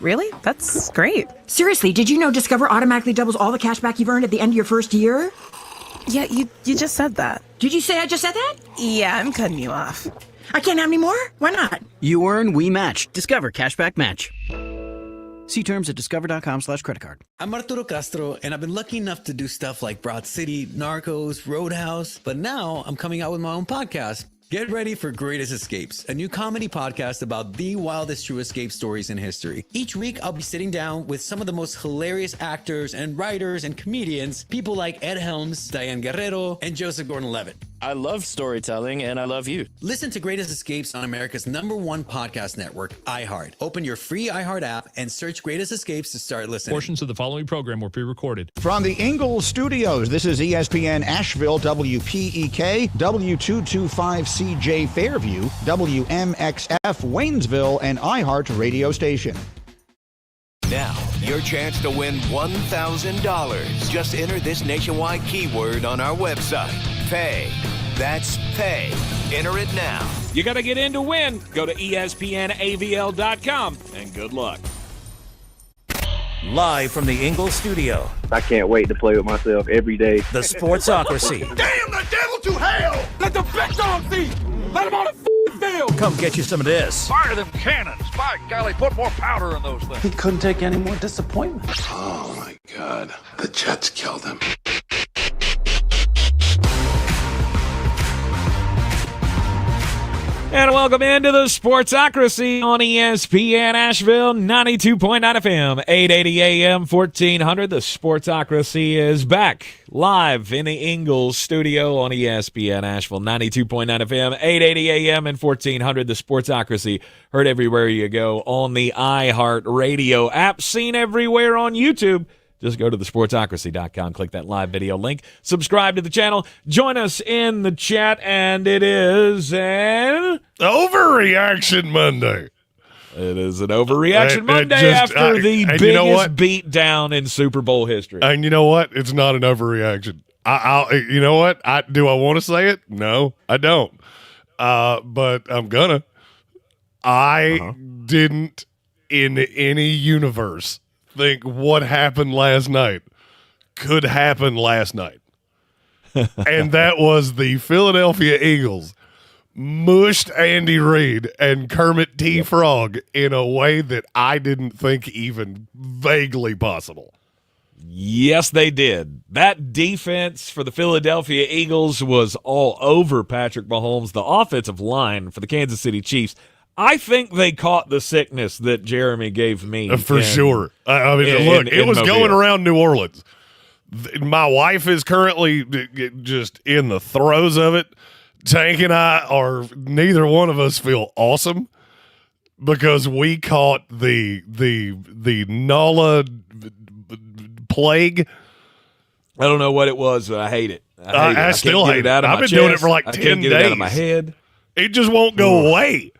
Really? That's great. Seriously, did you know Discover automatically doubles all the cash back you've earned at the end of your first year? Yeah, you just said that. Did you say I just said that? Yeah, I'm cutting you off. I can't have any more? Why not? You earn, we match. Discover Cashback Match. See terms at discover.com/creditcard. I'm Arturo Castro, and I've been lucky enough to do stuff like Broad City, Narcos, Roadhouse, but now I'm coming out with my own podcast. Get ready for Greatest Escapes, a new comedy podcast about the wildest true escape stories in history. Each week, I'll be sitting down with some of the most hilarious actors and writers and comedians, people like Ed Helms, Diane Guerrero, and Joseph Gordon-Levitt. I love storytelling, and I love you. Listen to Greatest Escapes on America's #1 podcast network, iHeart. Open your free iHeart app and search Greatest Escapes to start listening. Portions of the following program were pre-recorded. From the Ingalls Studios, this is ESPN Asheville, WPEK, W225CJ Fairview, WMXF Waynesville, and iHeart radio station. Now, your chance to win $1,000. Just enter this nationwide keyword on our website. Pay. That's pay. Enter it now. You got to get in to win. Go to ESPNAVL.com and good luck. Live from the Ingalls studio. I can't wait to play with myself every day. The Sportsocracy. Damn the devil to hell! Let the big dog see! Let him on the field! Come get you some of this. Fire them cannons! By golly, put more powder in those things. He couldn't take any more disappointment. Oh my God. The Jets killed him. And welcome into the Sportsocracy on ESPN Asheville, 92.9 FM, 880 AM, 1400. The Sportsocracy is back live in the Ingalls studio on ESPN Asheville, 92.9 FM, 880 AM, and 1400. The Sportsocracy heard everywhere you go on the iHeart Radio app, seen everywhere on YouTube. Just go to thesportsocracy.com, click that live video link, subscribe to the channel, join us in the chat, and it is an Overreaction Monday. It is an Overreaction Monday after the biggest beatdown in Super Bowl history. And you know what? It's not an overreaction. You know what? Do I want to say it? No, I don't. But I'm gonna. I didn't, in any universe, think what happened last night could happen last night. And that was the Philadelphia Eagles mushed Andy Reid and Kermit T. Frog in a way that I didn't think even vaguely possible. Yes, they did. That defense for the Philadelphia Eagles was all over Patrick Mahomes. The offensive line for the Kansas City Chiefs, I think they caught the sickness that Jeremy gave me. For sure. I mean, look, it was going around New Orleans. My wife is currently just in the throes of it. Tank and I neither one of us feel awesome because we caught the Nala plague. I don't know what it was, but I hate it. I still hate it. I've been doing it for like 10 days. I can't get it out of my head. It just won't go away.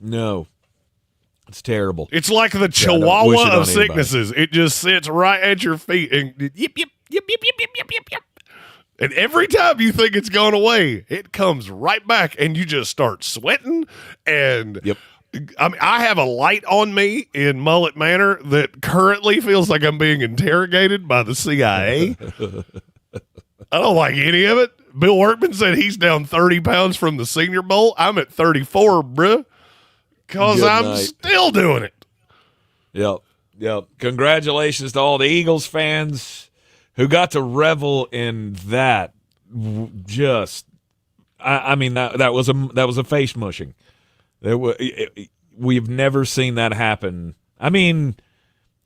No. It's terrible. It's like the chihuahua of sicknesses. It just sits right at your feet and yip, yip, yip, yip, yip, yip, yip, yip, yip. And every time you think it's gone away, it comes right back and you just start sweating. And I mean, I have a light on me in Mullet Manor that currently feels like I'm being interrogated by the CIA. I don't like any of it. Bill Workman said he's down 30 pounds from the Senior Bowl. I'm at 34, bruh, because I'm still doing it. Yep. Congratulations to all the Eagles fans who got to revel in that. I mean, that was a face mushing. We've never seen that happen. I mean,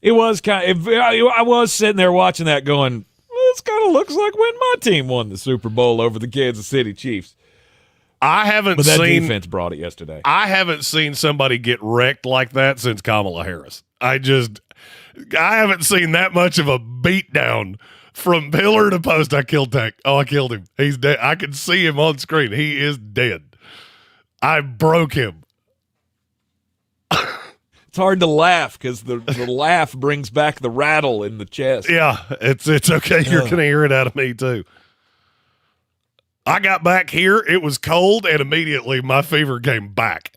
it was I was sitting there watching that going, this kind of looks like when my team won the Super Bowl over the Kansas City Chiefs. But that defense brought it yesterday. I haven't seen somebody get wrecked like that since Kamala Harris. I haven't seen that much of a beatdown from pillar to post. I killed Tank. Oh, I killed him. He's dead. I can see him on screen. He is dead. I broke him. It's hard to laugh because the laugh brings back the rattle in the chest. Yeah, it's okay. You're going to hear it out of me too. I got back here. It was cold, and immediately my fever came back.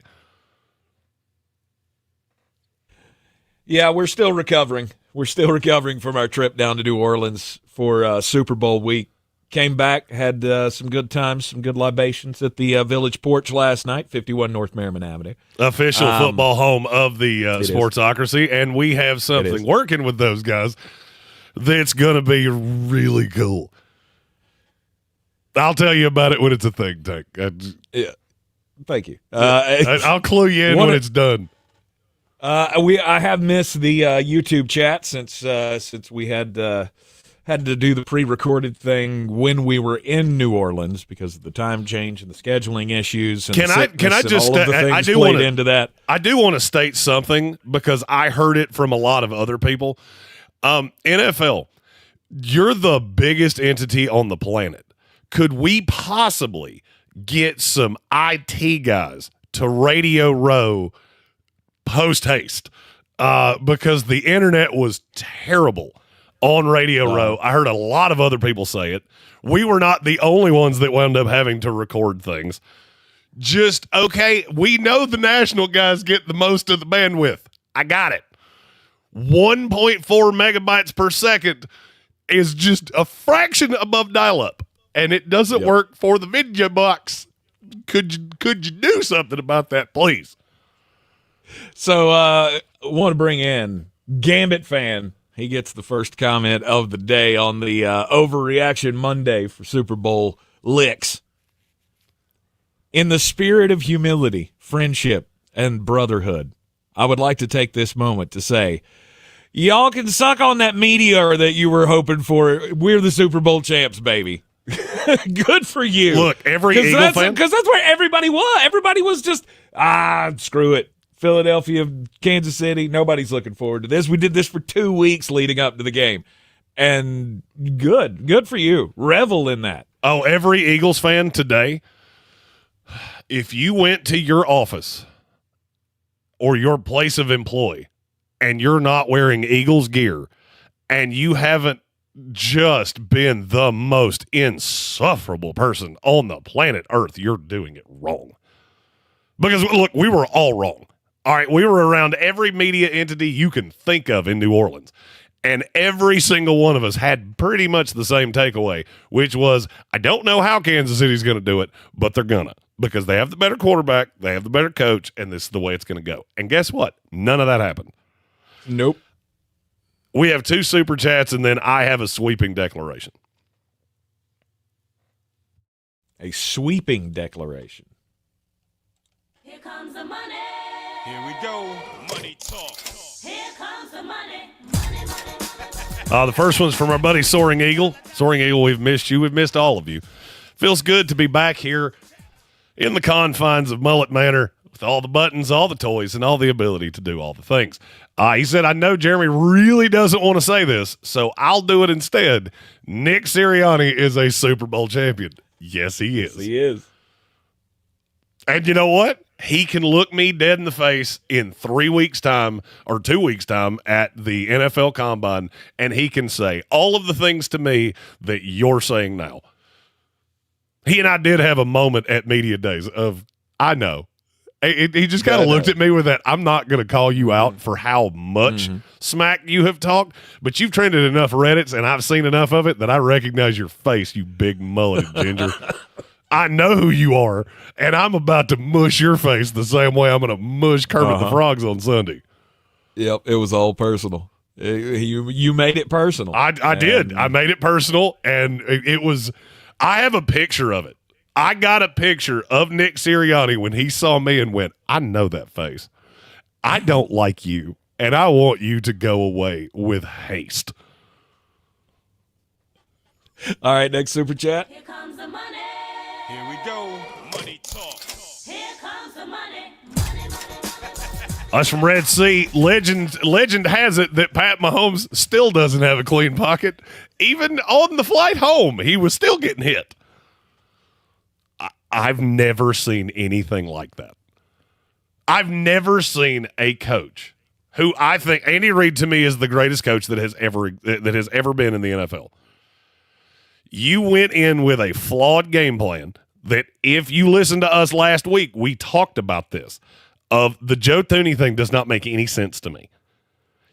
Yeah, we're still recovering. We're still recovering from our trip down to New Orleans for Super Bowl week. Came back, had some good times, some good libations at the Village Porch last night, 51 North Merriman Avenue. Official football home of the Sportsocracy, and we have something working with those guys that's going to be really cool. I'll tell you about it when it's a thing, Tank. Yeah, thank you. I'll clue you in when it's done. I have missed the YouTube chat since we had to do the pre-recorded thing when we were in New Orleans because of the time change and the scheduling issues. And I just all of the things I do played want into that. I do want to state something because I heard it from a lot of other people. NFL, you're the biggest entity on the planet. Could we possibly get some IT guys to Radio Row post haste? Because the internet was terrible on Radio Row. I heard a lot of other people say it. We were not the only ones that wound up having to record things. Okay, we know the national guys get the most of the bandwidth. I got it. 1.4 megabytes per second is just a fraction above dial-up, and it doesn't work for the video box. Could you do something about that, please? So I want to bring in Gambit fan. He gets the first comment of the day on the Overreaction Monday for Super Bowl LIX. In the spirit of humility, friendship, and brotherhood, I would like to take this moment to say, y'all can suck on that meteor that you were hoping for. We're the Super Bowl champs, baby. Good for you. Look, every Eagle fan. Because that's where everybody was. Everybody was just, screw it. Philadelphia, Kansas City, nobody's looking forward to this. We did this for 2 weeks leading up to the game. And good for you. Revel in that. Oh, every Eagles fan today, if you went to your office or your place of employ and you're not wearing Eagles gear and you haven't just been the most insufferable person on the planet Earth, you're doing it wrong. Because, look, we were all wrong. All right, we were around every media entity you can think of in New Orleans, and every single one of us had pretty much the same takeaway, which was, I don't know how Kansas City's going to do it, but they're going to, because they have the better quarterback, they have the better coach, and this is the way it's going to go. And guess what? None of that happened. Nope. We have 2 super chats, and then I have a sweeping declaration. A sweeping declaration. Here comes the money. Here we go. Money talk. Here comes the money. The first one's from our buddy Soaring Eagle. Soaring Eagle, we've missed you. We've missed all of you. Feels good to be back here in the confines of Mullet Manor with all the buttons, all the toys, and all the ability to do all the things. He said, I know Jeremy really doesn't want to say this, so I'll do it instead. Nick Sirianni is a Super Bowl champion. Yes, he is. Yes, he is. And you know what? He can look me dead in the face in 3 weeks' time or 2 weeks' time at the NFL Combine, and he can say all of the things to me that you're saying now. He and I did have a moment at Media Days of, I know. He just kind of looked at me with that, I'm not going to call you out for how much smack you have talked, but you've trended enough Reddits, and I've seen enough of it that I recognize your face, you big mulleted ginger. I know who you are, and I'm about to mush your face the same way I'm going to mush Kermit the Frogs on Sunday. Yep, it was all personal. You made it personal. I did. I made it personal, and it was – I have a picture of it. I got a picture of Nick Sirianni when he saw me and went, I know that face. I don't like you, and I want you to go away with haste. All right, next super chat. Here comes the money. Here we go. Money talk. Here comes the money. Us from Red Sea. Legend has it that Pat Mahomes still doesn't have a clean pocket. Even on the flight home, he was still getting hit. I've never seen anything like that. I've never seen a coach who I think Andy Reid to me is the greatest coach that has ever been in the NFL. You went in with a flawed game plan that if you listened to us last week, we talked about this. Of the Joe Thuney thing does not make any sense to me.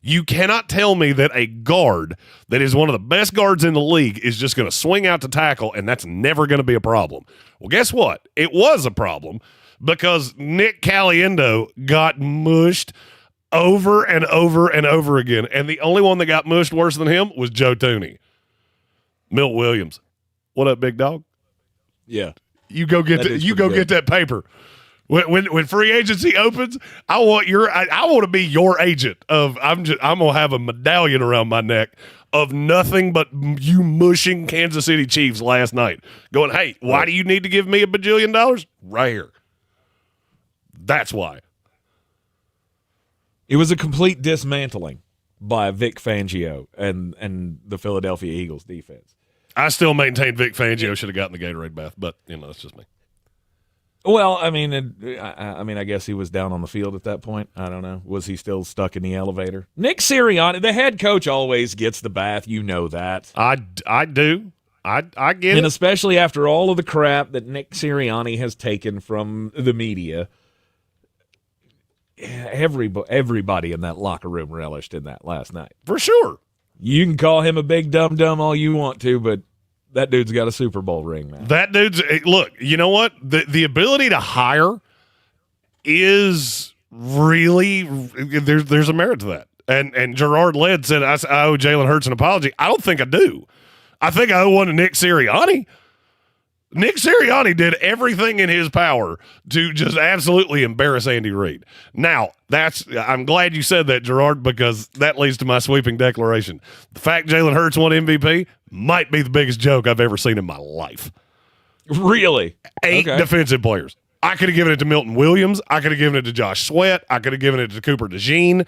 You cannot tell me that a guard that is one of the best guards in the league is just going to swing out to tackle, and that's never going to be a problem. Well, guess what? It was a problem because Nick Caliendo got mushed over and over and over again, and the only one that got mushed worse than him was Joe Tooney. Milt Williams. What up, big dog? Yeah. You go get get that paper. When free agency opens, I want to be your agent of I'm gonna have a medallion around my neck of nothing but you mushing Kansas City Chiefs last night. Going, hey, why do you need to give me $1 bajillion? Right here. That's why. It was a complete dismantling by Vic Fangio and the Philadelphia Eagles defense. I still maintain Vic Fangio should have gotten the Gatorade bath, but that's just me. Well, I guess he was down on the field at that point. I don't know. Was he still stuck in the elevator? Nick Sirianni, the head coach, always gets the bath. You know that. I do. I get it. And especially after all of the crap that Nick Sirianni has taken from the media, everybody in that locker room relished in that last night. For sure. You can call him a big dum-dum all you want to, but that dude's got a Super Bowl ring now. That dude's look. You know what? The ability to hire is really there's a merit to that. And Gerard Led said I owe Jalen Hurts an apology. I don't think I do. I think I owe one to Nick Sirianni. Nick Sirianni did everything in his power to just absolutely embarrass Andy Reid. Now, I'm glad you said that, Gerard, because that leads to my sweeping declaration. The fact Jalen Hurts won MVP might be the biggest joke I've ever seen in my life. Really? 8 defensive players. I could have given it to Milton Williams. I could have given it to Josh Sweat. I could have given it to Cooper DeJean.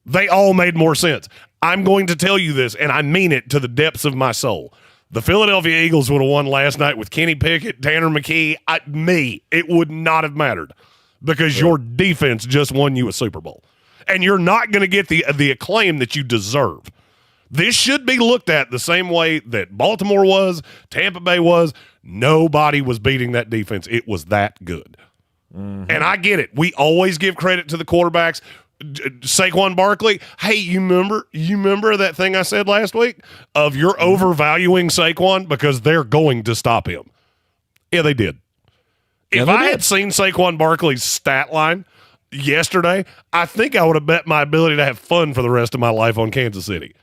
They all made more sense. I'm going to tell you this, and I mean it to the depths of my soul. The Philadelphia Eagles would have won last night with Kenny Pickett, Tanner McKee, it would not have mattered because your defense just won you a Super Bowl. And you're not going to get the acclaim that you deserve. This should be looked at the same way that Baltimore was, Tampa Bay was. Nobody was beating that defense. It was that good. Mm-hmm. And I get it. We always give credit to the quarterbacks. Saquon Barkley, hey, you remember that thing I said last week of you're overvaluing Saquon because they're going to stop him? Yeah, they did. If I had seen Saquon Barkley's stat line yesterday, I think I would have bet my ability to have fun for the rest of my life on Kansas City.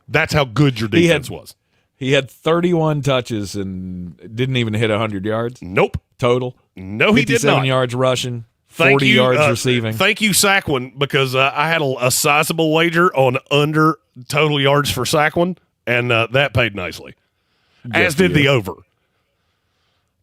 That's how good your defense was. He had 31 touches and didn't even hit 100 yards. Nope. Total. No, he did not. 57 yards rushing. 40 yards receiving. Thank you, Saquon, because I had a sizable wager on under total yards for Saquon, and that paid nicely, as did the over.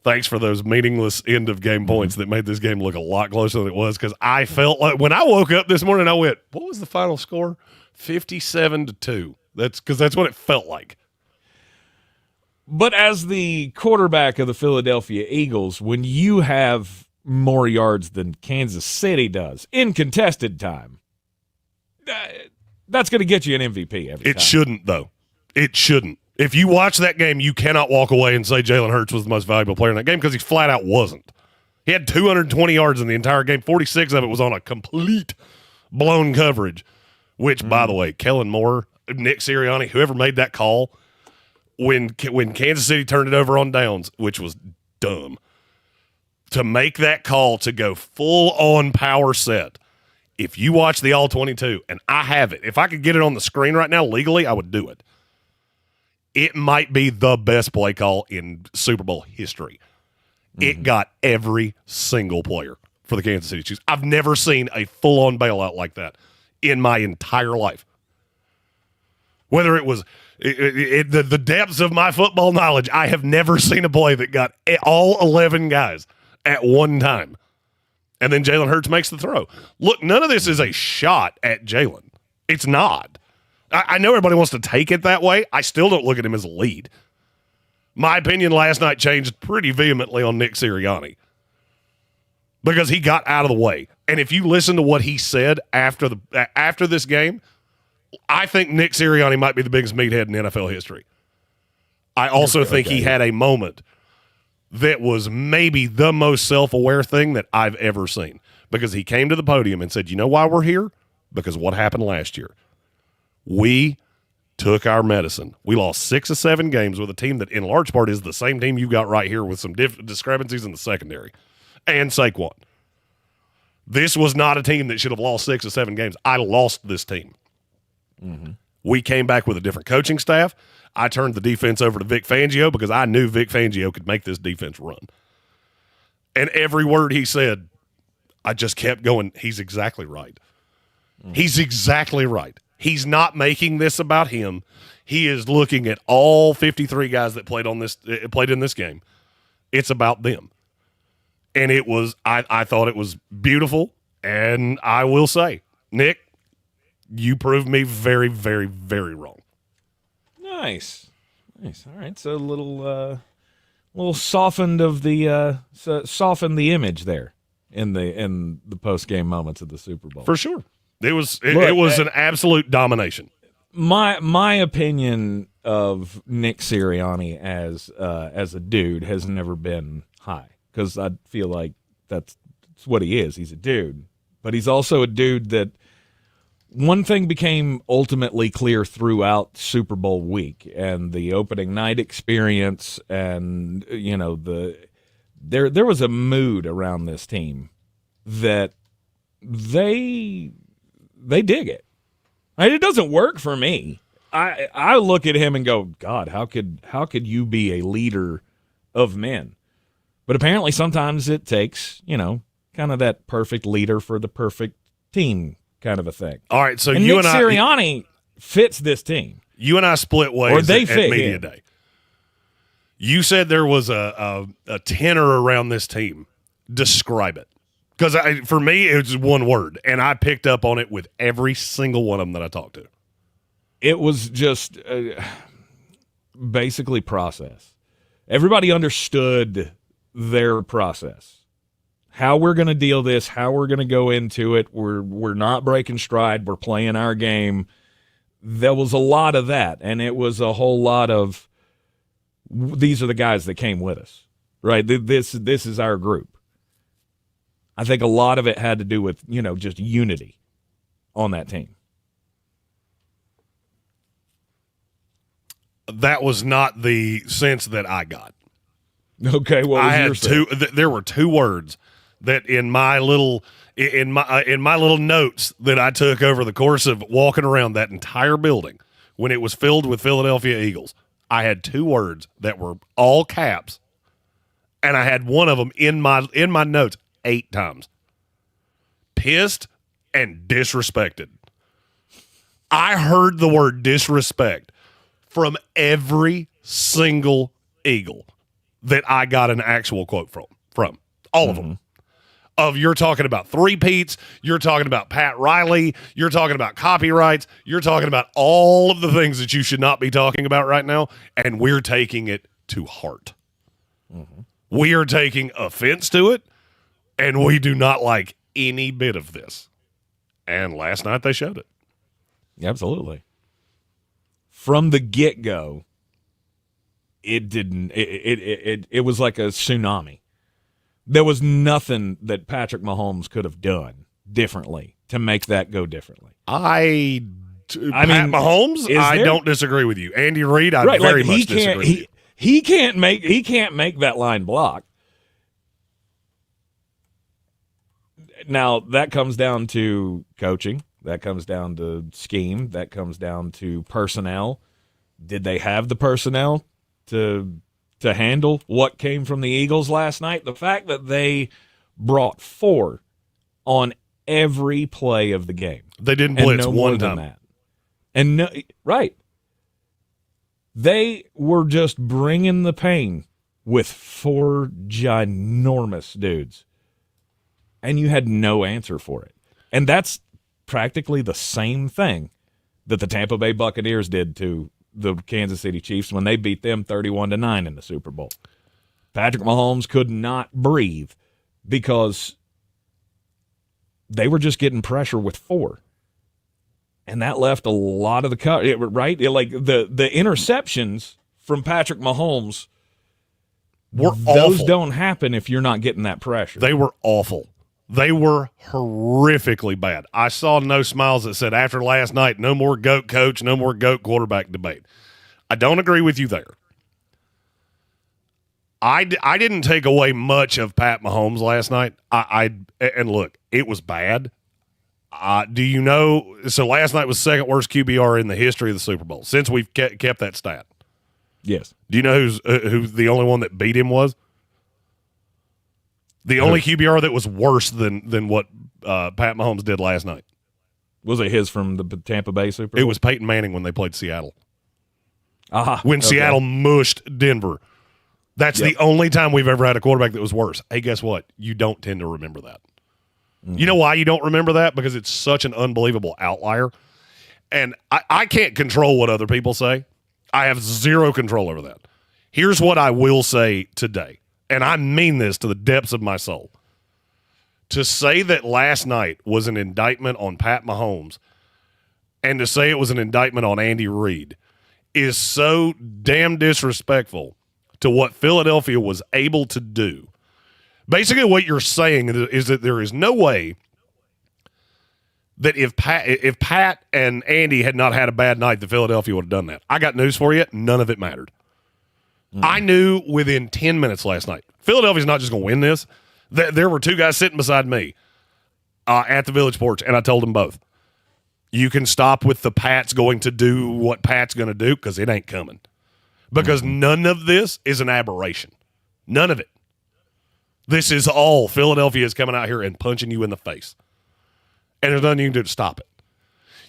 Thanks for those meaningless end-of-game points that made this game look a lot closer than it was, because I felt like when I woke up this morning, I went, what was the final score? 57-2. That's what it felt like. But as the quarterback of the Philadelphia Eagles, when you have more yards than Kansas City does in contested time, that's going to get you an MVP every time. It shouldn't, though. It shouldn't. If you watch that game, you cannot walk away and say Jalen Hurts was the most valuable player in that game because he flat out wasn't. He had 220 yards in the entire game. 46 of it was on a complete blown coverage, which, by the way, Kellen Moore, Nick Sirianni, whoever made that call when Kansas City turned it over on downs, which was dumb, to make that call to go full-on power set. If you watch the All-22, and I have it, if I could get it on the screen right now legally, I would do it. It might be the best play call in Super Bowl history. It got every single player for the Kansas City Chiefs. I've never seen a full-on bailout like that in my entire life. Whether it was the depths of my football knowledge, I have never seen a play that got all 11 guys at one time. And then Jalen Hurts makes the throw. Look, none of this is a shot at Jalen. It's not. I know everybody wants to take it that way. I still don't look at him as a lead. My opinion last night changed pretty vehemently on Nick Sirianni because he got out of the way. And if you listen to what he said after this game, I think Nick Sirianni might be the biggest meathead in NFL history. I also think he had a moment that was maybe the most self-aware thing that I've ever seen because he came to the podium and said, you know why we're here? because what happened last year? We took our medicine. We lost 6 or 7 games with a team that in large part is the same team you've got right here with some discrepancies in the secondary and Saquon. This was not a team that should have lost 6 or 7 games. I lost this team. Mm-hmm. We came back with a different coaching staff. I turned the defense over to Vic Fangio because I knew Vic Fangio could make this defense run. And every word he said, I just kept going, he's exactly right. Mm-hmm. He's exactly right. He's not making this about him. He is looking at all 53 guys that played in this game. It's about them. And it was, I thought it was beautiful. And I will say, Nick, you proved me very, very, very wrong. Nice. All right. So a little softened of the softened the image there in the post game moments of the Super Bowl. For sure. It was an absolute domination. My opinion of Nick Sirianni as a dude has never been high, because I feel like that's what he is. He's a dude, but he's also a dude that one thing became ultimately clear throughout Super Bowl week and the opening night experience, and there was a mood around this team that they dig it. It doesn't work for me. I look at him and go, God, how could you be a leader of men? But apparently sometimes it takes, kind of that perfect leader for the perfect team kind of a thing. All right, so and you Nick and Sirianni fits this team. You and I split ways or they at fit Media him. Day. You said there was a tenor around this team. Describe it. Because for me, it was one word, and I picked up on it with every single one of them that I talked to. It was just basically process. Everybody understood their process. How we're going to deal this, how we're going to go into it. We're not breaking stride. We're playing our game. There was a lot of that, and it was a whole lot of these are the guys that came with us, right? This is our group. I think a lot of it had to do with, just unity on that team. That was not the sense that I got. Okay, what was your sense? There were 2 words that in my little notes that I took over the course of walking around that entire building when it was filled with Philadelphia Eagles. I had 2 words that were all caps, and I had one of them in my notes 8 times. Pissed and disrespected. I heard the word disrespect from every single Eagle that I got an actual quote from. All of them. You're talking about three-peats, you're talking about Pat Riley, you're talking about copyrights, you're talking about all of the things that you should not be talking about right now, and we're taking it to heart. Mm-hmm. We are taking offense to it, and we do not like any bit of this. And last night they showed it. Absolutely. From the get-go, it was like a tsunami. There was nothing that Patrick Mahomes could have done differently to make that go differently. Mahomes, I don't disagree with you. Andy Reid, I very much disagree with you. He can't make that line block. Now, that comes down to coaching. That comes down to scheme. That comes down to personnel. Did they have the personnel to handle what came from the Eagles last night? The fact that they brought 4 on every play of the game. They didn't blitz one time. That. And no, right. They were just bringing the pain with 4 ginormous dudes. And you had no answer for it. And that's practically the same thing that the Tampa Bay Buccaneers did to the Kansas City Chiefs when they beat them 31-9 in the Super Bowl. Patrick Mahomes could not breathe because they were just getting pressure with 4. And that left a lot of the right? Like the interceptions from Patrick Mahomes were those awful. Don't happen if you're not getting that pressure. They were awful. They were horrifically bad. I saw no smiles that said, after last night, no more GOAT coach, no more GOAT quarterback debate. I don't agree with you there. I didn't take away much of Pat Mahomes last night. And look, it was bad. Do you know? So last night was second worst QBR in the history of the Super Bowl since we've kept that stat. Yes. Do you know who the only one that beat him was? The only QBR that was worse than what Pat Mahomes did last night. Was it his from the Tampa Bay Super Bowl? It was Peyton Manning when they played Seattle. When Seattle mushed Denver. That's the only time we've ever had a quarterback that was worse. Hey, guess what? You don't tend to remember that. Mm-hmm. You know why you don't remember that? Because it's such an unbelievable outlier. And I can't control what other people say. I have zero control over that. Here's what I will say today, and I mean this to the depths of my soul. To say that last night was an indictment on Pat Mahomes and to say it was an indictment on Andy Reid is so damn disrespectful to what Philadelphia was able to do. Basically, what you're saying is that there is no way that if Pat and Andy had not had a bad night, that Philadelphia would have done that. I got news for you. None of it mattered. I knew within 10 minutes last night, Philadelphia's not just going to win this. There were two guys sitting beside me at the Village Porch, and I told them both, you can stop with the Pat's going to do what Pat's going to do because it ain't coming. Because none of this is an aberration. None of it. This is all Philadelphia is coming out here and punching you in the face. And there's nothing you can do to stop it.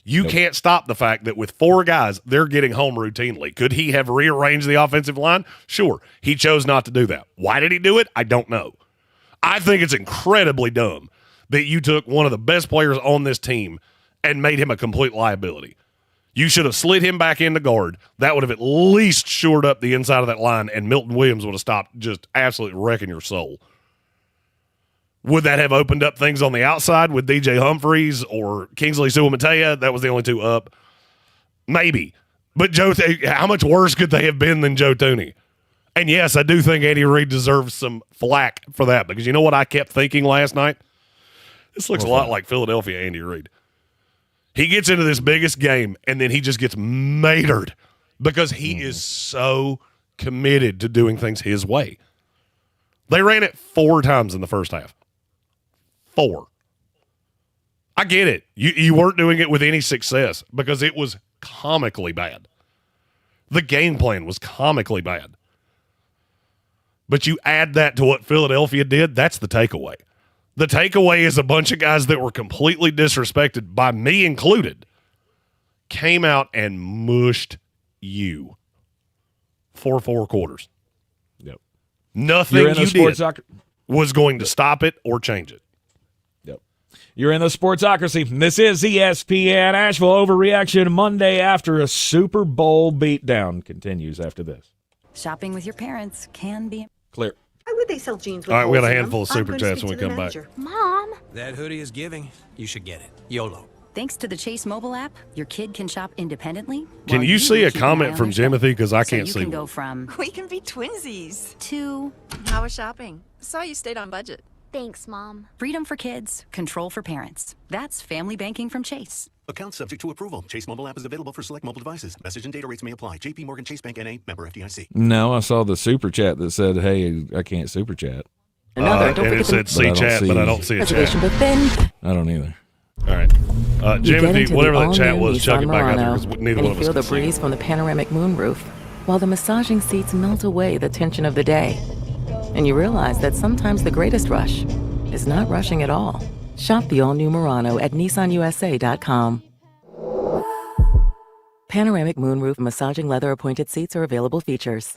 You can't stop the fact that with four guys, they're getting home routinely. Could he have rearranged the offensive line? Sure. He chose not to do that. Why did he do it? I don't know. I think it's incredibly dumb that you took one of the best players on this team and made him a complete liability. You should have slid him back into guard. That would have at least shored up the inside of that line, and Milton Williams would have stopped just absolutely wrecking your soul. Would that have opened up things on the outside with DJ Humphries or Kingsley Suamataia? That was the only two up. Maybe. But how much worse could they have been than Joe Thuney? And yes, I do think Andy Reid deserves some flack for that, because you know what I kept thinking last night? This looks a lot like Philadelphia Andy Reid. He gets into this biggest game, and then he just gets matered because he is so committed to doing things his way. They ran it 4 times in the first half. 4. I get it. You weren't doing it with any success because it was comically bad. The game plan was comically bad. But you add that to what Philadelphia did, that's the takeaway. The takeaway is a bunch of guys that were completely disrespected, by me included, came out and mushed you for 4 quarters. Yep. Nothing you did was going to stop it or change it. Yep. You're in the Sportsocracy. This is ESPN Asheville Overreaction Monday after a Super Bowl beatdown. Continues after this. Shopping with your parents can be clear. Why would they sell jeans with All right, we got a holes in handful of them? super I'm gonna chats when we speak to come the back. manager. Mom. That hoodie is giving. You should get it. YOLO. Thanks to the Chase mobile app, your kid can shop independently. Can you see a comment from Jimothy? Because I can't so see you can one. go from We can be twinsies. to How was shopping? Saw you stayed on budget. thanks, Mom. Freedom for kids, control for parents. That's family banking from Chase. Account subject to approval. Chase mobile app is available for select mobile devices. Message and data rates may apply. JP Morgan Chase Bank NA, member FDIC. No, I saw the super chat that said, hey, I can't super chat. And it said see chat, but I don't see a chat. But then I don't either. All right. you get Jimothy, into whatever the that chat all-new was, chuck it Nissan back out there Murano, because neither and one you of us feel can the see. breeze from the panoramic moonroof, while the massaging seats melt away the tension of the day. And you realize that sometimes the greatest rush is not rushing at all. Shop the all-new Murano at nissanusa.com. Panoramic moonroof massaging leather appointed seats are available features.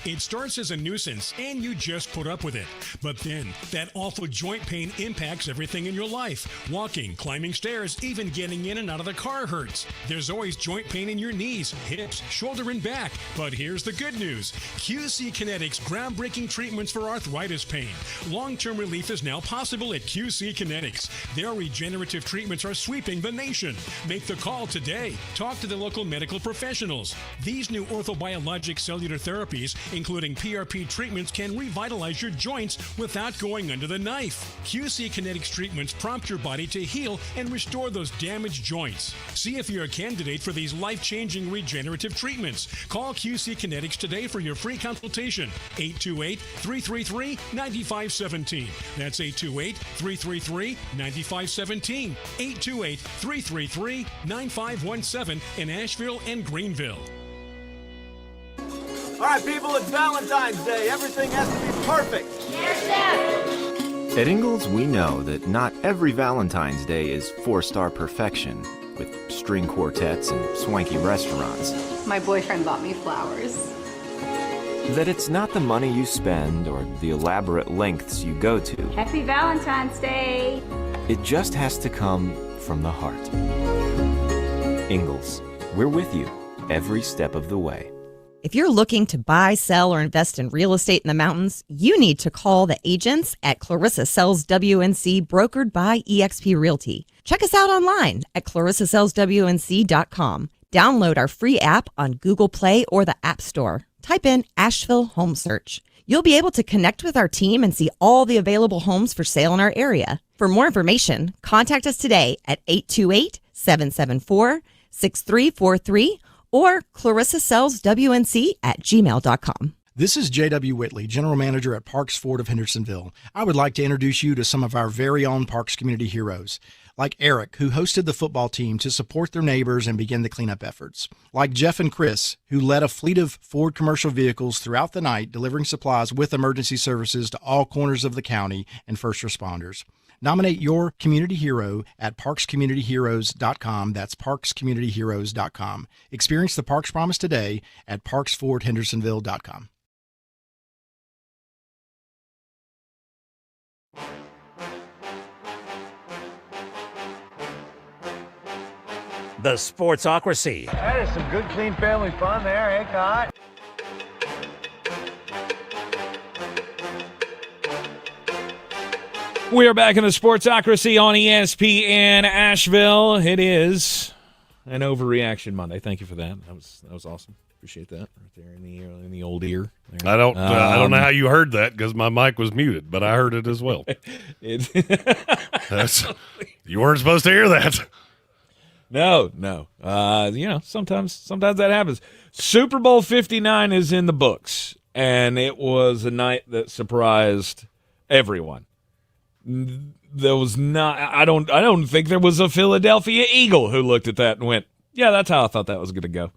It starts as a nuisance, and you just put up with it. But then, that awful joint pain impacts everything in your life. Walking, climbing stairs, even getting in and out of the car hurts. There's always joint pain in your knees, hips, shoulder, and back. But here's the good news. QC Kinetics groundbreaking treatments for arthritis pain. Long-term relief is now possible at QC Kinetics. Their regenerative treatments are sweeping the nation. Make the call today. Talk to the local medical professionals. These new orthobiologic cellular therapies including PRP treatments, can revitalize your joints without going under the knife. QC Kinetics treatments prompt your body to heal and restore those damaged joints. See if you're a candidate for these life-changing regenerative treatments. Call QC Kinetics today for your free consultation. 828-333-9517. That's 828-333-9517. 828-333-9517 in Asheville and Greenville. All right, people, it's Valentine's Day. Everything has to be perfect. Yes, Chef. At Ingalls, we know that not every Valentine's Day is four-star perfection, with string quartets and swanky restaurants. My boyfriend bought me flowers. That it's not the money you spend or the elaborate lengths you go to. Happy Valentine's Day. It just has to come from the heart. Ingalls, we're with you every step of the way. If you're looking to buy, sell, or invest in real estate in the mountains, you need to call the agents at Clarissa Sells WNC, brokered by eXp Realty. Check us out online at clarissasellswnc.com. Download our free app on Google Play or the App Store. Type in Asheville Home Search. You'll be able to connect with our team and see all the available homes for sale in our area. For more information, contact us today at 828-774-6343 or clarissasellswnc@gmail.com. This is J.W. Whitley, General Manager at Parks Ford of Hendersonville. I would like to introduce you to some of our very own Parks community heroes, like Eric, who hosted the football team to support their neighbors and begin the cleanup efforts, like Jeff and Chris, who led a fleet of Ford commercial vehicles throughout the night, delivering supplies with emergency services to all corners of the county and first responders. Nominate your community hero at parkscommunityheroes.com. That's parkscommunityheroes.com. Experience the Parks Promise today at parksfordhendersonville.com. The Sportsocracy. That is some good, clean family fun there, eh, Cot? We are back in the Sportsocracy on ESPN Asheville. It is an overreaction Monday. Thank you for that. That was awesome. Appreciate that right there in the old ear. There. I don't know how you heard that because my mic was muted, but I heard it as well. You weren't supposed to hear that. No. Sometimes that happens. Super Bowl 59 is in the books, and it was a night that surprised everyone. There was not. I don't think there was a Philadelphia Eagle who looked at that and went, "Yeah, that's how I thought that was going to go."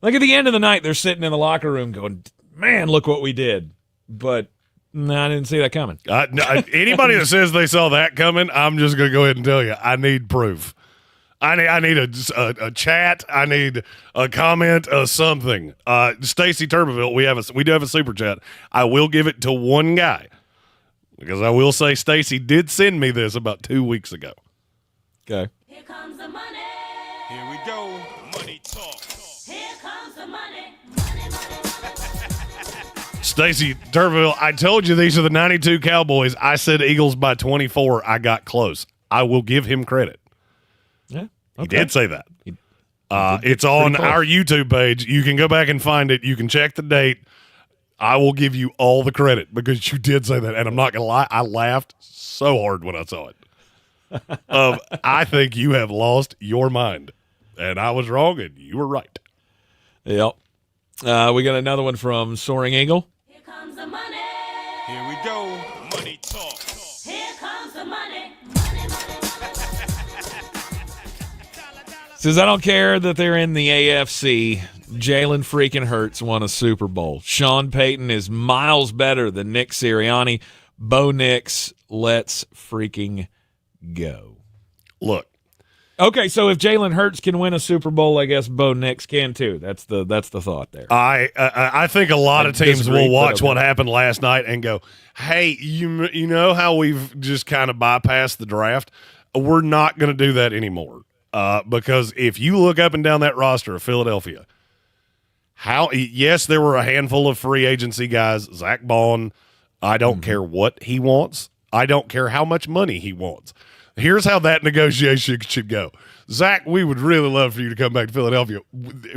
Like at the end of the night, they're sitting in the locker room going, "Man, look what we did." But no, I didn't see that coming. Anybody that says they saw that coming, I'm just going to go ahead and tell you, I need proof. I need a chat. I need a comment, something. Stacy Turbeville, we do have a super chat. I will give it to one guy. Because I will say Stacy did send me this about 2 weeks ago. Okay. Here comes the money. Here we go. Money talk. Here comes the money. Stacy Turville, I told you these are the 92 Cowboys. I said Eagles by 24. I got close. I will give him credit. Yeah. Okay. He did say that. It's on our YouTube page. You can go back and find it. You can check the date. I will give you all the credit because you did say that. And I'm not going to lie, I laughed so hard when I saw it. I think you have lost your mind. And I was wrong, and you were right. Yep. We got another one from Soaring Eagle. Here comes the money. Here we go. Money talk. Here comes the money. Says, I don't care that they're in the AFC. Jalen freaking Hurts won a Super Bowl. Sean Payton is miles better than Nick Sirianni. Bo Nix, let's freaking go. Look. Okay, so if Jalen Hurts can win a Super Bowl, I guess Bo Nix can too. That's the thought there. I think a lot of teams will watch what happened last night and go, hey, you know how we've just kind of bypassed the draft? We're not going to do that anymore. Because if you look up and down that roster of Philadelphia, yes, there were a handful of free agency guys. Zach Bond, I don't care what he wants. I don't care how much money he wants. Here's how that negotiation should go. Zach, we would really love for you to come back to Philadelphia.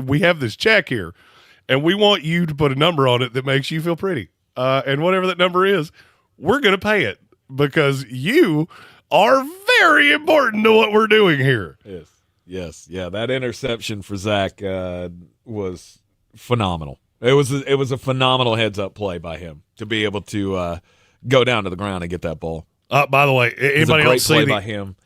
We have this check here, and we want you to put a number on it that makes you feel pretty. And whatever that number is, we're going to pay it because you are very important to what we're doing here. Yes. Yeah, that interception for Zach was phenomenal. It was a phenomenal heads-up play by him to be able to go down to the ground and get that ball. By the way, anybody else see by him?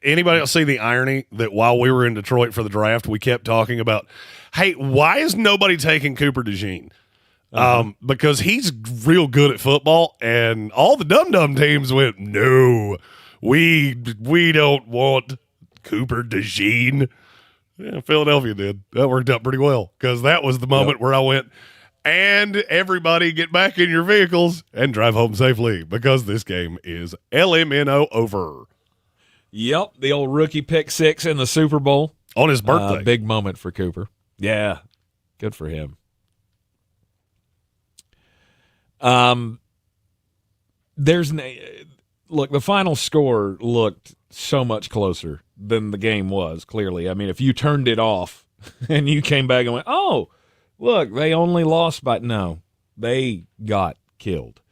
Anybody else see the irony that while we were in Detroit for the draft, we kept talking about, hey, why is nobody taking Cooper DeJean? Because he's real good at football, and all the dum-dum teams went, no, we don't want Cooper DeJean. Yeah, Philadelphia did. That worked out pretty well because that was the moment where I went, and everybody get back in your vehicles and drive home safely because this game is LMNO over. Yep, the old rookie pick six in the Super Bowl. On his birthday. Big moment for Cooper. Yeah, good for him. Look, the final score looked so much closer than the game was, clearly. I mean, if you turned it off and you came back and went, oh, look, they only lost by – no, they got killed.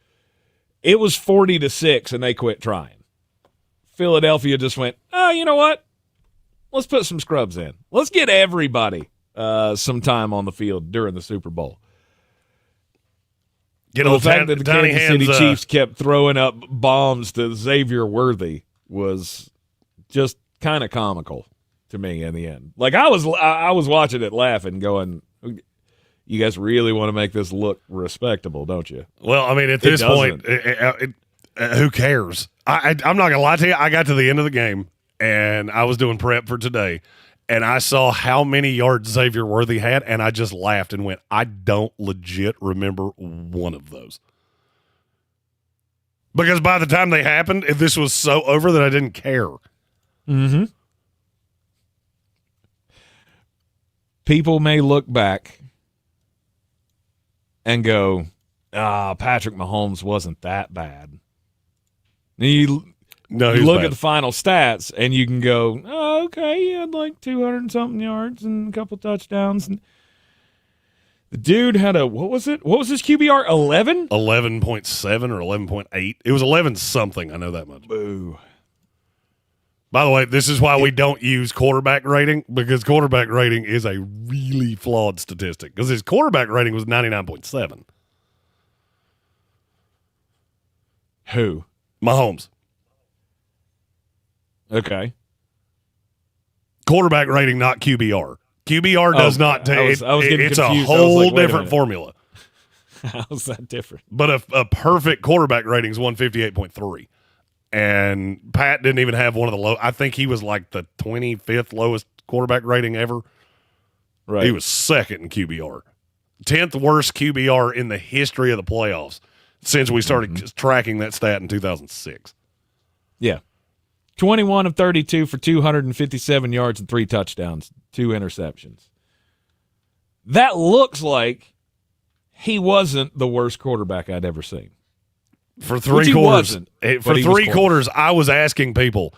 It was 40-6, and they quit trying. Philadelphia just went, oh, you know what? Let's put some scrubs in. Let's get everybody some time on the field during the Super Bowl. The fact that the Kansas City Chiefs kept throwing up bombs to Xavier Worthy was just kind of comical to me in the end. Like I was watching it laughing, going, "You guys really want to make this look respectable, don't you?" Well, I mean, at this point, who cares? I'm not gonna lie to you. I got to the end of the game and I was doing prep for today, and I saw how many yards Xavier Worthy had, and I just laughed and went, I don't legit remember one of those. Because by the time they happened, this was so over that I didn't care. Mm-hmm. People may look back and go, Patrick Mahomes wasn't that bad. And you look at the final stats, and you can go, oh, okay, he had like 200-something yards and a couple touchdowns. And the dude had what was it? What was his QBR? 11? 11.7 or 11.8. It was 11-something. I know that much. Boo. By the way, this is why we don't use quarterback rating, because quarterback rating is a really flawed statistic, because his quarterback rating was 99.7. Who? Mahomes. Okay. Quarterback rating, not QBR. QBR does not take. I was getting it's confused. a whole like, different formula. How's that different? But a perfect quarterback rating is 158.3. And Pat didn't even have one of the low. I think he was like the 25th lowest quarterback rating ever. Right. He was second in QBR. 10th worst QBR in the history of the playoffs since we started tracking that stat in 2006. Yeah. 21 of 32 for 257 yards and 3 touchdowns, 2 interceptions. That looks like he wasn't the worst quarterback I'd ever seen. For 3 quarters, I was asking people,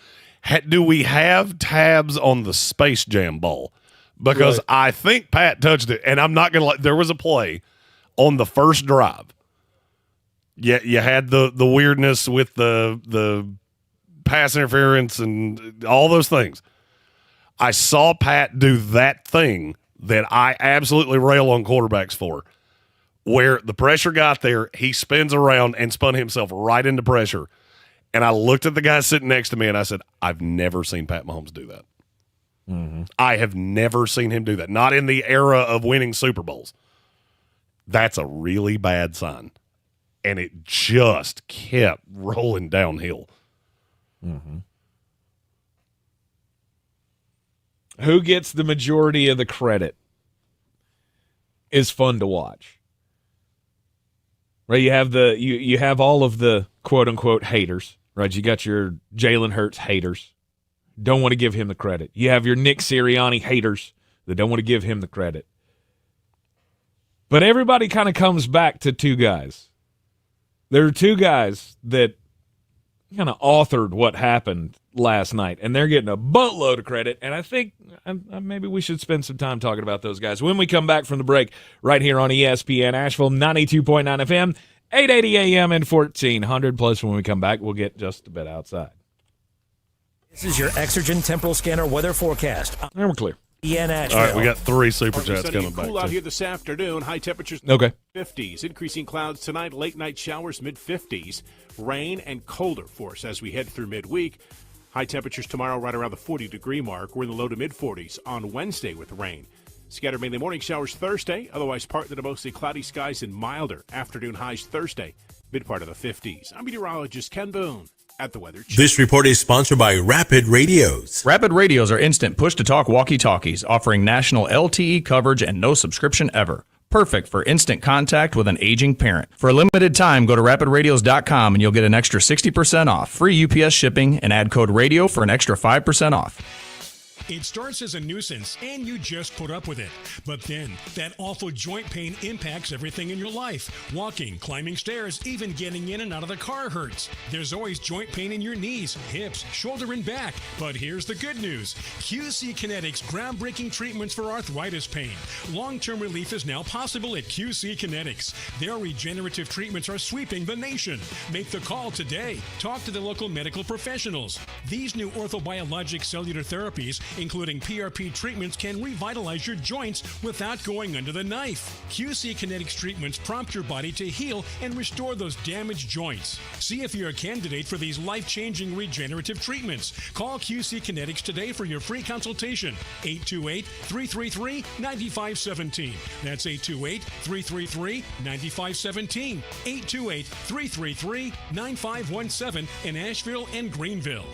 do we have tabs on the Space Jam ball? Because I think Pat touched it, and I'm not going to let – there was a play on the first drive. Yeah, you had the weirdness with the pass interference and all those things. I saw Pat do that thing that I absolutely rail on quarterbacks for, where the pressure got there, he spins around and spun himself right into pressure. And I looked at the guy sitting next to me, and I said, I've never seen Pat Mahomes do that. Mm-hmm. I have never seen him do that. Not in the era of winning Super Bowls. That's a really bad sign. And it just kept rolling downhill. Mm-hmm. Who gets the majority of the credit is fun to watch. Right, you have you have all of the quote unquote haters, right? You got your Jalen Hurts haters, don't want to give him the credit. You have your Nick Sirianni haters that don't want to give him the credit. But everybody kind of comes back to 2 guys. There are 2 guys that kind of authored what happened last night, and they're getting a boatload of credit, and I think maybe we should spend some time talking about those guys when we come back from the break right here on ESPN Asheville, 92.9 FM, 880 AM and 1400. Plus, when we come back, we'll get just a bit outside. This is your Exergen Temporal Scanner weather forecast. And we're clear. All right, we got 3 super chats coming back. Cool out here this afternoon. High temperatures. Okay. 50s. Increasing clouds tonight. Late night showers. Mid 50s. Rain and colder for us as we head through midweek. High temperatures tomorrow right around the 40-degree mark. We're in the low to mid 40s on Wednesday with rain. Scattered mainly morning showers Thursday. Otherwise partly to mostly cloudy skies and milder afternoon highs Thursday. Mid part of the 50s. I'm meteorologist Ken Boone. At the Weather Channel. This report is sponsored by Rapid Radios. Rapid Radios are instant push-to-talk walkie-talkies offering national LTE coverage and no subscription ever. Perfect for instant contact with an aging parent. For a limited time, go to rapidradios.com and you'll get an extra 60% off, free UPS shipping, and add code RADIO for an extra 5% off. It starts as a nuisance, and you just put up with it. But then, that awful joint pain impacts everything in your life. Walking, climbing stairs, even getting in and out of the car hurts. There's always joint pain in your knees, hips, shoulder, and back. But here's the good news. QC Kinetics' groundbreaking treatments for arthritis pain. Long-term relief is now possible at QC Kinetics. Their regenerative treatments are sweeping the nation. Make the call today. Talk to the local medical professionals. These new orthobiologic cellular therapies, including PRP treatments, can revitalize your joints without going under the knife. QC Kinetics treatments prompt your body to heal and restore those damaged joints. See if you're a candidate for these life-changing regenerative treatments. Call QC Kinetics today for your free consultation. 828-333-9517. That's 828-333-9517. 828-333-9517 in Asheville and Greenville.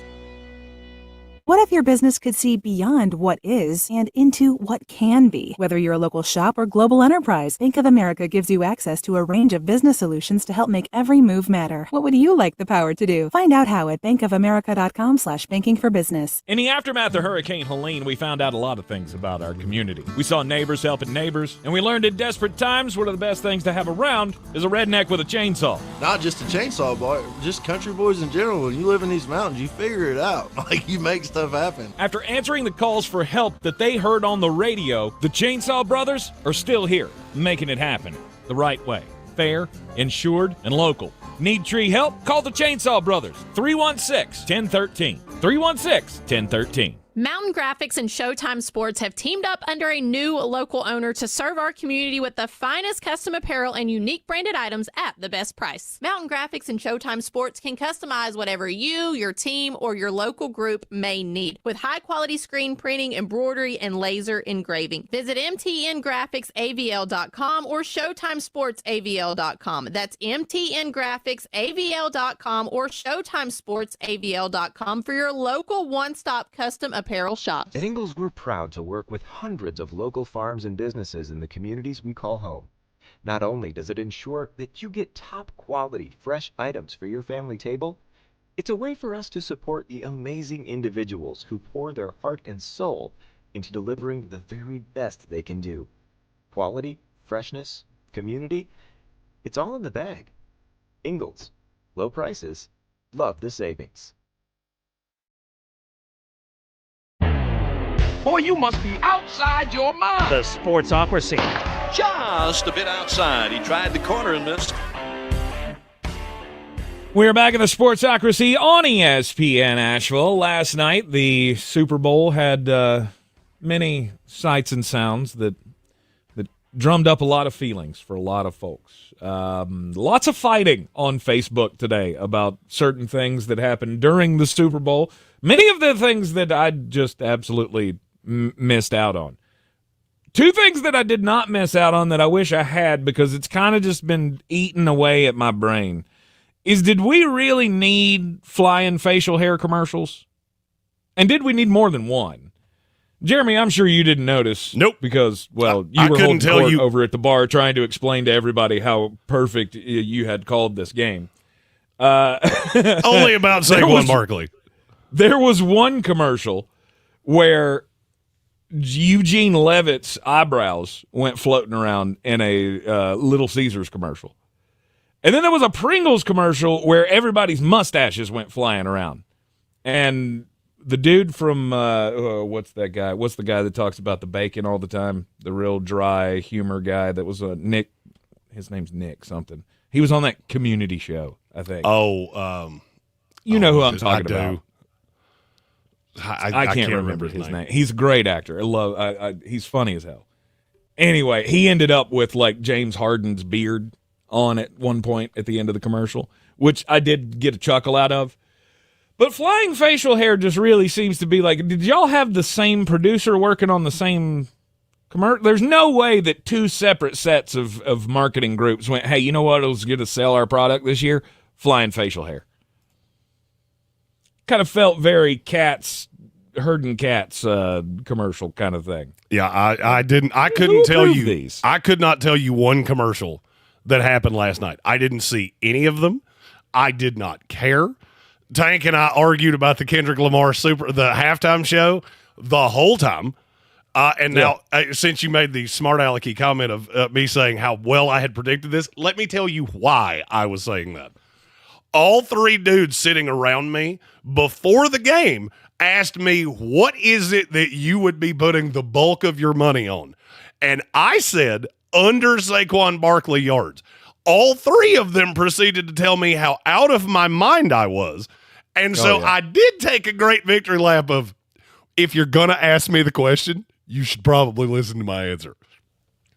What if your business could see beyond what is and into what can be? Whether you're a local shop or global enterprise, Bank of America gives you access to a range of business solutions to help make every move matter. What would you like the power to do? Find out how at bankofamerica.com/banking-for-business. In the aftermath of Hurricane Helene, we found out a lot of things about our community. We saw neighbors helping neighbors, and we learned in desperate times one of the best things to have around is a redneck with a chainsaw. Not just a chainsaw, boy, just country boys in general. When you live in these mountains, you figure it out. Like, you make stuff happen. After answering the calls for help that they heard on the radio, the Chainsaw Brothers are still here, making it happen the right way. Fair, insured, and local. Need tree help? Call the Chainsaw Brothers. 316-1013. 316-1013. Mountain Graphics and Showtime Sports have teamed up under a new local owner to serve our community with the finest custom apparel and unique branded items at the best price. Mountain Graphics and Showtime Sports can customize whatever you, your team, or your local group may need with high-quality screen printing, embroidery, and laser engraving. Visit mtngraphicsavl.com or showtimesportsavl.com. That's mtngraphicsavl.com or showtimesportsavl.com for your local one-stop custom apparel shop. At Ingles, we're proud to work with hundreds of local farms and businesses in the communities we call home. Not only does it ensure that you get top quality, fresh items for your family table, it's a way for us to support the amazing individuals who pour their heart and soul into delivering the very best they can do. Quality, freshness, community, it's all in the bag. Ingles, low prices, love the savings. Boy, you must be outside your mind. The Sportsocracy. Just a bit outside. He tried the corner and missed. We're back in the Sportsocracy on ESPN Asheville. Last night, the Super Bowl had many sights and sounds that drummed up a lot of feelings for a lot of folks. Lots of fighting on Facebook today about certain things that happened during the Super Bowl. Many of the things that I just absolutely missed out on. Two things that I did not miss out on that I wish I had because it's kind of just been eating away at my brain is, did we really need flying facial hair commercials? And did we need more than one? Jeremy, I'm sure you didn't notice. Nope. Because, well, you were holding court over at the bar trying to explain to everybody how perfect you had called this game. Only about Saquon Barkley. There was one commercial where Eugene Levitt's eyebrows went floating around in a Little Caesars commercial. And then there was a Pringles commercial where everybody's mustaches went flying around. And the dude from, what's that guy? What's the guy that talks about the bacon all the time? The real dry humor guy that was Nick. His name's Nick something. He was on that Community show, I think. You know who I'm talking about. I can't remember his name. He's a great actor. He's funny as hell. Anyway, he ended up with like James Harden's beard on at one point at the end of the commercial, which I did get a chuckle out of. But flying facial hair just really seems to be like, did y'all have the same producer working on the same commercial? There's no way that two separate sets of marketing groups went, hey, you know what was going to sell our product this year? Flying facial hair. Kind of felt very herding cats commercial kind of thing. Yeah, I couldn't tell you these. I could not tell you one commercial that happened last night. I didn't see any of them. I did not care. Tank and I argued about the Kendrick Lamar the halftime show the whole time. Now, since you made the smart alecky comment of me saying how well I had predicted this, let me tell you why I was saying that. All three dudes sitting around me before the game asked me, what is it that you would be putting the bulk of your money on? And I said, under Saquon Barkley yards. All three of them proceeded to tell me how out of my mind I was. And so I did take a great victory lap of, if you're going to ask me the question, you should probably listen to my answer.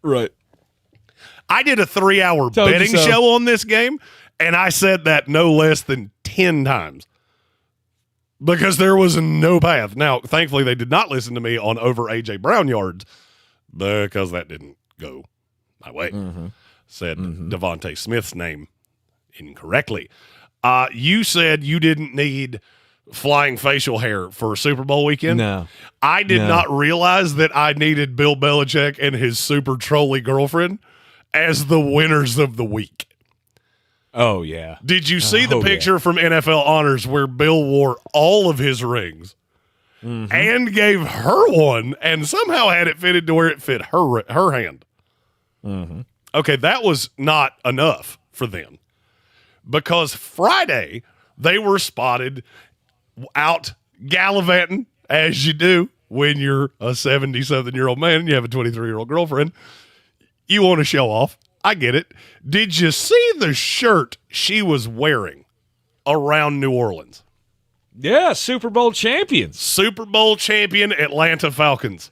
Right. I did a 3-hour betting show on this game, and I said that no less than 10 times because there was no path. Now, thankfully, they did not listen to me on over A.J. Brown yards because that didn't go my way. Said Devontae Smith's name incorrectly. You said you didn't need flying facial hair for Super Bowl weekend. No. I did not realize that I needed Bill Belichick and his super trolly girlfriend as the winners of the week. Oh, yeah. Did you see the picture from NFL Honors where Bill wore all of his rings and gave her one and somehow had it fitted to where it fit her hand? Okay, that was not enough for them because Friday they were spotted out gallivanting, as you do when you're a 70-something-year-old man and you have a 23-year-old girlfriend. You want to show off. I get it. Did you see the shirt she was wearing around New Orleans? Yeah, Super Bowl champions. Super Bowl champion Atlanta Falcons.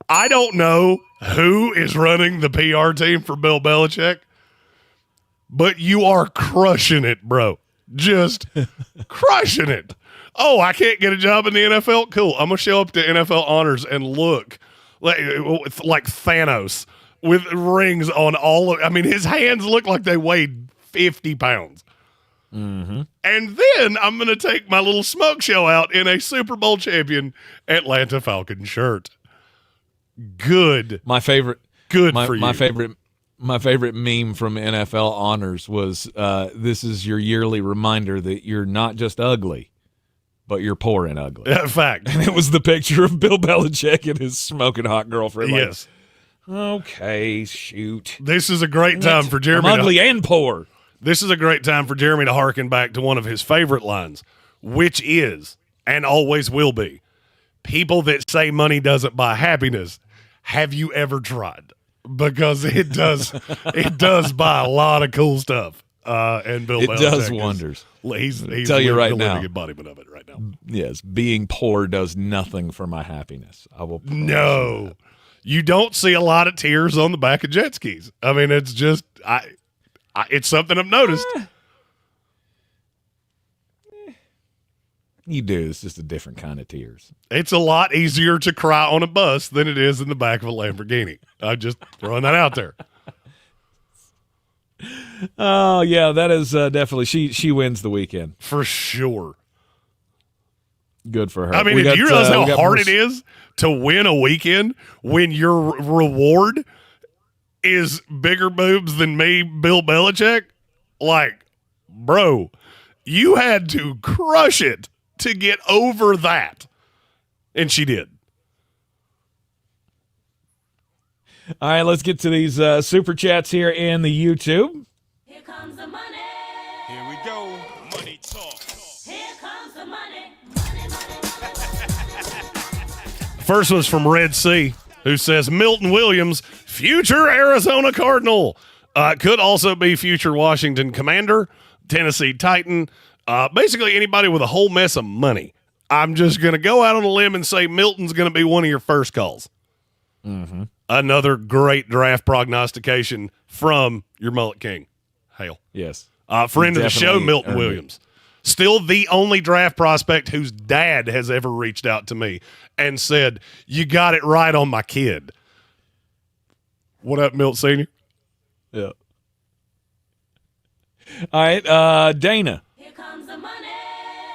I don't know who is running the PR team for Bill Belichick, but you are crushing it, bro. Just crushing it. Oh, I can't get a job in the NFL? Cool. I'm going to show up to NFL Honors and look like Thanos with rings on all of, I mean, his hands look like they weighed 50 pounds. And then I'm going to take my little smoke show out in a Super Bowl champion Atlanta Falcon shirt. Good. My favorite. Good for you. My favorite meme from NFL Honors was, this is your yearly reminder that you're not just ugly, but you're poor and ugly. Fact. And it was the picture of Bill Belichick and his smoking hot girlfriend. Yes. Okay, shoot. This is a great time for Jeremy. I'm ugly and poor. This is a great time for Jeremy to harken back to one of his favorite lines, which is, and always will be, people that say money doesn't buy happiness, have you ever tried? Because it does buy a lot of cool stuff. And Bill Belichick does wonders. He's tell you right the now, living embodiment of it right now. Yes, being poor does nothing for my happiness. I will. No, you don't see a lot of tears on the back of jet skis. I mean, it's just it's something I've noticed. You do. It's just a different kind of tears. It's a lot easier to cry on a bus than it is in the back of a Lamborghini. I'm just throwing that out there. Oh, yeah, that is definitely. She wins the weekend. For sure. Good for her. I mean, do you realize how hard it is to win a weekend when your reward is bigger boobs than me, Bill Belichick? Like, bro, you had to crush it to get over that. And she did. All right, let's get to these super chats here in the YouTube. comes the money. Here we go. Money talk. Here comes the money. First was from Red Sea, who says Milton Williams, future Arizona Cardinal. Could also be future Washington Commander, Tennessee Titan, basically anybody with a whole mess of money. I'm just going to go out on a limb and say Milton's going to be one of your first calls. Mm-hmm. Another great draft prognostication from your Mullet King. Hail. Yes. Friend of the show, Milton earned Williams. Still the only draft prospect whose dad has ever reached out to me and said, you got it right on my kid. What up, Milt Sr.? Yeah. All right, Dana. Here comes the money.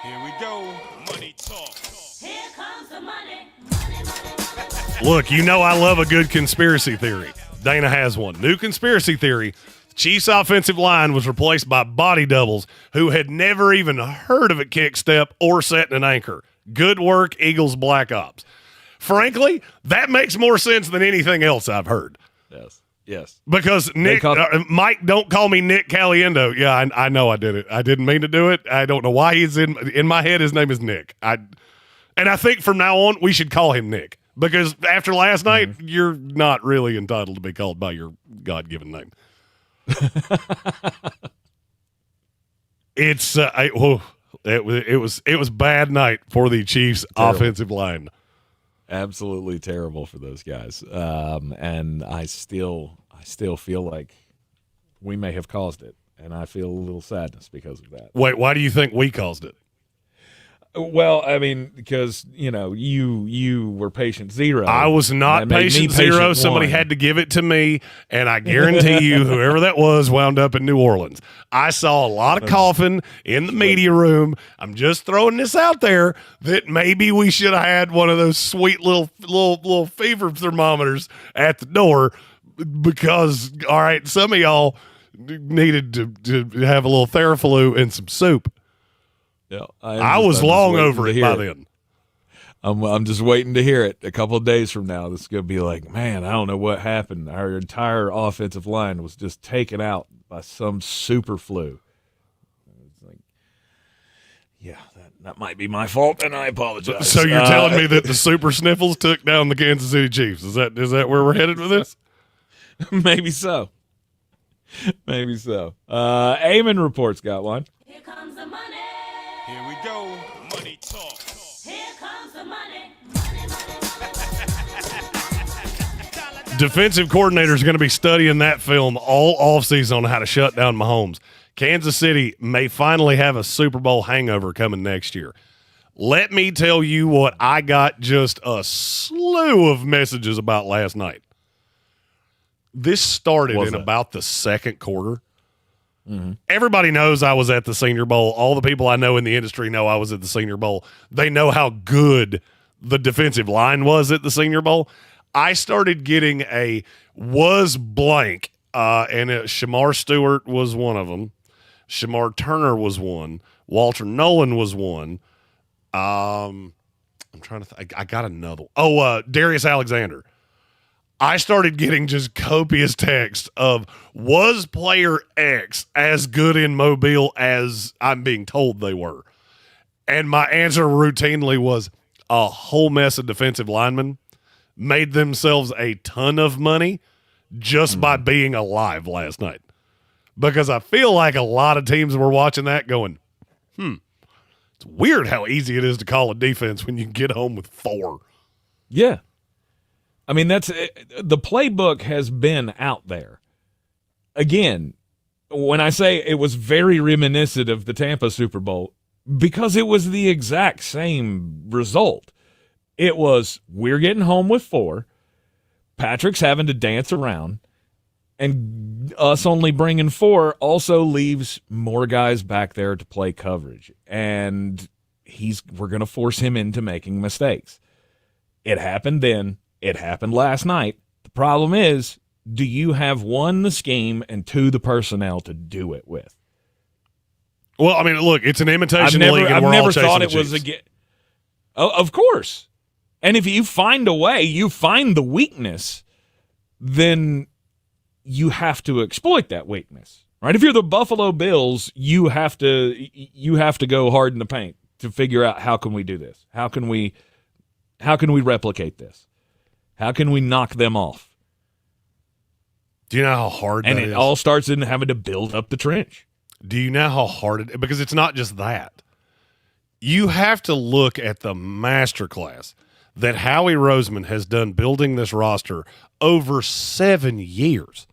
Here we go. Money talk. Here comes the money. Look, you know I love a good conspiracy theory. Dana has one. New conspiracy theory. Chiefs' offensive line was replaced by body doubles who had never even heard of a kick step or setting an anchor. Good work, Eagles Black Ops. Frankly, that makes more sense than anything else I've heard. Yes. Yes. Because Mike, don't call me Nick Caliendo. Yeah, I know I did it. I didn't mean to do it. I don't know why he's in my head. His name is Nick. And I think from now on we should call him Nick because after last night, you're not really entitled to be called by your God-given name. It was bad night for the Chiefs' offensive line. Absolutely terrible for those guys. And I still feel like we may have caused it, and I feel a little sadness because of that. Wait, why do you think we caused it? Well, I mean, because, you were patient zero. I was not patient zero. Somebody had to give it to me, and I guarantee you whoever that was wound up in New Orleans. I saw a lot of coughing in the media room. I'm just throwing this out there that maybe we should have had one of those sweet little fever thermometers at the door because, all right, some of y'all needed to have a little Theraflu and some soup. Yeah, I was long over it by then. I'm just waiting to hear it. A couple of days from now, this is going to be like, man, I don't know what happened. Our entire offensive line was just taken out by some super flu. It's like, yeah, that might be my fault, and I apologize. So you're telling me that the super sniffles took down the Kansas City Chiefs? Is that where we're headed with this? Maybe so. Maybe so. Eamon Report's got one. Here comes the money. Here we go. Money talk. Here comes the money. Defensive coordinator is going to be studying that film all offseason on how to shut down Mahomes. Kansas City may finally have a Super Bowl hangover coming next year. Let me tell you what I got just a slew of messages about last night. This started in about the second quarter. Mm-hmm. Everybody knows I was at the Senior Bowl. All the people I know in the industry know I was at the Senior Bowl. They know how good the defensive line was at the Senior Bowl. I started getting a was blank, and Shamar Stewart was one of them. Shamar Turner was one. Walter Nolan was one. I'm trying to think. I got another. Darius Alexander. I started getting just copious text of, was player X as good in Mobile as I'm being told they were? And my answer routinely was a whole mess of defensive linemen made themselves a ton of money just by being alive last night. Because I feel like a lot of teams were watching that going, it's weird how easy it is to call a defense when you can get home with 4. Yeah. I mean, that's the playbook has been out there. Again, when I say it was very reminiscent of the Tampa Super Bowl, because it was the exact same result. It was, we're getting home with 4, Patrick's having to dance around, and us only bringing 4 also leaves more guys back there to play coverage. And we're going to force him into making mistakes. It happened then. It happened last night. The problem is, do you have 1, the scheme, and 2, the personnel to do it with? Well, I mean, look, it's an imitation league, and I've we're never all chasing thought the it was Chiefs. Of course. And if you find a way, you find the weakness, then you have to exploit that weakness. Right? If you're the Buffalo Bills, you have to go hard in the paint to figure out how can we do this? How can we replicate this? How can we knock them off? Do you know how hard that is? And it all starts in having to build up the trench. Do you know how hard it is? Because it's not just that. You have to look at the masterclass that Howie Roseman has done building this roster over 7 years.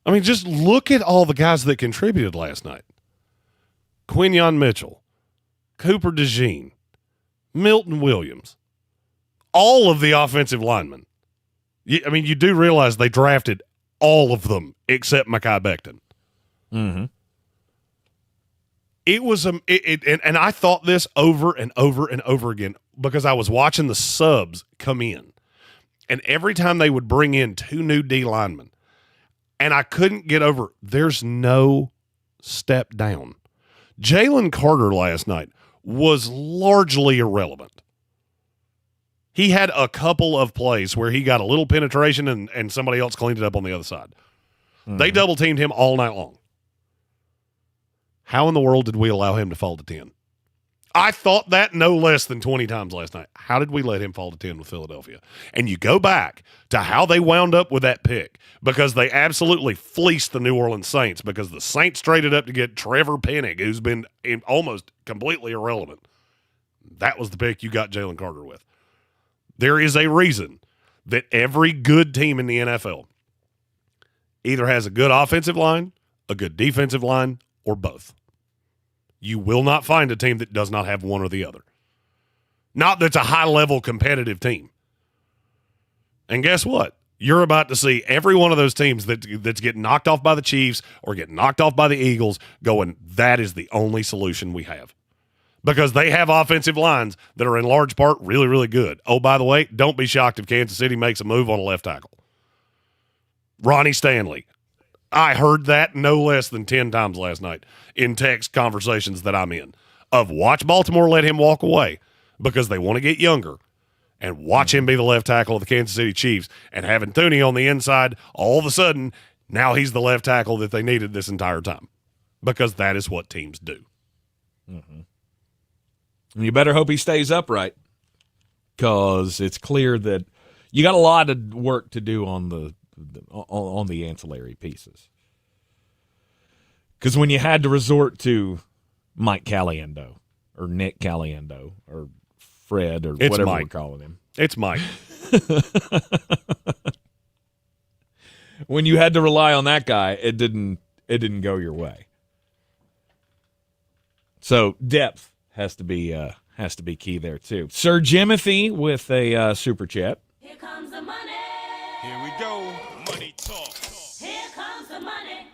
I mean, just look at all the guys that contributed last night. Quinyon Mitchell, Cooper DeJean, Milton Williams, all of the offensive linemen. I mean, you do realize they drafted all of them except Mekhi Becton. Mm-hmm. It was and I thought this over and over and over again because I was watching the subs come in, and every time they would bring in 2 new D linemen, and I couldn't get over, there's no step down. Jalen Carter last night was largely irrelevant. He had a couple of plays where he got a little penetration and somebody else cleaned it up on the other side. Mm-hmm. They double-teamed him all night long. How in the world did we allow him to fall to 10? I thought that no less than 20 times last night. How did we let him fall to 10 with Philadelphia? And you go back to how they wound up with that pick because they absolutely fleeced the New Orleans Saints because the Saints traded up to get Trevor Penning, who's been almost completely irrelevant. That was the pick you got Jalen Carter with. There is a reason that every good team in the NFL either has a good offensive line, a good defensive line, or both. You will not find a team that does not have one or the other. Not that's a high-level competitive team. And guess what? You're about to see every one of those teams that's getting knocked off by the Chiefs or getting knocked off by the Eagles going, that is the only solution we have. Because they have offensive lines that are in large part really, really good. Oh, by the way, don't be shocked if Kansas City makes a move on a left tackle. Ronnie Stanley. I heard that no less than 10 times last night in text conversations that I'm in of watch Baltimore let him walk away because they want to get younger and watch him be the left tackle of the Kansas City Chiefs and having Thuney on the inside, all of a sudden, now he's the left tackle that they needed this entire time because that is what teams do. Mm-hmm. And you better hope he stays upright because it's clear that you got a lot of work to do on the ancillary pieces. Because when you had to resort to Mike Caliendo or Nick Caliendo or Fred or whatever we're calling him. It's Mike. When you had to rely on that guy, it didn't go your way. So depth has to be key there too. Sir Jimothy with a super chat. Here comes the money. Here we go. Money talk. Here comes the money.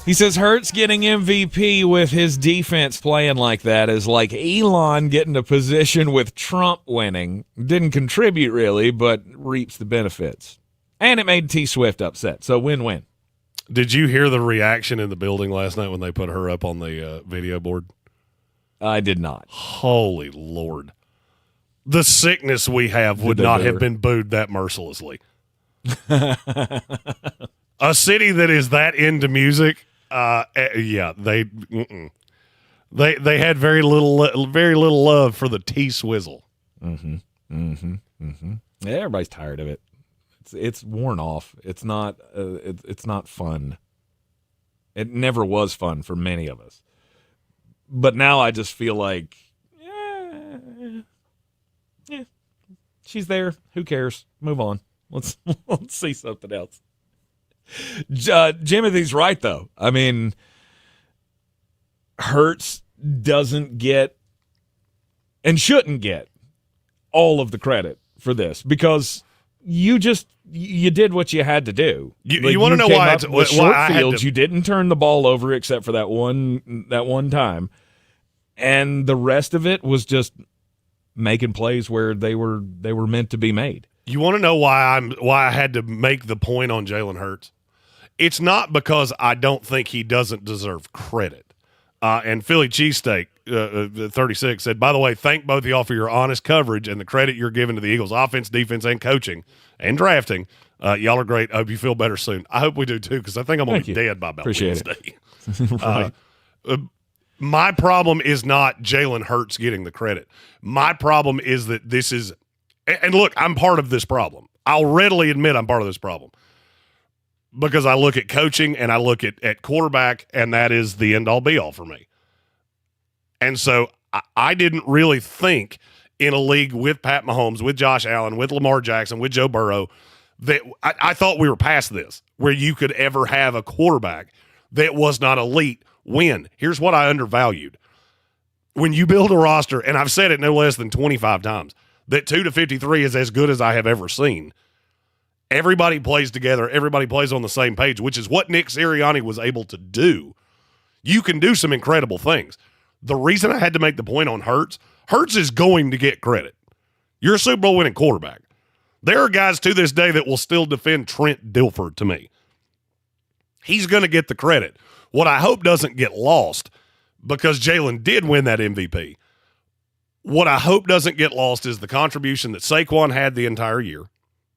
He says Hurts getting MVP with his defense playing like that is like Elon getting a position with Trump winning. Didn't contribute really, but reaps the benefits. And it made T Swift upset. So win-win. Did you hear the reaction in the building last night when they put her up on the video board? I did not. Holy Lord. The sickness we have would not have been booed that mercilessly. A city that is that into music, yeah, they had very little love for the T-Swizzle. Mm-hmm. Mm-hmm. Mm-hmm. Yeah, everybody's tired of it. It's worn off. It's not fun. It never was fun for many of us. But now I just feel like, yeah, she's there. Who cares? Move on. Let's see something else. Jimothy's right, though. I mean, Hurts doesn't get and shouldn't get all of the credit for this because you did what you had to do. You want to know why? You didn't turn the ball over except for that one time, and the rest of it was just making plays where they were meant to be made. You want to know why I had to make the point on Jalen Hurts? It's not because I don't think he doesn't deserve credit. And Philly cheesesteak 36 said, by the way, thank both of y'all for your honest coverage and the credit you're giving to the Eagles offense, defense, and coaching and drafting. Y'all are great. I hope you feel better soon. I hope we do too, because I think I'm going to be dead by about Wednesday. Right. My problem is not Jalen Hurts getting the credit. My problem is that this is – and look, I'm part of this problem. I'll readily admit I'm part of this problem because I look at coaching and I look at quarterback, and that is the end-all, be-all for me. And so I didn't really think in a league with Pat Mahomes, with Josh Allen, with Lamar Jackson, with Joe Burrow, that I thought we were past this, where you could ever have a quarterback that was not elite win. Here's what I undervalued. When you build a roster, and I've said it no less than 25 times, that 2 to 53 is as good as I have ever seen. Everybody plays together. Everybody plays on the same page, which is what Nick Sirianni was able to do. You can do some incredible things. The reason I had to make the point on Hurts is going to get credit. You're a Super Bowl winning quarterback. There are guys to this day that will still defend Trent Dilfer to me. He's going to get the credit. What I hope doesn't get lost, because Jalen did win that MVP, what I hope doesn't get lost is the contribution that Saquon had the entire year,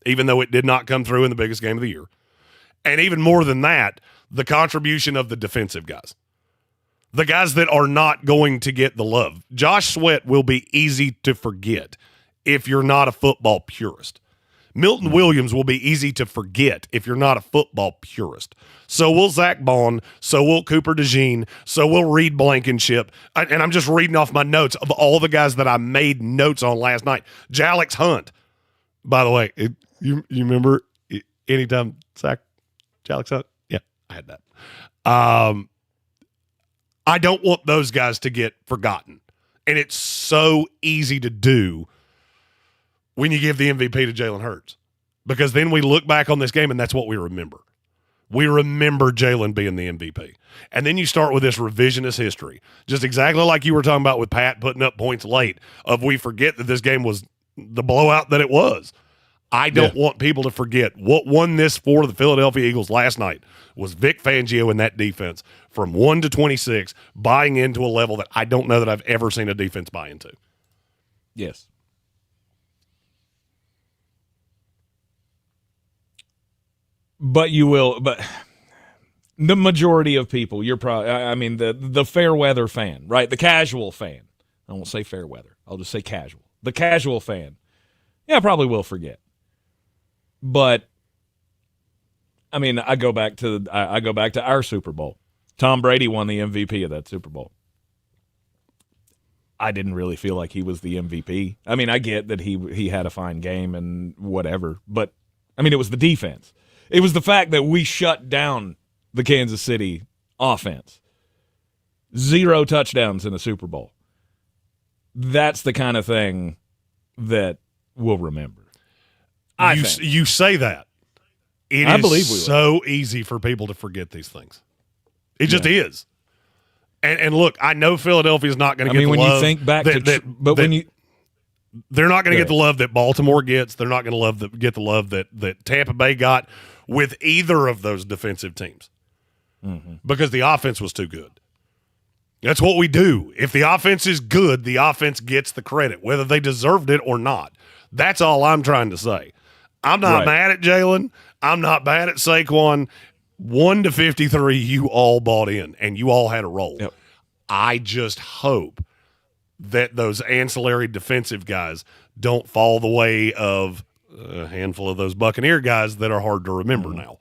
even though it did not come through in the biggest game of the year. And even more than that, the contribution of the defensive guys. The guys that are not going to get the love. Josh Sweat will be easy to forget if you're not a football purist. Milton Williams will be easy to forget if you're not a football purist. So will Zach Bond. So will Cooper DeJean. So will Reed Blankenship. And I'm just reading off my notes of all the guys that I made notes on last night. Jalix Hunt. By the way, you remember anytime Zach Jalix Hunt? Yeah, I had that. I don't want those guys to get forgotten. And it's so easy to do when you give the MVP to Jalen Hurts. Because then we look back on this game and that's what we remember. We remember Jalen being the MVP. And then you start with this revisionist history. Just exactly like you were talking about with Pat putting up points late, of we forget that this game was the blowout that it was. I don't want people to forget what won this for the Philadelphia Eagles last night was Vic Fangio and that defense from 1 to 26, buying into a level that I don't know that I've ever seen a defense buy into. Yes. But you will, but the majority of people, you're probably, I mean, the fair weather fan, right? The casual fan. I won't say fair weather. I'll just say casual. The casual fan, probably will forget. But I mean, I go back to our Super Bowl. Tom Brady won the MVP of that Super Bowl. I didn't really feel like he was the MVP. I mean, I get that he had a fine game and whatever, but I mean, it was the defense. It was the fact that we shut down the Kansas City offense. 0 touchdowns in the Super Bowl. That's the kind of thing that we'll remember. You say that. I believe we so easy for people to forget these things. It just is. And look, I know Philadelphia's not going to get the love. When you think back they're not going to get the love that Baltimore gets. They're not going to get the love that Tampa Bay got with either of those defensive teams because the offense was too good. That's what we do. If the offense is good, the offense gets the credit, whether they deserved it or not. That's all I'm trying to say. I'm not mad at Jalen. I'm not mad at Saquon. 1 to 53, you all bought in, and you all had a role. Yep. I just hope that those ancillary defensive guys don't fall the way of a handful of those Buccaneer guys that are hard to remember now.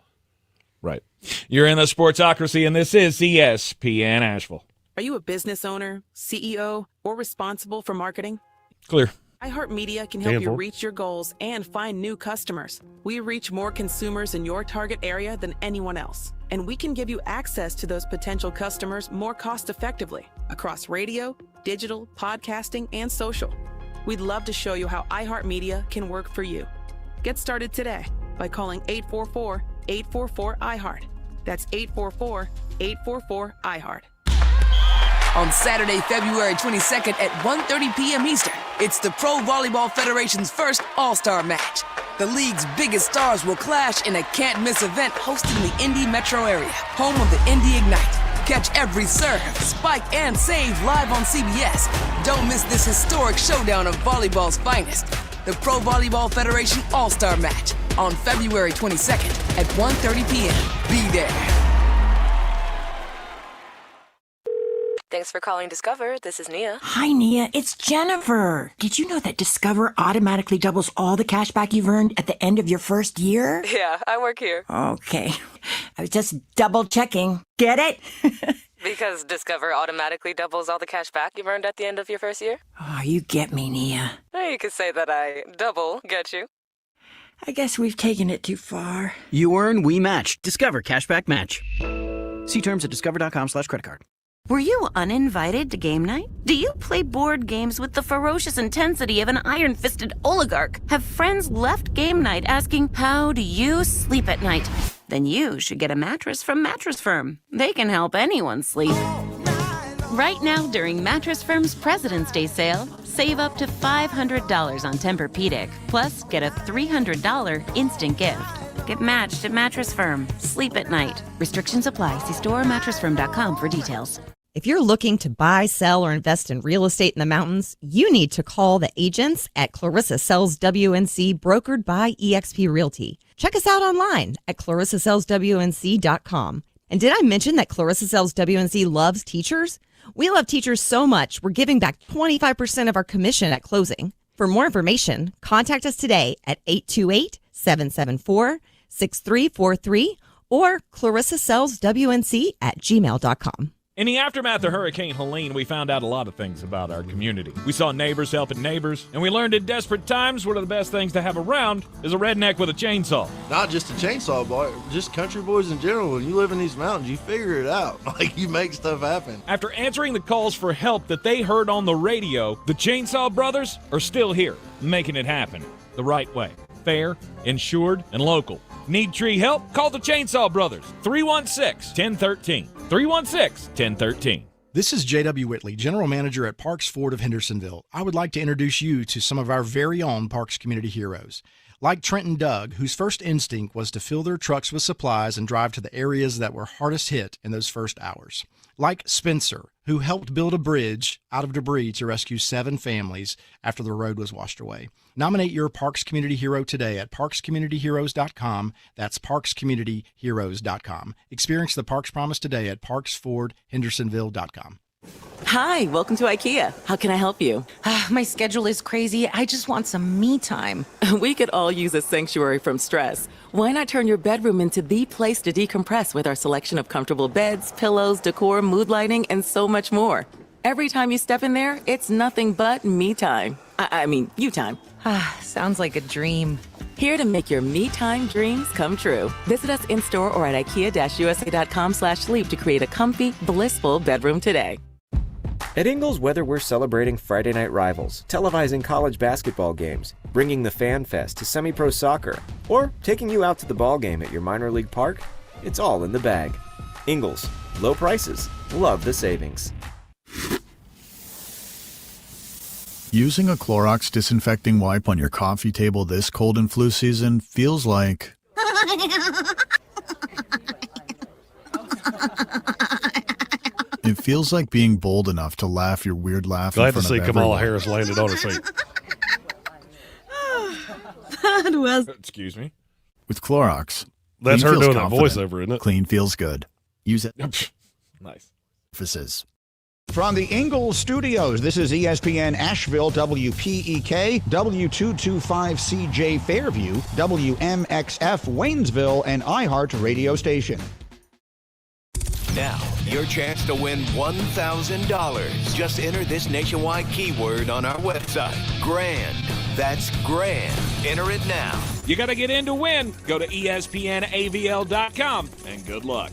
Right. You're in the Sportsocracy, and this is ESPN Asheville. Are you a business owner, CEO, or responsible for marketing? Clear. iHeartMedia can help you reach your goals and find new customers. We reach more consumers in your target area than anyone else, and we can give you access to those potential customers more cost-effectively across radio, digital, podcasting, and social. We'd love to show you how iHeartMedia can work for you. Get started today by calling 844-844-iHeart. That's 844-844-iHeart. On Saturday, February 22nd at 1:30 p.m. Eastern, it's the Pro Volleyball Federation's first All-Star match. The league's biggest stars will clash in a can't-miss event hosted in the Indy metro area, home of the Indy Ignite. Catch every serve, spike, and save live on CBS. Don't miss this historic showdown of volleyball's finest. The Pro Volleyball Federation All-Star Match on February 22nd at 1:30 p.m. Be there. Thanks for calling Discover. This is Nia. Hi, Nia. It's Jennifer. Did you know that Discover automatically doubles all the cash back you've earned at the end of your first year? Yeah, I work here. Okay. I was just double checking. Get it? Because Discover automatically doubles all the cash back you've earned at the end of your first year? Oh, you get me, Nia. You could say that I double get you. I guess we've taken it too far. You earn, we match. Discover Cashback Match. See terms at discover.com/creditcard. Were you uninvited to game night? Do you play board games with the ferocious intensity of an iron-fisted oligarch? Have friends left game night asking, how do you sleep at night? Then you should get a mattress from Mattress Firm. They can help anyone sleep. Right now, during Mattress Firm's President's Day sale, save up to $500 on Tempur-Pedic, plus get a $300 instant gift. Get matched at Mattress Firm. Sleep at night. Restrictions apply. See store or mattressfirm.com for details. If you're looking to buy, sell, or invest in real estate in the mountains, you need to call the agents at Clarissa Sells WNC, brokered by eXp Realty. Check us out online at clarissasellswnc.com. And did I mention that Clarissa Sells WNC loves teachers? We love teachers so much, we're giving back 25% of our commission at closing. For more information, contact us today at 828-774-6343 or clarissasellswnc@gmail.com. In the aftermath of Hurricane Helene, we found out a lot of things about our community. We saw neighbors helping neighbors, and we learned in desperate times one of the best things to have around is a redneck with a chainsaw. Not just a chainsaw, boy, just country boys in general. When you live in these mountains, you figure it out. Like, you make stuff happen. After answering the calls for help that they heard on the radio, the Chainsaw Brothers are still here, making it happen the right way. Fair, insured, and local. Need tree help? Call the Chainsaw Brothers. 316-1013. 316-1013. This is J.W. Whitley, General Manager at Parks Ford of Hendersonville. I would like to introduce you to some of our very own Parks community heroes. Like Trent and Doug, whose first instinct was to fill their trucks with supplies and drive to the areas that were hardest hit in those first hours. Like Spencer, who helped build a bridge out of debris to rescue 7 families after the road was washed away. Nominate your Parks Community Hero today at parkscommunityheroes.com. That's parkscommunityheroes.com. Experience the Parks Promise today at parksfordhendersonville.com. Hi, welcome to IKEA. How can I help you? My schedule is crazy. I just want some me time. We could all use a sanctuary from stress. Why not turn your bedroom into the place to decompress with our selection of comfortable beds, pillows, decor, mood lighting, and so much more? Every time you step in there, it's nothing but me time. I mean, you time. Sounds like a dream. Here to make your me time dreams come true. Visit us in-store or at ikea-usa.com/sleep to create a comfy, blissful bedroom today. At Ingles, whether we're celebrating Friday night rivals, televising college basketball games, bringing the Fan Fest to semi-pro soccer, or taking you out to the ball game at your minor league park, it's all in the bag. Ingles, low prices, love the savings. Using a Clorox disinfecting wipe on your coffee table this cold and flu season feels like... It feels like being bold enough to laugh your weird laugh Glad in front to see of Kamala everyone. Harris landed on her feet. That was... Excuse me? With Clorox. That's clean her feels doing that confident. voiceover, isn't it? Clean feels good. Use it. Nice. Emphasis. From the Ingalls Studios, this is ESPN Asheville, WPEK, W225CJ Fairview, WMXF Waynesville, and iHeart radio station. Now, your chance to win $1,000. Just enter this nationwide keyword on our website. Grand. That's grand. Enter it now. You got to get in to win. Go to ESPNAVL.com and good luck.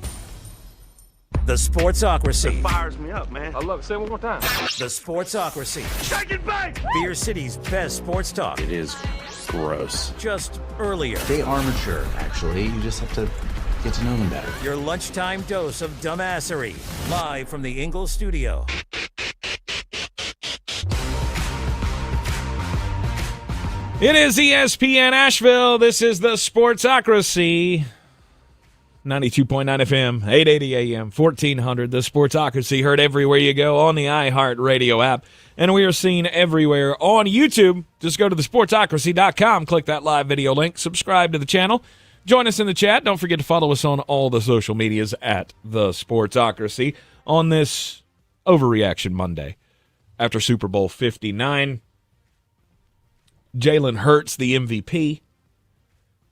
The Sportsocracy. It fires me up, man. I love it. Say it one more time. The Sportsocracy. Shake it back! Beer City's best sports talk. It is gross. Just earlier. They are mature, actually. You just have to get to know them better. Your lunchtime dose of dumbassery. Live from the Ingalls studio. It is ESPN Asheville. This is the Sportsocracy. 92.9 FM, 880 AM, 1400. The Sportsocracy, heard everywhere you go on the iHeart Radio app. And we are seen everywhere on YouTube. Just go to thesportsocracy.com, click that live video link, subscribe to the channel. Join us in the chat. Don't forget to follow us on all the social medias at The Sportsocracy on this Overreaction Monday. After Super Bowl 59, Jalen Hurts, the MVP.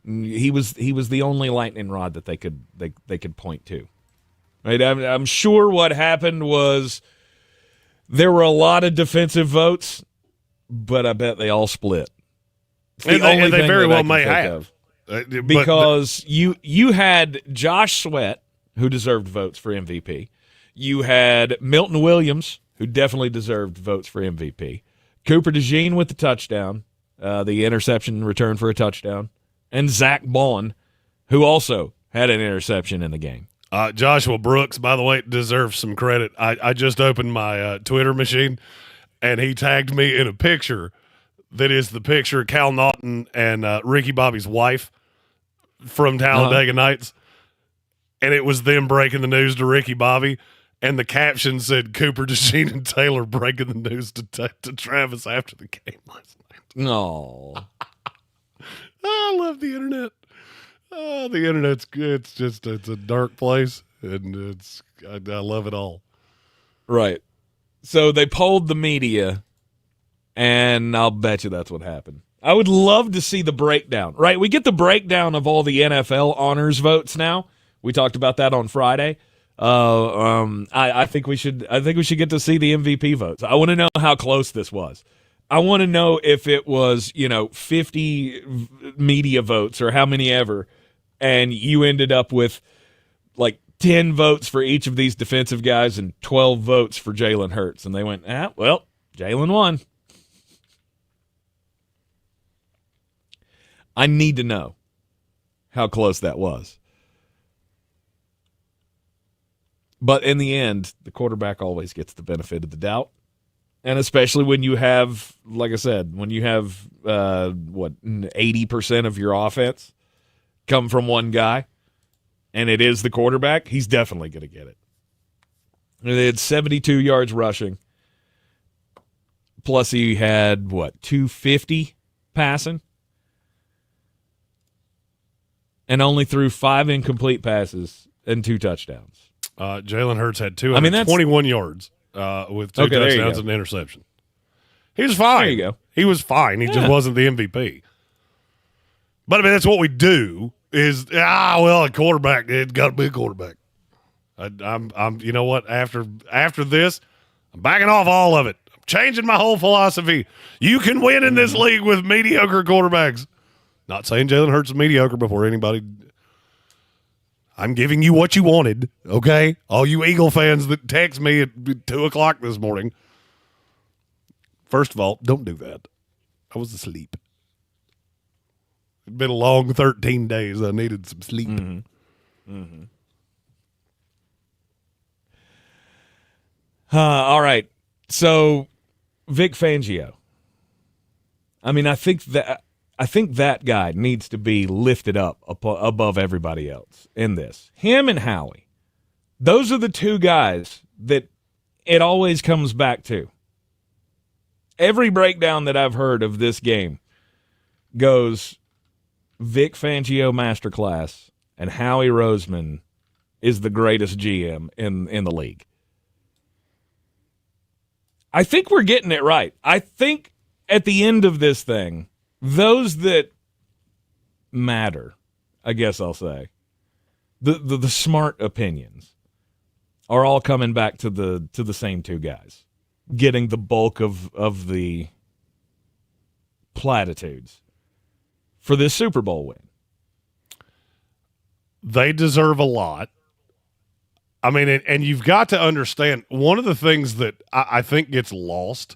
He was the only lightning rod that they could point to. Right? I'm sure what happened was there were a lot of defensive votes, but I bet they all split. And they very well may have. Because you had Josh Sweat, who deserved votes for MVP. You had Milton Williams, who definitely deserved votes for MVP. Cooper DeJean with the touchdown, the interception return for a touchdown. And Zach Bond, who also had an interception in the game. Joshua Brooks, by the way, deserves some credit. I just opened my Twitter machine, and he tagged me in a picture that is the picture of Cal Naughton and Ricky Bobby's wife from Talladega Nights. And it was them breaking the news to Ricky Bobby. And the caption said, Cooper DeJean and Taylor breaking the news to Travis after the game last night. No. I love the internet. Oh, the internet's good. It's a dark place, and I love it all. Right. So they polled the media, and I'll bet you that's what happened. I would love to see the breakdown. Right, we get the breakdown of all the NFL honors votes now. We talked about that on Friday. I think we should get to see the MVP votes. I want to know how close this was. I want to know if it was, 50 media votes or how many ever, and you ended up with like 10 votes for each of these defensive guys and 12 votes for Jalen Hurts. And they went, well, Jalen won. I need to know how close that was. But in the end, the quarterback always gets the benefit of the doubt. And especially when you have, like I said, when you have, 80% of your offense come from one guy, and it is the quarterback, he's definitely going to get it. They had 72 yards rushing. Plus he had, 250 passing? And only threw 5 incomplete passes and 2 touchdowns. Jalen Hurts had 221 yards. With 2 touchdowns and an interception. He was fine. There you go. He was fine. He just wasn't the MVP. But, I mean, that's what we do is, a quarterback, it's got to be a quarterback. I'm you know what, after this, I'm backing off all of it. I'm changing my whole philosophy. You can win in this league with mediocre quarterbacks. Not saying Jalen Hurts is mediocre before anybody – I'm giving you what you wanted, okay? All you Eagle fans that text me at 2 o'clock this morning. First of all, don't do that. I was asleep. It'd been a long 13 days. I needed some sleep. All right. So, Vic Fangio. I mean, I think that guy needs to be lifted up above everybody else in this. Him and Howie. Those are the two guys that it always comes back to. Every breakdown that I've heard of this game goes Vic Fangio masterclass and Howie Roseman is the greatest GM in the league. I think we're getting it right. I think at the end of this thing, those that matter, I guess I'll say, the smart opinions are all coming back to the same two guys, getting the bulk of the platitudes for this Super Bowl win. They deserve a lot. I mean, and you've got to understand, one of the things that I think gets lost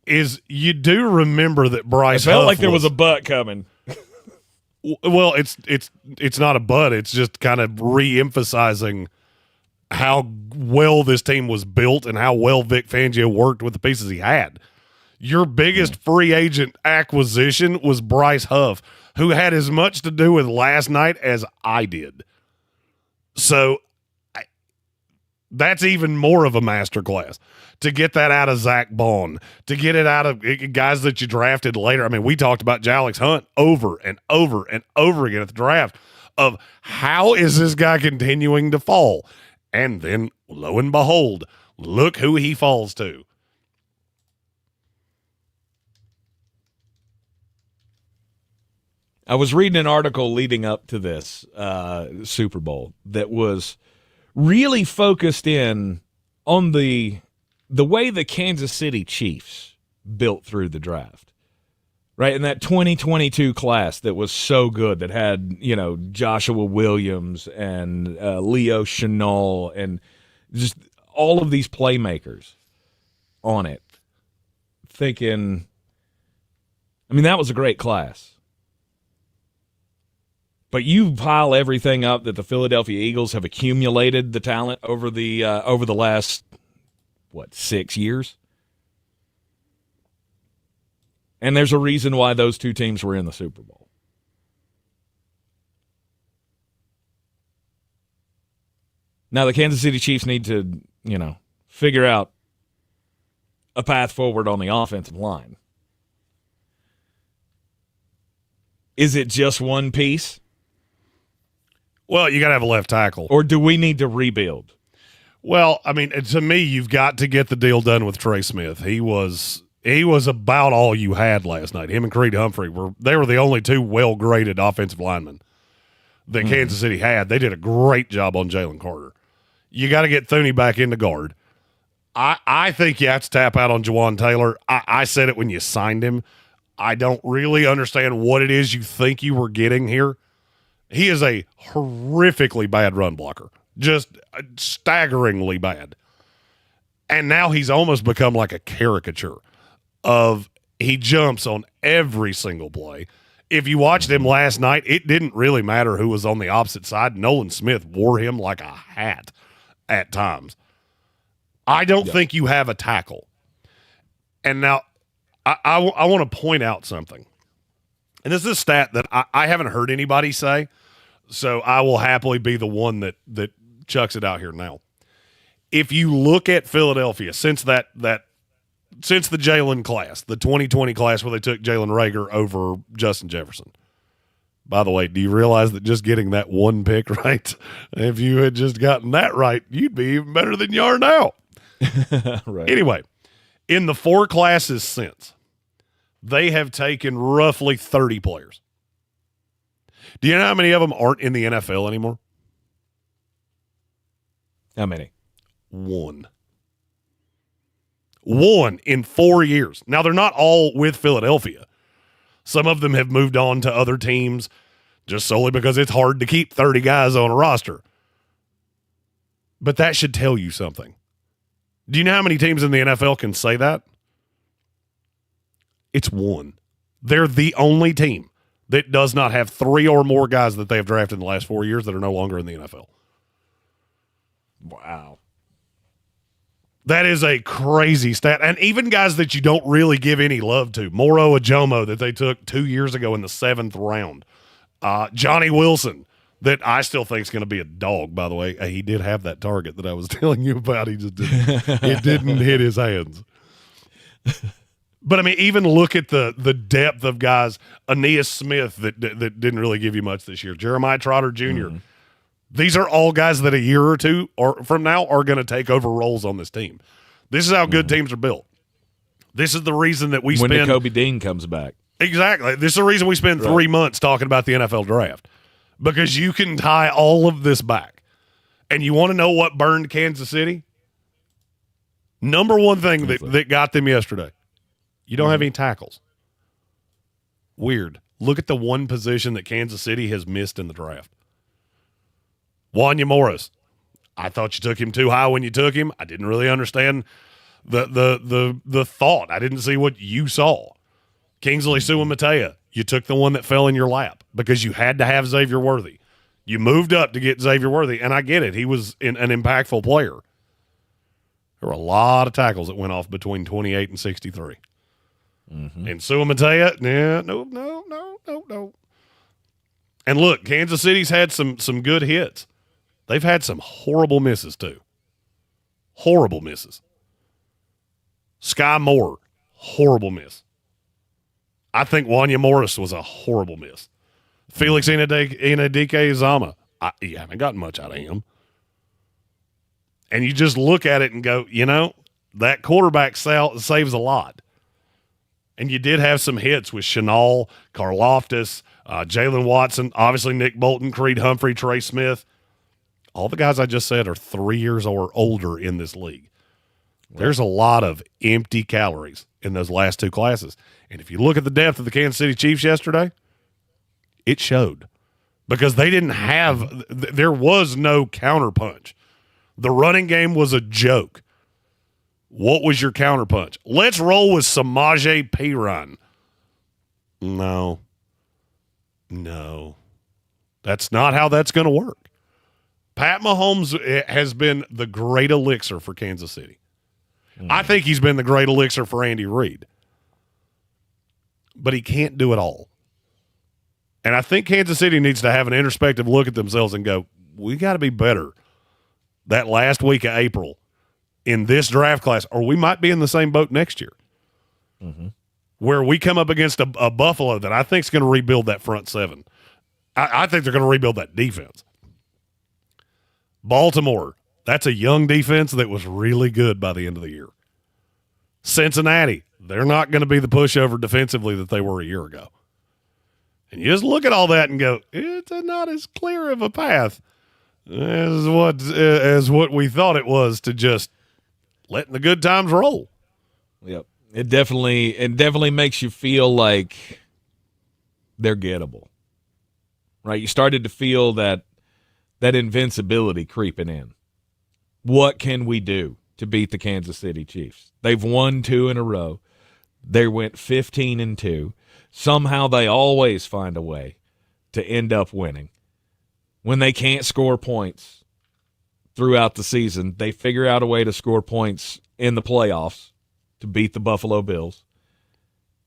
is you do remember that Bryce felt Huff like there was a butt coming. Well, it's not a butt. It's just kind of re-emphasizing how well this team was built and how well Vic Fangio worked with the pieces he had. Your biggest free agent acquisition was Bryce Huff, who had as much to do with last night as I did. So that's even more of a masterclass to get that out of Zach Bond, to get it out of guys that you drafted later. I mean, we talked about Jalix Hunt over and over and over again at the draft of how is this guy continuing to fall? And then, lo and behold, look who he falls to. I was reading an article leading up to this Super Bowl that was really focused in on the way the Kansas City Chiefs built through the draft, right? In that 2022 class that was so good, that had, Joshua Williams and Leo Chenal and just all of these playmakers on it, thinking, that was a great class. But you pile everything up that the Philadelphia Eagles have accumulated the talent over the last 6 years, and there's a reason why those two teams were in the Super Bowl. Now the Kansas City Chiefs need to, figure out a path forward on the offensive line. Is it just one piece? Well, you got to have a left tackle. Or do we need to rebuild? Well, to me, you've got to get the deal done with Trey Smith. He was about all you had last night. Him and Creed Humphrey were the only two well-graded offensive linemen that Kansas City had. They did a great job on Jalen Carter. You got to get Thuney back into guard. I think you have to tap out on Jawan Taylor. I said it when you signed him. I don't really understand what it is you think you were getting here. He is a horrifically bad run blocker, just staggeringly bad. And now he's almost become like a caricature of he jumps on every single play. If you watched him last night, it didn't really matter who was on the opposite side. Nolan Smith wore him like a hat at times. I don't think you have a tackle. And now I want to point out something. And this is a stat that I haven't heard anybody say, so I will happily be the one that chucks it out here now. If you look at Philadelphia since the Jalen class, the 2020 class where they took Jalen Reagor over Justin Jefferson. By the way, do you realize that just getting that one pick right, if you had just gotten that right, you'd be even better than you are now. Right. Anyway, in the 4 classes since, they have taken roughly 30 players. Do you know how many of them aren't in the NFL anymore? How many? 1. 1 in 4 years. Now, they're not all with Philadelphia. Some of them have moved on to other teams just solely because it's hard to keep 30 guys on a roster. But that should tell you something. Do you know how many teams in the NFL can say that? It's 1. They're the only team that does not have 3 or more guys that they have drafted in the last 4 years that are no longer in the NFL. Wow. That is a crazy stat. And even guys that you don't really give any love to. Moro Ajomo that they took 2 years ago in the 7th round. Johnny Wilson that I still think is going to be a dog, by the way. He did have that target that I was telling you about. He just didn't. It didn't hit his hands. But, even look at the depth of guys. Aeneas Smith that didn't really give you much this year. Jeremiah Trotter Jr. Mm-hmm. These are all guys that a year or two from now are going to take over roles on this team. This is how good teams are built. This is the reason that we when spend – Kobe Dean comes back. Exactly. This is the reason we spend 3 months talking about the NFL draft, because you can tie all of this back. And you want to know what burned Kansas City? Number one thing that got them yesterday. You don't have any tackles. Weird. Look at the one position that Kansas City has missed in the draft. Wanya Morris. I thought you took him too high when you took him. I didn't really understand the thought. I didn't see what you saw. Kingsley Suamatea. You took the one that fell in your lap because you had to have Xavier Worthy. You moved up to get Xavier Worthy, and I get it. He was an impactful player. There were a lot of tackles that went off between 28 and 63. Mm-hmm. And Suamatea, no. And look, Kansas City's had some good hits. They've had some horrible misses, too. Horrible misses. Sky Moore, horrible miss. I think Wanya Morris was a horrible miss. Felix Inadike Zama, you haven't gotten much out of him. And you just look at it and go, that quarterback saves a lot. And you did have some hits with Chenal, Karloftis, Jalen Watson, obviously Nick Bolton, Creed Humphrey, Trey Smith. All the guys I just said are 3 years or older in this league. Right. There's a lot of empty calories in those last two classes. And if you look at the depth of the Kansas City Chiefs yesterday, it showed. Because they didn't have – there was no counterpunch. The running game was a joke. What was your counterpunch? Let's roll with Samaje Perine. No. That's not how that's going to work. Pat Mahomes has been the great elixir for Kansas City. I think he's been the great elixir for Andy Reid. But he can't do it all. And I think Kansas City needs to have an introspective look at themselves and go, we got to be better that last week of April in this draft class, or we might be in the same boat next year. Where we come up against a Buffalo that I think is going to rebuild that front seven. I think they're going to rebuild that defense. Baltimore, that's a young defense that was really good by the end of the year. Cincinnati, they're not going to be the pushover defensively that they were a year ago. And you just look at all that and go, it's not as clear of a path as what we thought it was to just letting the good times roll. Yep. It definitely makes you feel like they're gettable. Right? You started to feel that invincibility creeping in. What can we do to beat the Kansas City Chiefs? They've won 2 in a row. They went 15-2. Somehow they always find a way to end up winning. When they can't score points throughout the season, they figure out a way to score points in the playoffs to beat the Buffalo Bills.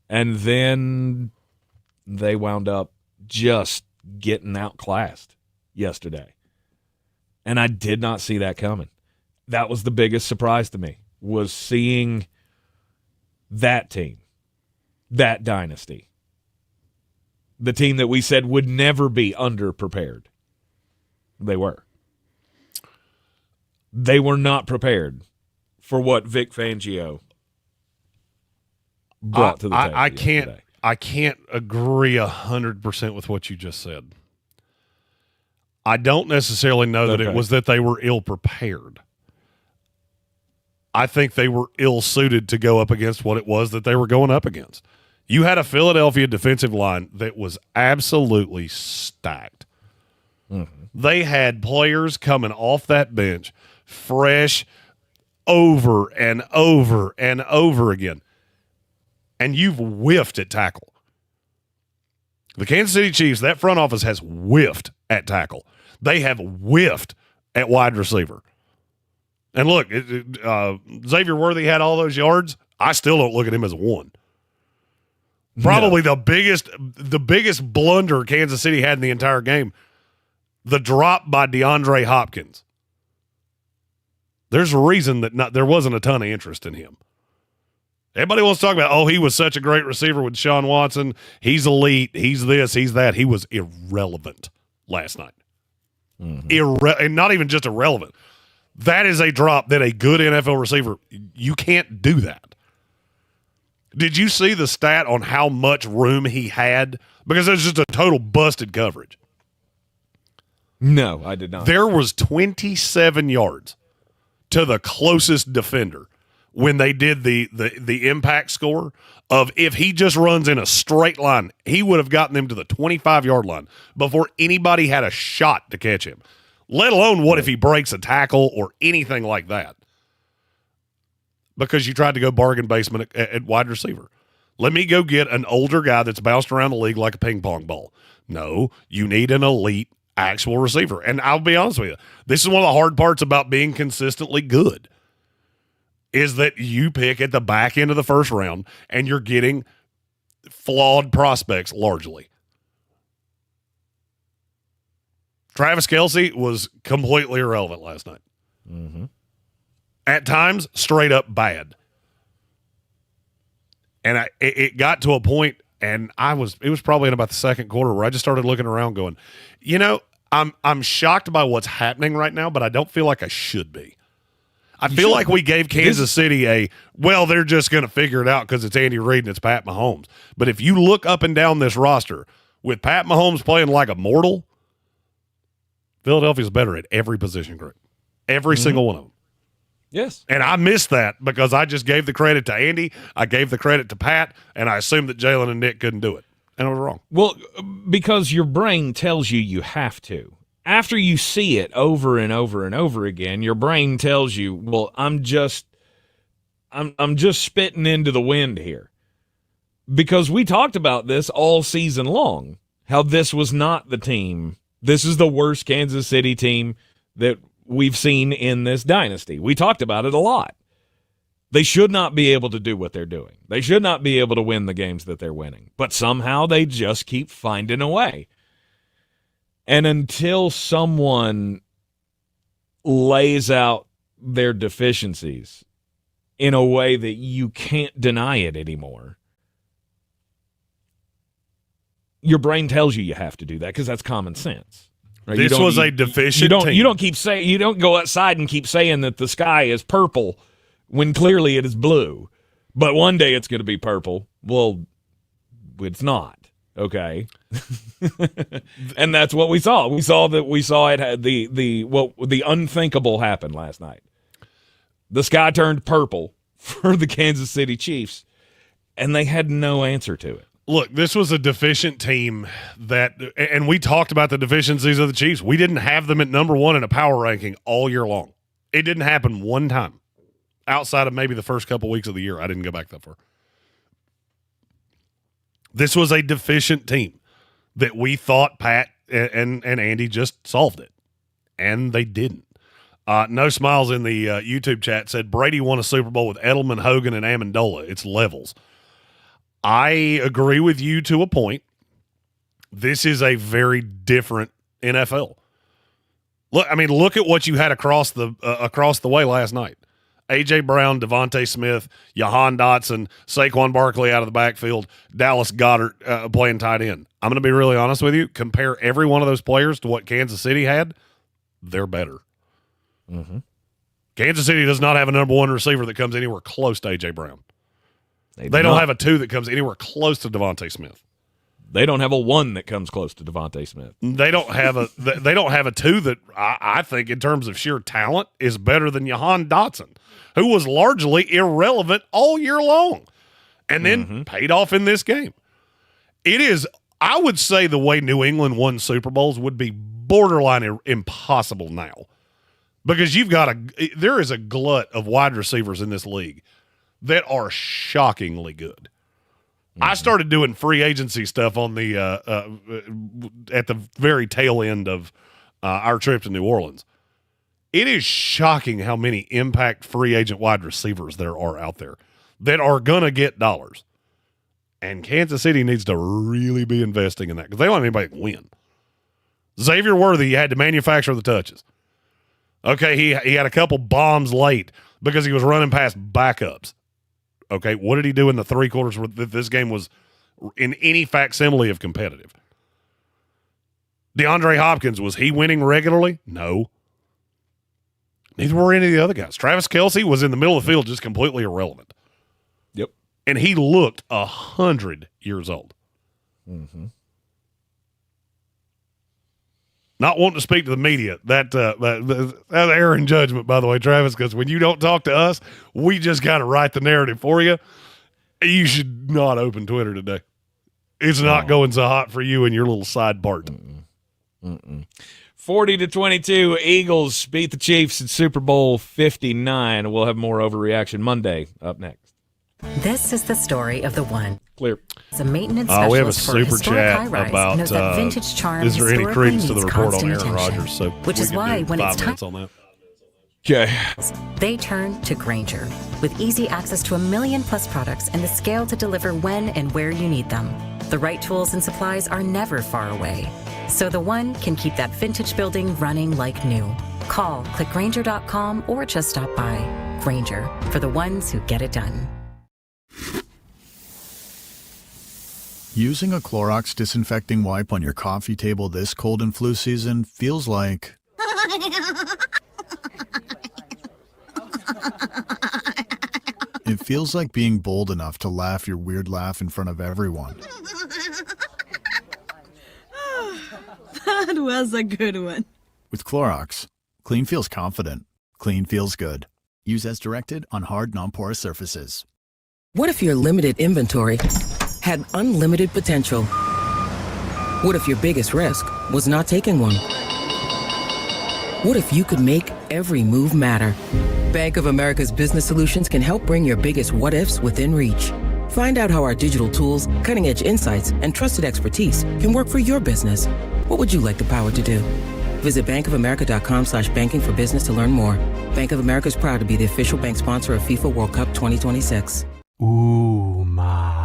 And then they wound up just getting outclassed yesterday. And I did not see that coming. That was the biggest surprise to me, was seeing that team, that dynasty, the team that we said would never be underprepared. They were. They were not prepared for what Vic Fangio brought to the table. I can't agree 100% with what you just said. I don't necessarily know that it was that they were ill-prepared. I think they were ill-suited to go up against what it was that they were going up against. You had a Philadelphia defensive line that was absolutely stacked. They had players coming off that bench fresh over and over and over again. And you've whiffed at tackle. The Kansas City Chiefs, that front office has whiffed at tackle. They have whiffed at wide receiver. And look, Xavier Worthy had all those yards. I still don't look at him as a one. Probably the biggest blunder Kansas City had in the entire game, the drop by DeAndre Hopkins. There's a reason that there wasn't a ton of interest in him. Everybody wants to talk about, he was such a great receiver with Deshaun Watson. He's elite. He's this. He's that. He was irrelevant last night. And not even just irrelevant. That is a drop that a good NFL receiver, you can't do that. Did you see the stat on how much room he had? Because it was just a total busted coverage. No, I did not. There was 27 yards to the closest defender when they did the impact score of if he just runs in a straight line, he would have gotten them to the 25-yard line before anybody had a shot to catch him, let alone what if he breaks a tackle or anything like that. Because you tried to go bargain basement at wide receiver. Let me go get an older guy that's bounced around the league like a ping pong ball. No, you need an elite actual receiver. And I'll be honest with you, this is one of the hard parts about being consistently good, is that you pick at the back end of the first round and you're getting flawed prospects largely. Travis Kelce was completely irrelevant last night. Mm-hmm. At times, straight up bad. And it got to a point, and it was probably in about the second quarter where I just started looking around going, I'm shocked by what's happening right now, but I don't feel like I should be. I feel like we gave Kansas City they're just going to figure it out because it's Andy Reid and it's Pat Mahomes. But if you look up and down this roster, with Pat Mahomes playing like a mortal, Philadelphia's better at every position group. Every single one of them. Yes. And I missed that because I just gave the credit to Andy, I gave the credit to Pat, and I assumed that Jalen and Nick couldn't do it. And I was wrong. Well, because your brain tells you have to. After you see it over and over and over again, your brain tells you, well, I'm just spitting into the wind here. Because we talked about this all season long, how this was not the team. This is the worst Kansas City team that we've seen in this dynasty. We talked about it a lot. They should not be able to do what they're doing. They should not be able to win the games that they're winning. But somehow they just keep finding a way. And until someone lays out their deficiencies in a way that you can't deny it anymore, your brain tells you have to do that because that's common sense. Right? This was a deficient team. You don't go outside and keep saying that the sky is purple when clearly it is blue. But one day it's going to be purple. Well, it's not. Okay. And that's what we saw. We saw it had the unthinkable happened last night. The sky turned purple for the Kansas City Chiefs, and they had no answer to it. Look, this was a deficient team and we talked about the deficiencies of the Chiefs. We didn't have them at number one in a power ranking all year long. It didn't happen one time outside of maybe the first couple weeks of the year. I didn't go back that far. This was a deficient team that we thought Pat and Andy just solved it, and they didn't. No Smiles in the YouTube chat said Brady won a Super Bowl with Edelman, Hogan, and Amendola. It's levels. I agree with you to a point. This is a very different NFL. Look at what you had across the way last night. A.J. Brown, Devontae Smith, Jahan Dotson, Saquon Barkley out of the backfield, Dallas Goedert playing tight end. I'm going to be really honest with you. Compare every one of those players to what Kansas City had. They're better. Mm-hmm. Kansas City does not have a number one receiver that comes anywhere close to A.J. Brown. They don't have a two that comes anywhere close to Devontae Smith. They don't have a one that comes close to Devontae Smith. They don't have a two that I think in terms of sheer talent is better than Jahan Dotson, who was largely irrelevant all year long and then paid off in this game. It is, I would say, the way New England won Super Bowls would be borderline impossible now because there is a glut of wide receivers in this league that are shockingly good. I started doing free agency stuff on the at the very tail end of our trip to New Orleans. It is shocking how many impact free agent wide receivers there are out there that are going to get dollars. And Kansas City needs to really be investing in that because they don't have anybody to win. Xavier Worthy had to manufacture the touches. Okay, he had a couple bombs late because he was running past backups. Okay, what did he do in the three quarters where this game was in any facsimile of competitive? DeAndre Hopkins, was he winning regularly? No. Neither were any of the other guys. Travis Kelce was in the middle of the field just completely irrelevant. Yep. And he looked 100 years old. Mm-hmm. Not wanting to speak to the media. That error in judgment, by the way, Travis, because when you don't talk to us, we just kind of write the narrative for you. You should not open Twitter today. It's not going so hot for you and your little side part. 40-22, Eagles beat the Chiefs at Super Bowl 59. We'll have more overreaction Monday up next. This is the story of the one. Clear. As a maintenance we have a specialist for super chat high-rise, about knows that vintage charm is there any credence to the needs report on constant Aaron attention, Rodgers? So which is why when it's time on that. Okay. They turn to Grainger with easy access to 1 million+ products and the scale to deliver when and where you need them. The right tools and supplies are never far away. so the one can keep that vintage building running like new. Call, click Grainger.com, or just stop by. Grainger, for the ones who get it done. Using a Clorox disinfecting wipe on your coffee table this cold and flu season feels like... It feels like being bold enough to laugh your weird laugh in front of everyone. That was a good one. With Clorox, clean feels confident. Clean feels good. Use as directed on hard, non-porous surfaces. What if your limited inventory had unlimited potential? What if your biggest risk was not taking one? What if you could make every move matter? Bank of America's business solutions can help bring your biggest what-ifs within reach. Find out how our digital tools, cutting-edge insights, and trusted expertise can work for your business. What would you like the power to do? Visit bankofamerica.com/banking for business to learn more. Bank of America is proud to be the official bank sponsor of FIFA World Cup 2026. Ooh, ma.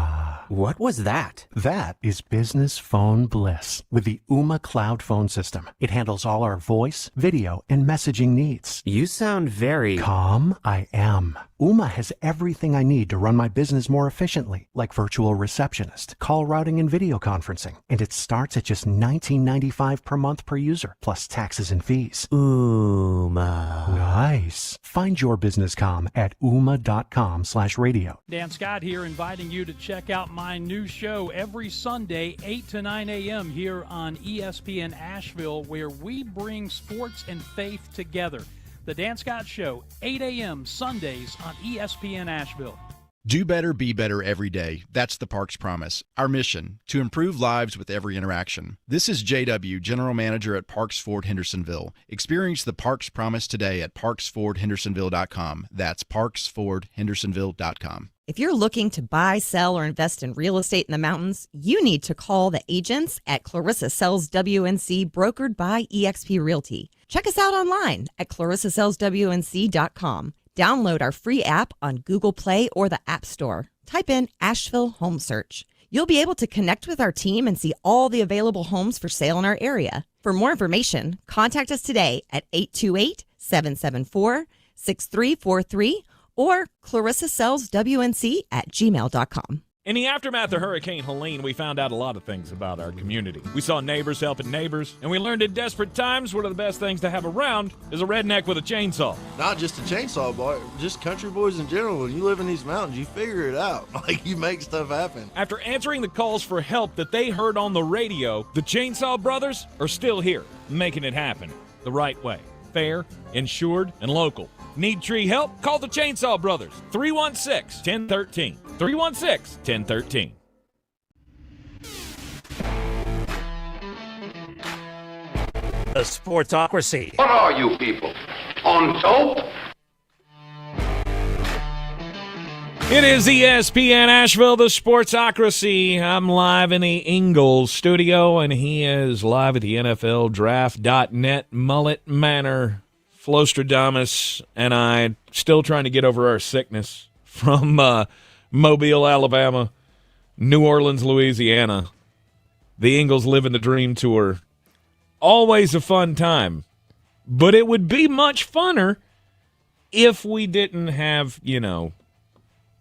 What was that? That is business phone bliss with the Ooma Cloud Phone System. It handles all our voice, video, and messaging needs. You sound very... Calm, I am. Ooma has everything I need to run my business more efficiently, like virtual receptionist, call routing, and video conferencing. And it starts at just $19.95 per month per user, plus taxes and fees. Ooma. Nice. Find your business comm at ooma.com/radio. Dan Scott here, inviting you to check out my new show every Sunday, 8 to 9 a.m. here on ESPN Asheville, where we bring sports and faith together. The Dan Scott Show, 8 a.m. Sundays on ESPN Asheville. Do better, be better every day. That's the Parks Promise. Our mission, to improve lives with every interaction. This is JW, General Manager at Parks Ford Hendersonville. Experience the Parks Promise today at parksfordhendersonville.com. That's parksfordhendersonville.com. If you're looking to buy, sell, or invest in real estate in the mountains, you need to call the agents at Clarissa Sells WNC, brokered by eXp Realty. Check us out online at clarissasellswnc.com. Download our free app on Google Play or the App Store. Type in Asheville Home Search. You'll be able to connect with our team and see all the available homes for sale in our area. For more information, contact us today at 828-774-6343 or clarissasellswnc@gmail.com. In the aftermath of Hurricane Helene, we found out a lot of things about our community. We saw neighbors helping neighbors, and we learned in desperate times one of the best things to have around is a redneck with a chainsaw. Not just a chainsaw, boy, just country boys in general. When you live in these mountains, you figure it out. Like, you make stuff happen. After answering the calls for help that they heard on the radio, the Chainsaw Brothers are still here, making it happen the right way. Fair, insured, and local. Need tree help? Call the Chainsaw Brothers. 316-1013. 316-1013. The Sportsocracy. What are you people? On dope? It is ESPN Asheville, the Sportsocracy. I'm live in the Ingalls studio, and he is live at the NFLDraft.net, Mullet Manor. Flostradamus and I still trying to get over our sickness from Mobile, Alabama, New Orleans, Louisiana. The Ingalls Living the Dream Tour. Always a fun time. But it would be much funner if we didn't have,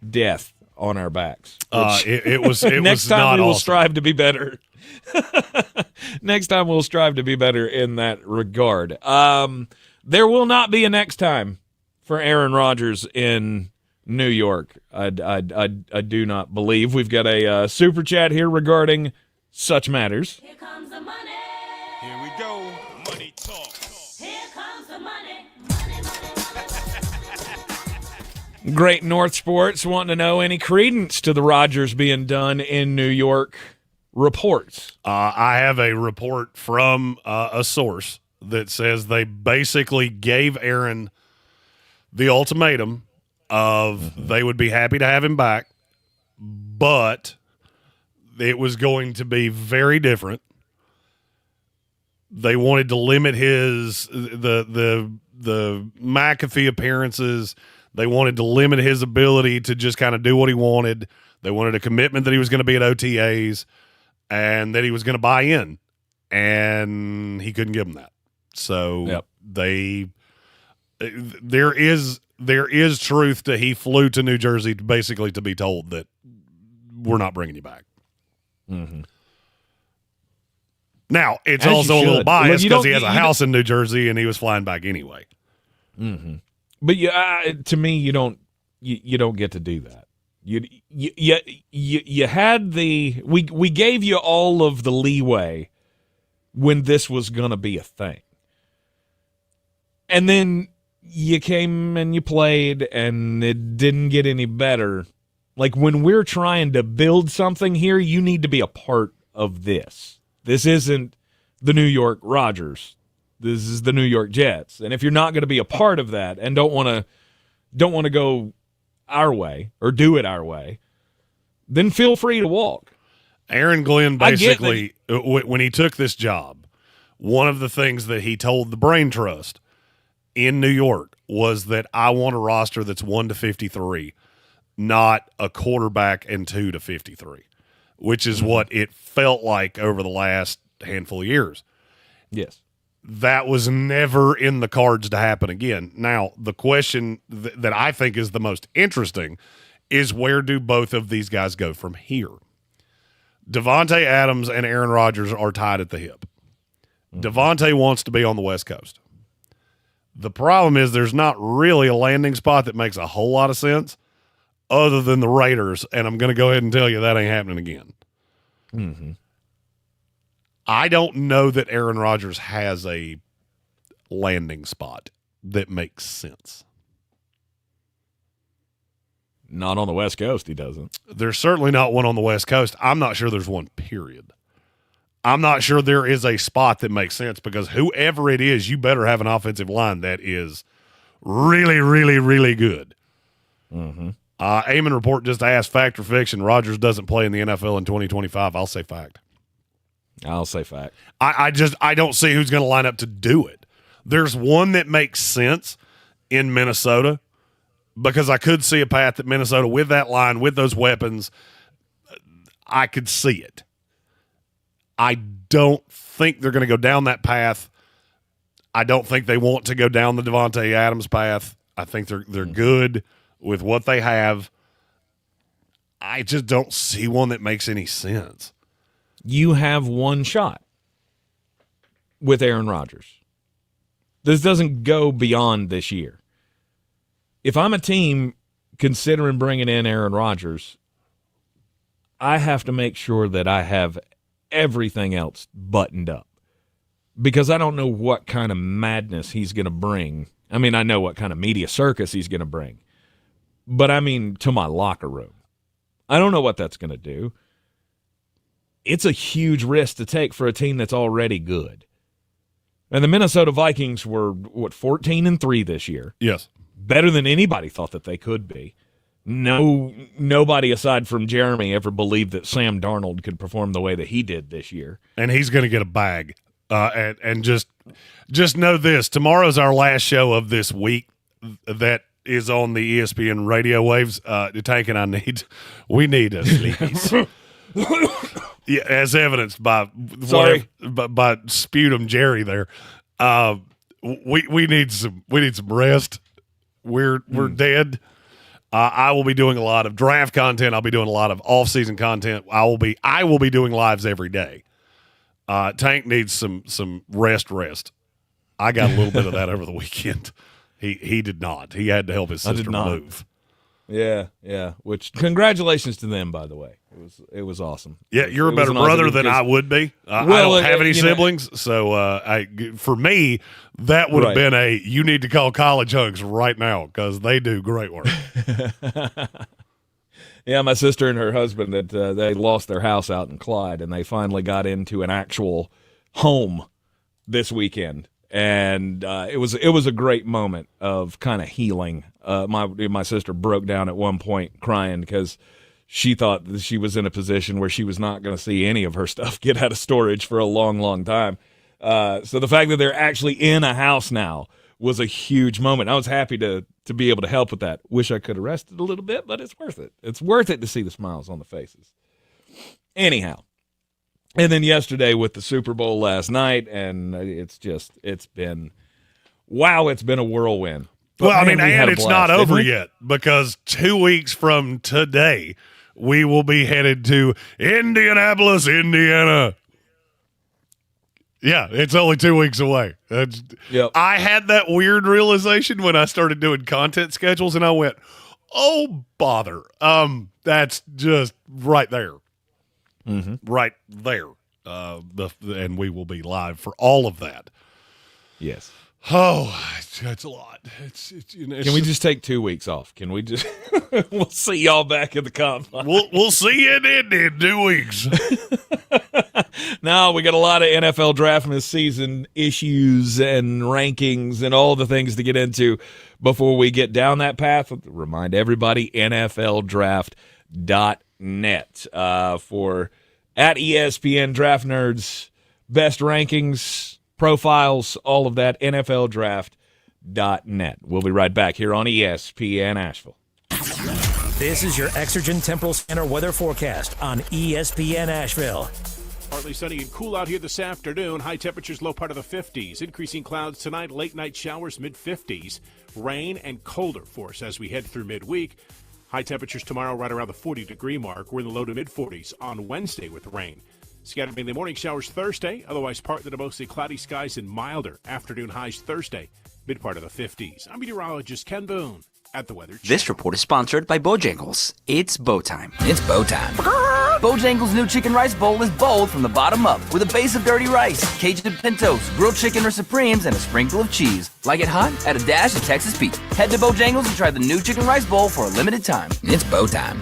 death on our backs. It was next time not we will awesome. strive to be better. Next time we'll strive to be better in that regard. There will not be a next time for Aaron Rodgers in New York. I do not believe. We've got a super chat here regarding such matters. Here comes the money. Here we go. Money talk. Here comes the money. Great North Sports wanting to know any credence to the Rodgers being done in New York reports. I have a report from a source that says they basically gave Aaron the ultimatum of they would be happy to have him back, but it was going to be very different. They wanted to limit his the McAfee appearances. They wanted to limit his ability to just kind of do what he wanted. They wanted a commitment that he was going to be at OTAs and that he was going to buy in. and he couldn't give them that. So there is truth to he flew to New Jersey basically to be told that we're not bringing you back. Mm-hmm. Now, it's As also a you little should. biased Look, because he has a house in New Jersey and he was flying back anyway. Mm-hmm. But to me, you don't get to do that. You had we gave you all of the leeway when this was going to be a thing, and then you came and you played, and it didn't get any better. Like, when we're trying to build something here, you need to be a part of this. This isn't the New York Rodgers. This is the New York Jets. And if you're not going to be a part of that and don't want to go our way or do it our way, then feel free to walk. Aaron Glenn basically, when he took this job, one of the things that he told the Brain Trust in New York was that I want a roster that's 1 to 53, not a quarterback and 2 to 53, which is what it felt like over the last handful of years. Yes. That was never in the cards to happen again. Now, the question that I think is the most interesting is, where do both of these guys go from here? Devontae Adams and Aaron Rodgers are tied at the hip. Devontae wants to be on the West Coast. The problem is there's not really a landing spot that makes a whole lot of sense other than the Raiders, and I'm going to go ahead and tell you that ain't happening again. Mm-hmm. I don't know that Aaron Rodgers has a landing spot that makes sense. Not on the West Coast, he doesn't. There's certainly not one on the West Coast. I'm not sure there's one, period. I'm not sure there is a spot that makes sense, because whoever it is, you better have an offensive line that is really, really, really good. Mm-hmm. Eamon Report just asked, fact or fiction, Rodgers doesn't play in the NFL in 2025. I'll say fact. I'll say fact. I don't see who's going to line up to do it. There's one that makes sense in Minnesota, because I could see a path that Minnesota, with that line, with those weapons, I could see it. I don't think they're going to go down that path. I don't think they want to go down the Devontae Adams path. I think they're good with what they have. I just don't see one that makes any sense. You have one shot with Aaron Rodgers. This doesn't go beyond this year. If I'm a team considering bringing in Aaron Rodgers, I have to make sure that I have everything else buttoned up, because I don't know what kind of madness he's going to bring. I mean, I know what kind of media circus he's going to bring, but I mean, to my locker room. I don't know what that's going to do. It's a huge risk to take for a team that's already good. And the Minnesota Vikings were, 14-3 this year? Yes. Better than anybody thought that they could be. Nobody aside from Jeremy ever believed that Sam Darnold could perform the way that he did this year. And he's going to get a bag. And just know this. Tomorrow's our last show of this week that is on the ESPN radio waves. Tank and we need a sleepies. Yeah, as evidenced by by Sputum Jerry there. We need some rest. We're dead. I will be doing a lot of draft content. I'll be doing a lot of off-season content. I will be doing lives every day. Tank needs some rest. I got a little bit of that over the weekend. He did not. He had to help his sister move. Yeah. Which, congratulations to them, by the way. It was awesome. Yeah, you're a better brother than I would be. I don't have any siblings, so for me, that would have been you need to call College Hunks right now, because they do great work. Yeah, my sister and her husband, they lost their house out in Clyde, and they finally got into an actual home this weekend. And it was a great moment of kind of healing. My sister broke down at one point crying because she thought that she was in a position where she was not going to see any of her stuff get out of storage for a long, long time. So the fact that they're actually in a house now was a huge moment. I was happy to be able to help with that. Wish I could have rested a little bit, but it's worth it. It's worth it to see the smiles on the faces. Anyhow, And then yesterday with the Super Bowl last night, and it's been a whirlwind. But well, man, and it's not over yet, because 2 weeks from today, we will be headed to Indianapolis, Indiana. Yeah, it's only 2 weeks away. Yep. I had that weird realization when I started doing content schedules, and I went, oh, bother. That's just right there. Mm-hmm. Right there. And we will be live for all of that. Yes. Oh, it's a lot. Can we just take 2 weeks off? Can we just? We'll see y'all back in the combine. We'll see you in 2 weeks. No, we got a lot of NFL draft this season issues and rankings and all the things to get into before we get down that path. Remind everybody, NFLDraft.net for at ESPN Draft Nerds, best rankings, profiles, all of that, NFLDraft.net. We'll be right back here on ESPN Asheville. This is your Exergen Temporal Scanner weather forecast on ESPN Asheville. Partly sunny and cool out here this afternoon. High temperatures, low part of the 50s. Increasing clouds tonight, late night showers, mid-50s. Rain and colder for us as we head through midweek. High temperatures tomorrow right around the 40-degree mark. We're in the low to mid-40s on Wednesday with rain. Scattered mainly morning showers Thursday, otherwise partly to mostly cloudy skies and milder. Afternoon highs Thursday, mid part of the 50s. I'm meteorologist Ken Boone at the Weather Channel. This report is sponsored by Bojangles. It's bow time. It's bow time. Bojangles' new chicken rice bowl is bold from the bottom up with a base of dirty rice, Cajun pintos, grilled chicken or supremes, and a sprinkle of cheese. Like it hot? Add a dash of Texas Pete. Head to Bojangles and try the new chicken rice bowl for a limited time. It's bow time.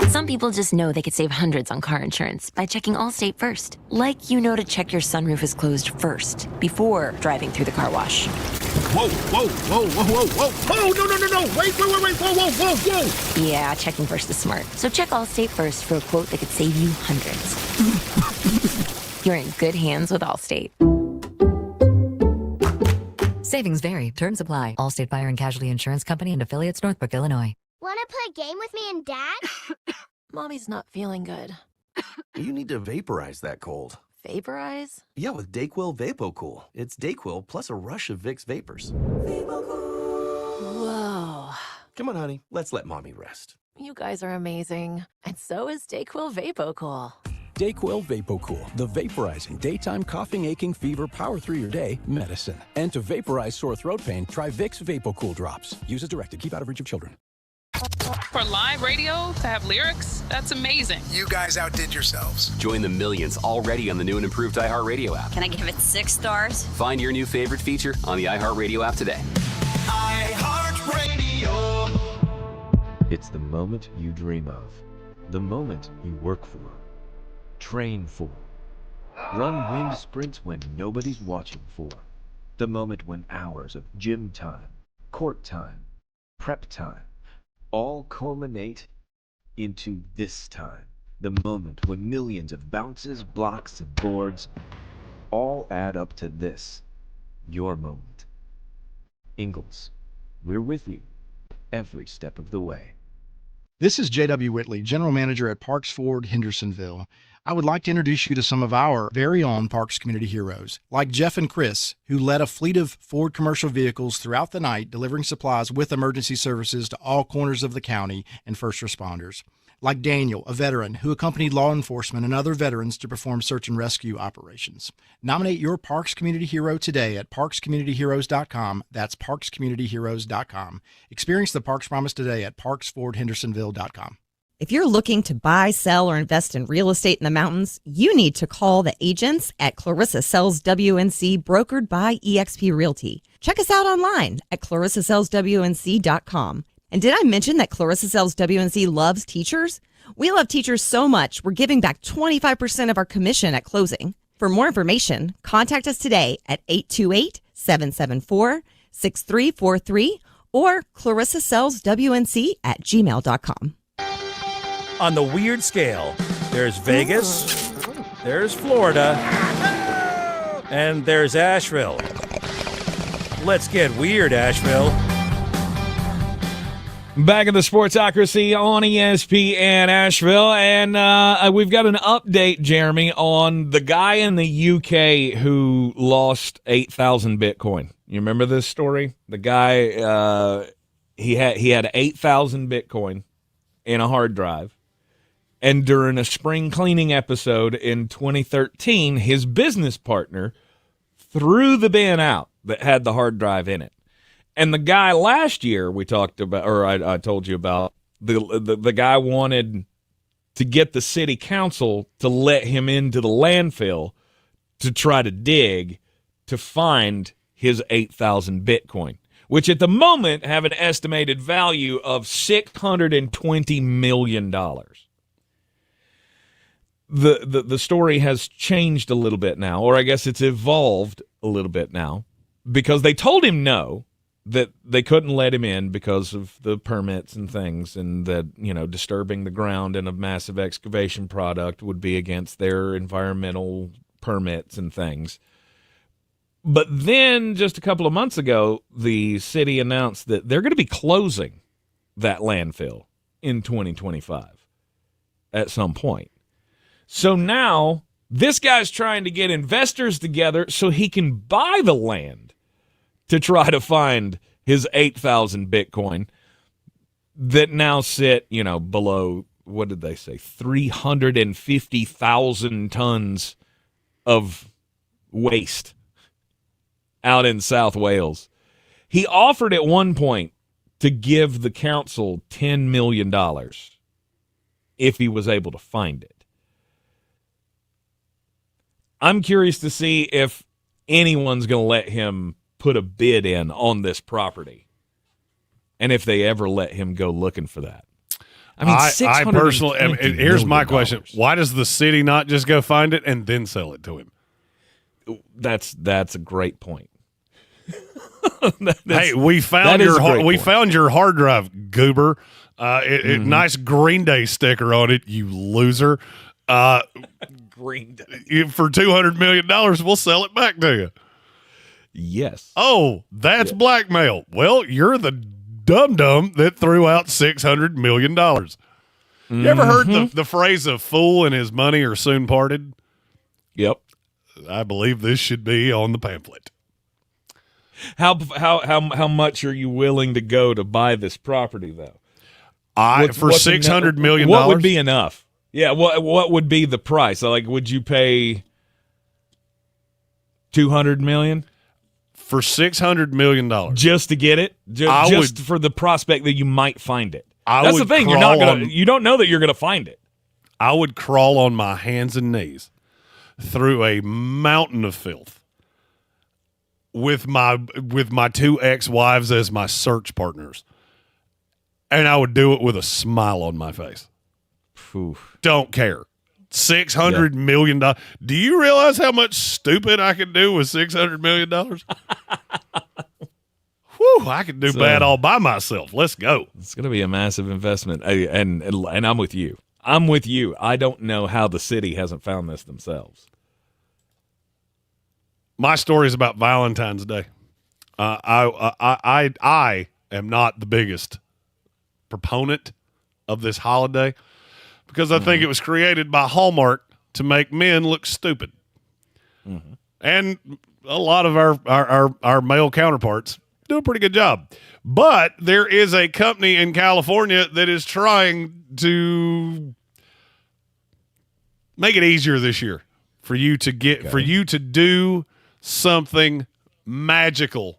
Some people just know they could save hundreds on car insurance by checking Allstate first. Like you know to check your sunroof is closed first before driving through the car wash. Whoa, whoa, whoa, whoa, whoa, whoa. Oh, no. Wait, whoa, whoa. Yeah, checking first is smart. So check Allstate first for a quote that could save you hundreds. You're in good hands with Allstate. Savings vary. Terms apply. Allstate Fire and Casualty Insurance Company and affiliates, Northbrook, Illinois. Want to play a game with me and Dad? Mommy's not feeling good. You need to vaporize that cold. Vaporize? Yeah, with DayQuil VapoCool. It's DayQuil plus a rush of Vicks vapors. Whoa. Come on, honey. Let's let Mommy rest. You guys are amazing. And so is DayQuil VapoCool. DayQuil VapoCool, the vaporizing daytime coughing, aching, fever, power through your day medicine. And to vaporize sore throat pain, try Vicks VapoCool drops. Use as directed. Keep out of reach of children. For live radio to have lyrics, that's amazing. You guys outdid yourselves. Join the millions already on the new and improved iHeartRadio app. Can I give it 6 stars? Find your new favorite feature on the iHeartRadio app today. iHeartRadio. It's the moment you dream of. The moment you work for. Train for. Run wind sprints when nobody's watching for. The moment when hours of gym time, court time, prep time, all culminate into this time. The moment when millions of bounces, blocks, and boards all add up to this. Your moment. Ingalls, we're with you every step of the way. This is J.W. Whitley, General Manager at Parks Ford, Hendersonville. I would like to introduce you to some of our very own Parks Community Heroes, like Jeff and Chris, who led a fleet of Ford commercial vehicles throughout the night, delivering supplies with emergency services to all corners of the county and first responders. Like Daniel, a veteran, who accompanied law enforcement and other veterans to perform search and rescue operations. Nominate your Parks Community Hero today at parkscommunityheroes.com. That's parkscommunityheroes.com. Experience the Parks Promise today at parksfordhendersonville.com. If you're looking to buy, sell, or invest in real estate in the mountains, you need to call the agents at Clarissa Sells WNC, brokered by eXp Realty. Check us out online at clarissasellswnc.com. And did I mention that Clarissa Sells WNC loves teachers? We love teachers so much, we're giving back 25% of our commission at closing. For more information, contact us today at 828-774-6343 or clarissasellswnc@gmail.com. On the weird scale, there's Vegas, there's Florida, and there's Asheville. Let's get weird, Asheville. Back in the Sportsocracy on ESPN Asheville, and we've got an update, Jeremy, on the guy in the UK who lost 8,000 Bitcoin. You remember this story? The guy, he had 8,000 Bitcoin in a hard drive, and during a spring cleaning episode in 2013, his business partner threw the bin out that had the hard drive in it. And the guy last year we talked about, or I told you about, the guy wanted to get the city council to let him into the landfill to try to dig to find his 8,000 Bitcoin, which at the moment have an estimated value of $620 million. The story has changed a little bit now, or I guess it's evolved a little bit now, because they told him no, that they couldn't let him in because of the permits and things, and that, disturbing the ground in a massive excavation product would be against their environmental permits and things. But then just a couple of months ago, the city announced that they're going to be closing that landfill in 2025 at some point. So now this guy's trying to get investors together so he can buy the land to try to find his 8,000 Bitcoin that now sit, below, what did they say, 350,000 tons of waste out in South Wales. He offered at one point to give the council $10 million if he was able to find it. I'm curious to see if anyone's going to let him put a bid in on this property, and if they ever let him go looking for that. I mean, I personally, here's my question: why does the city not just go find it and then sell it to him? That's a great point. Hey, we found your hard drive, goober. Nice Green Day sticker on it, you loser. Green Day. For $200 million, we'll sell it back to you. Yes. Oh, that's blackmail. Well, you're the dum-dum that threw out $600 million. You ever heard the phrase, a fool and his money are soon parted? Yep. I believe this should be on the pamphlet. How much are you willing to go to buy this property, though? For $600 million? What would be enough? Yeah, what would be the price? Like, would you pay $200 million? For $600 million. Just to get it? Just for the prospect that you might find it. That's the thing. You don't know that you're going to find it. I would crawl on my hands and knees through a mountain of filth with my two ex-wives as my search partners. And I would do it with a smile on my face. Oof. Don't care. $600 million. Do you realize how much stupid I can do with $600 million? Whew, I can do bad all by myself. Let's go. It's going to be a massive investment, and I'm with you. I don't know how the city hasn't found this themselves. My story is about Valentine's Day. I am not the biggest proponent of this holiday, because I think it was created by Hallmark to make men look stupid. Mm-hmm. And a lot of our male counterparts do a pretty good job. But there is a company in California that is trying to make it easier this year for you to do something magical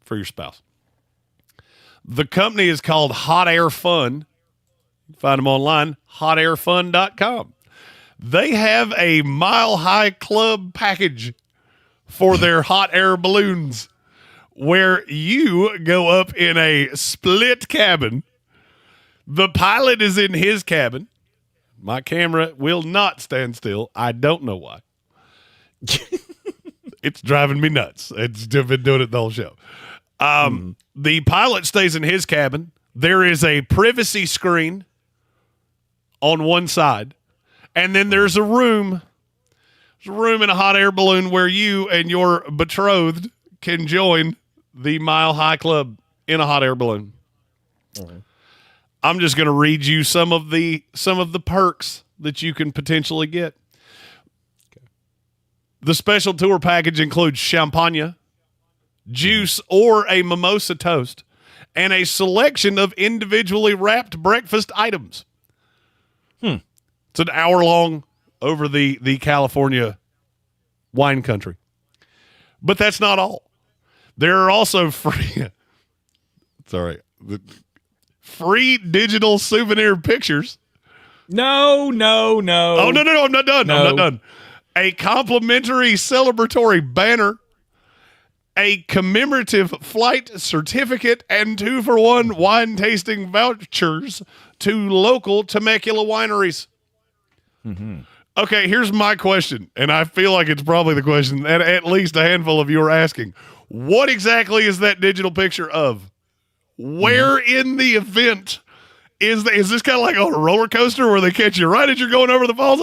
for your spouse. The company is called Hot Air Fun. Find them online, hotairfun.com. They have a Mile High Club package for their hot air balloons, where you go up in a split cabin. The pilot is in his cabin. My camera will not stand still. I don't know why. It's driving me nuts. It's been doing it the whole show. The pilot stays in his cabin. There is a privacy screen on one side, and then there's a room in a hot air balloon where you and your betrothed can join the Mile High Club in a hot air balloon. I'm just going to read you some of the perks that you can potentially get. Okay. The special tour package includes champagne, juice, or a mimosa toast, and a selection of individually wrapped breakfast items. It's an hour long over the California wine country. But that's not all. There are also free digital souvenir pictures. No. Oh, no, I'm not done. No. I'm not done. A complimentary celebratory banner, a commemorative flight certificate, and 2-for-1 wine tasting vouchers to local Temecula wineries. Mm-hmm. Okay, here's my question, and I feel like it's probably the question that at least a handful of you are asking. What exactly is that digital picture of? Where in the event is this kind of like a roller coaster where they catch you right as you're going over the falls?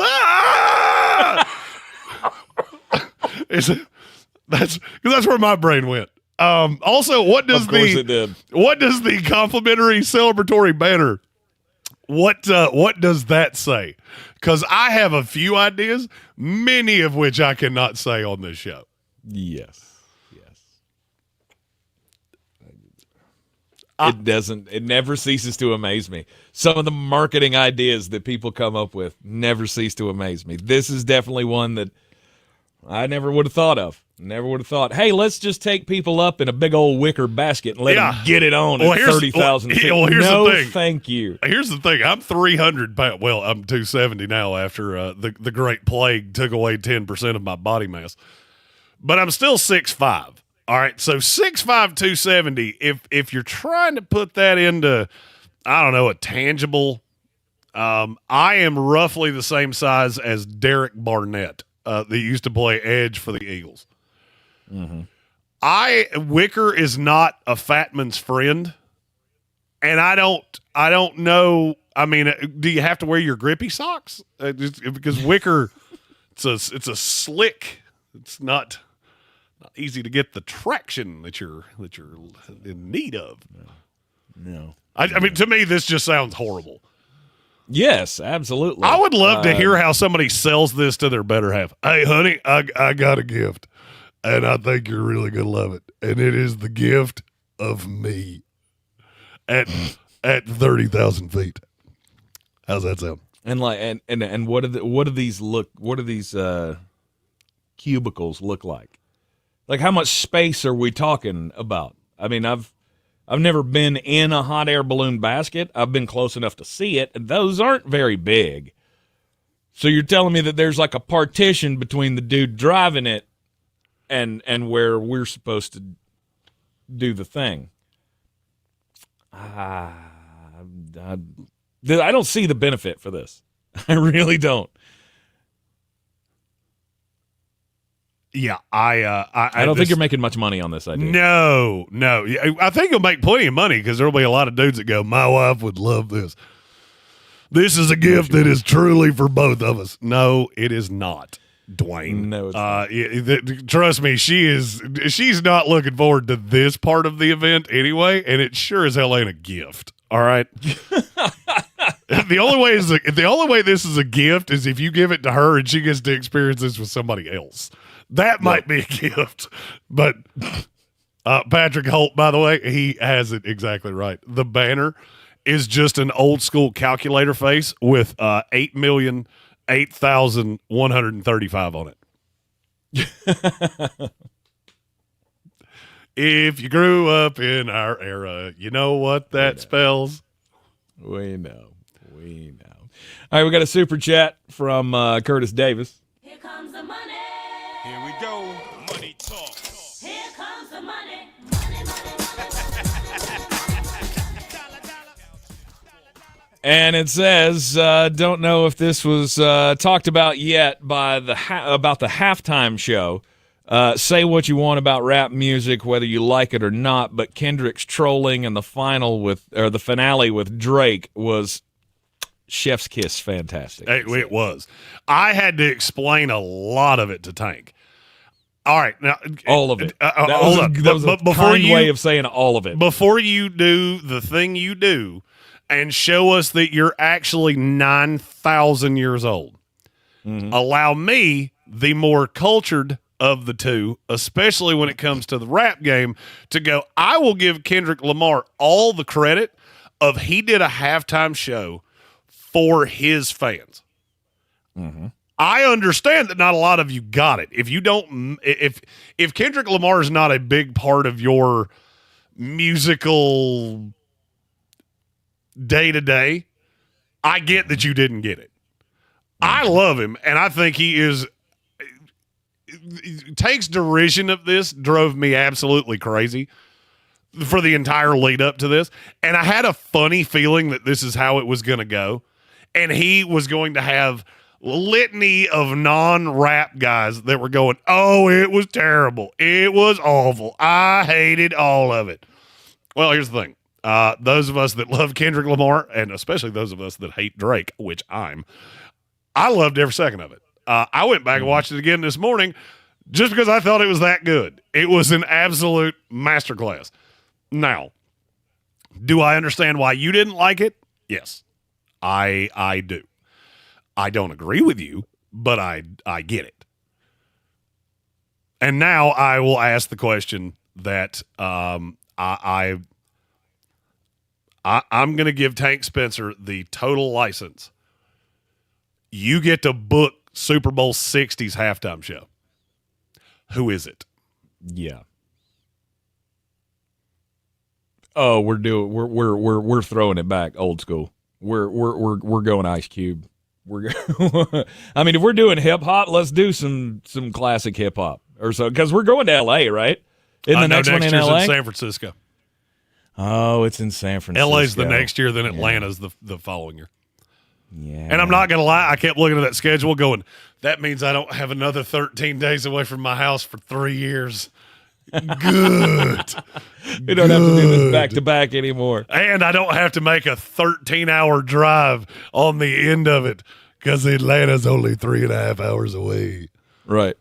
That's where my brain went. Also, what does the complimentary celebratory banner? What does that say? Because I have a few ideas, many of which I cannot say on this show. Yes. It never ceases to amaze me. Some of the marketing ideas that people come up with never cease to amaze me. This is definitely one that I never would have thought of. Never would have thought, hey, let's just take people up in a big old wicker basket and let them get it on at 30,000 feet. Here's no, the thing. Thank you. Here's the thing. I'm 300 pounds. Well, I'm 270 now after the Great Plague took away 10% of my body mass. But I'm still 6'5". All right, so 6'5", 270, if you're trying to put that into, I don't know, a tangible, I am roughly the same size as Derek Barnett that used to play edge for the Eagles. Mm-hmm. Wicker is not a fat man's friend, and I don't know. I mean, do you have to wear your grippy socks? Because wicker, it's a slick. It's not easy to get the traction that you're in need of. No. I mean, to me, this just sounds horrible. Yes, absolutely. I would love to hear how somebody sells this to their better half. Hey, honey, I got a gift, and I think you're really going to love it. And it is the gift of me at 30,000 feet. How's that sound? And what do these cubicles look like? Like, how much space are we talking about? I mean, I've never been in a hot air balloon basket. I've been close enough to see it, and those aren't very big. So you're telling me that there's like a partition between the dude driving it and where we're supposed to do the thing. I don't see the benefit for this. I really don't. Yeah, I don't think you're making much money on this idea. No. I think you'll make plenty of money because there'll be a lot of dudes that go, my wife would love this. This is a gift that is truly for both of us. No, it is not, Dwayne. No, it's not. Trust me, she's not looking forward to this part of the event anyway, and it sure as hell ain't a gift. All right. The only way this is a gift is if you give it to her and she gets to experience this with somebody else. That might be a gift. But Patrick Holt, by the way, he has it exactly right. The banner is just an old school calculator face with 8,008,135 on it. If you grew up in our era, you know what that spells. We know. All right, we got a super chat from Curtis Davis. Here comes the money. Here we go. Money talk. Here comes the money. And it says, don't know if this was talked about yet by about the halftime show. Say what you want about rap music, whether you like it or not, but Kendrick's trolling in the finale with Drake was chef's kiss fantastic. It was. I had to explain a lot of it to Tank. All right, now all of it. Hold up. That was a kind way of saying all of it. Before you do the thing you do and show us that you're actually 9,000 years old, allow me, the more cultured of the two, especially when it comes to the rap game, to go, I will give Kendrick Lamar all the credit of he did a halftime show for his fans. I understand that not a lot of you got it. If you don't, if Kendrick Lamar is not a big part of your musical day to day, I get that you didn't get it. I love him, and I think he is. Tank's derision of this drove me absolutely crazy for the entire lead up to this, and I had a funny feeling that this is how it was going to go, and he was going to have litany of non-rap guys that were going, oh, it was terrible. It was awful. I hated all of it. Well, here's the thing. Those of us that love Kendrick Lamar, and especially those of us that hate Drake, which I loved every second of it. I went back and watched it again this morning just because I thought it was that good. It was an absolute masterclass. Now, do I understand why you didn't like it? Yes, I do. I don't agree with you, but I get it. And now I will ask the question that I'm going to give Tank Spencer the total license. You get to book Super Bowl 60's halftime show. Who is it? Yeah. Oh, we're throwing it back old school. We're going Ice Cube. I mean, if we're doing hip hop, let's do some classic hip hop or so, because we're going to L.A., right? Isn't the next one in L.A.? In San Francisco. Oh, it's in San Francisco. L.A.'s the next year, then Atlanta's the following year. Yeah. And I'm not going to lie, I kept looking at that schedule going, that means I don't have another 13 days away from my house for 3 years. Good. We don't have to do this back-to-back anymore. And I don't have to make a 13-hour drive on the end of it because Atlanta's only 3.5 hours away. Right.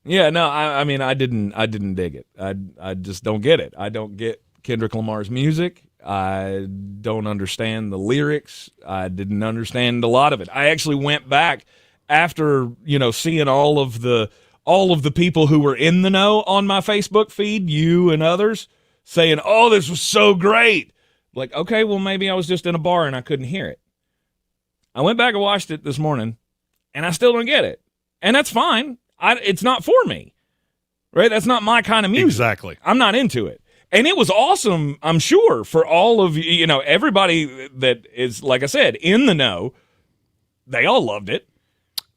Yeah, no, I mean, I didn't dig it. I just don't get it. I don't get Kendrick Lamar's music. I don't understand the lyrics. I didn't understand a lot of it. I actually went back after, seeing all of the people who were in the know on my Facebook feed, you and others, saying, oh, this was so great. Like, okay, well, maybe I was just in a bar and I couldn't hear it. I went back and watched it this morning, and I still don't get it. And that's fine. It's not for me, right? That's not my kind of music. Exactly. I'm not into it. And it was awesome, I'm sure, for all of everybody that is, like I said, in the know. They all loved it.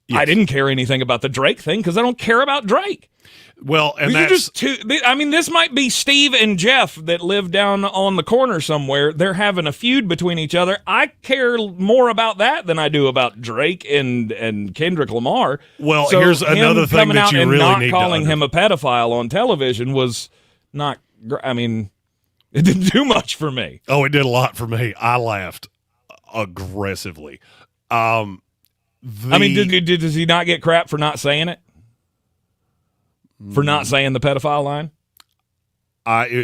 Yes. I didn't care anything about the Drake thing because I don't care about Drake. Well, and that's this might be Steve and Jeff that live down on the corner somewhere. They're having a feud between each other. I care more about that than I do about Drake and Kendrick Lamar. Well, so here's another thing that you really not need calling him a pedophile on television was not. I mean, it didn't do much for me. Oh, it did a lot for me. I laughed aggressively. Does he not get crap for not saying it? For not saying the pedophile line?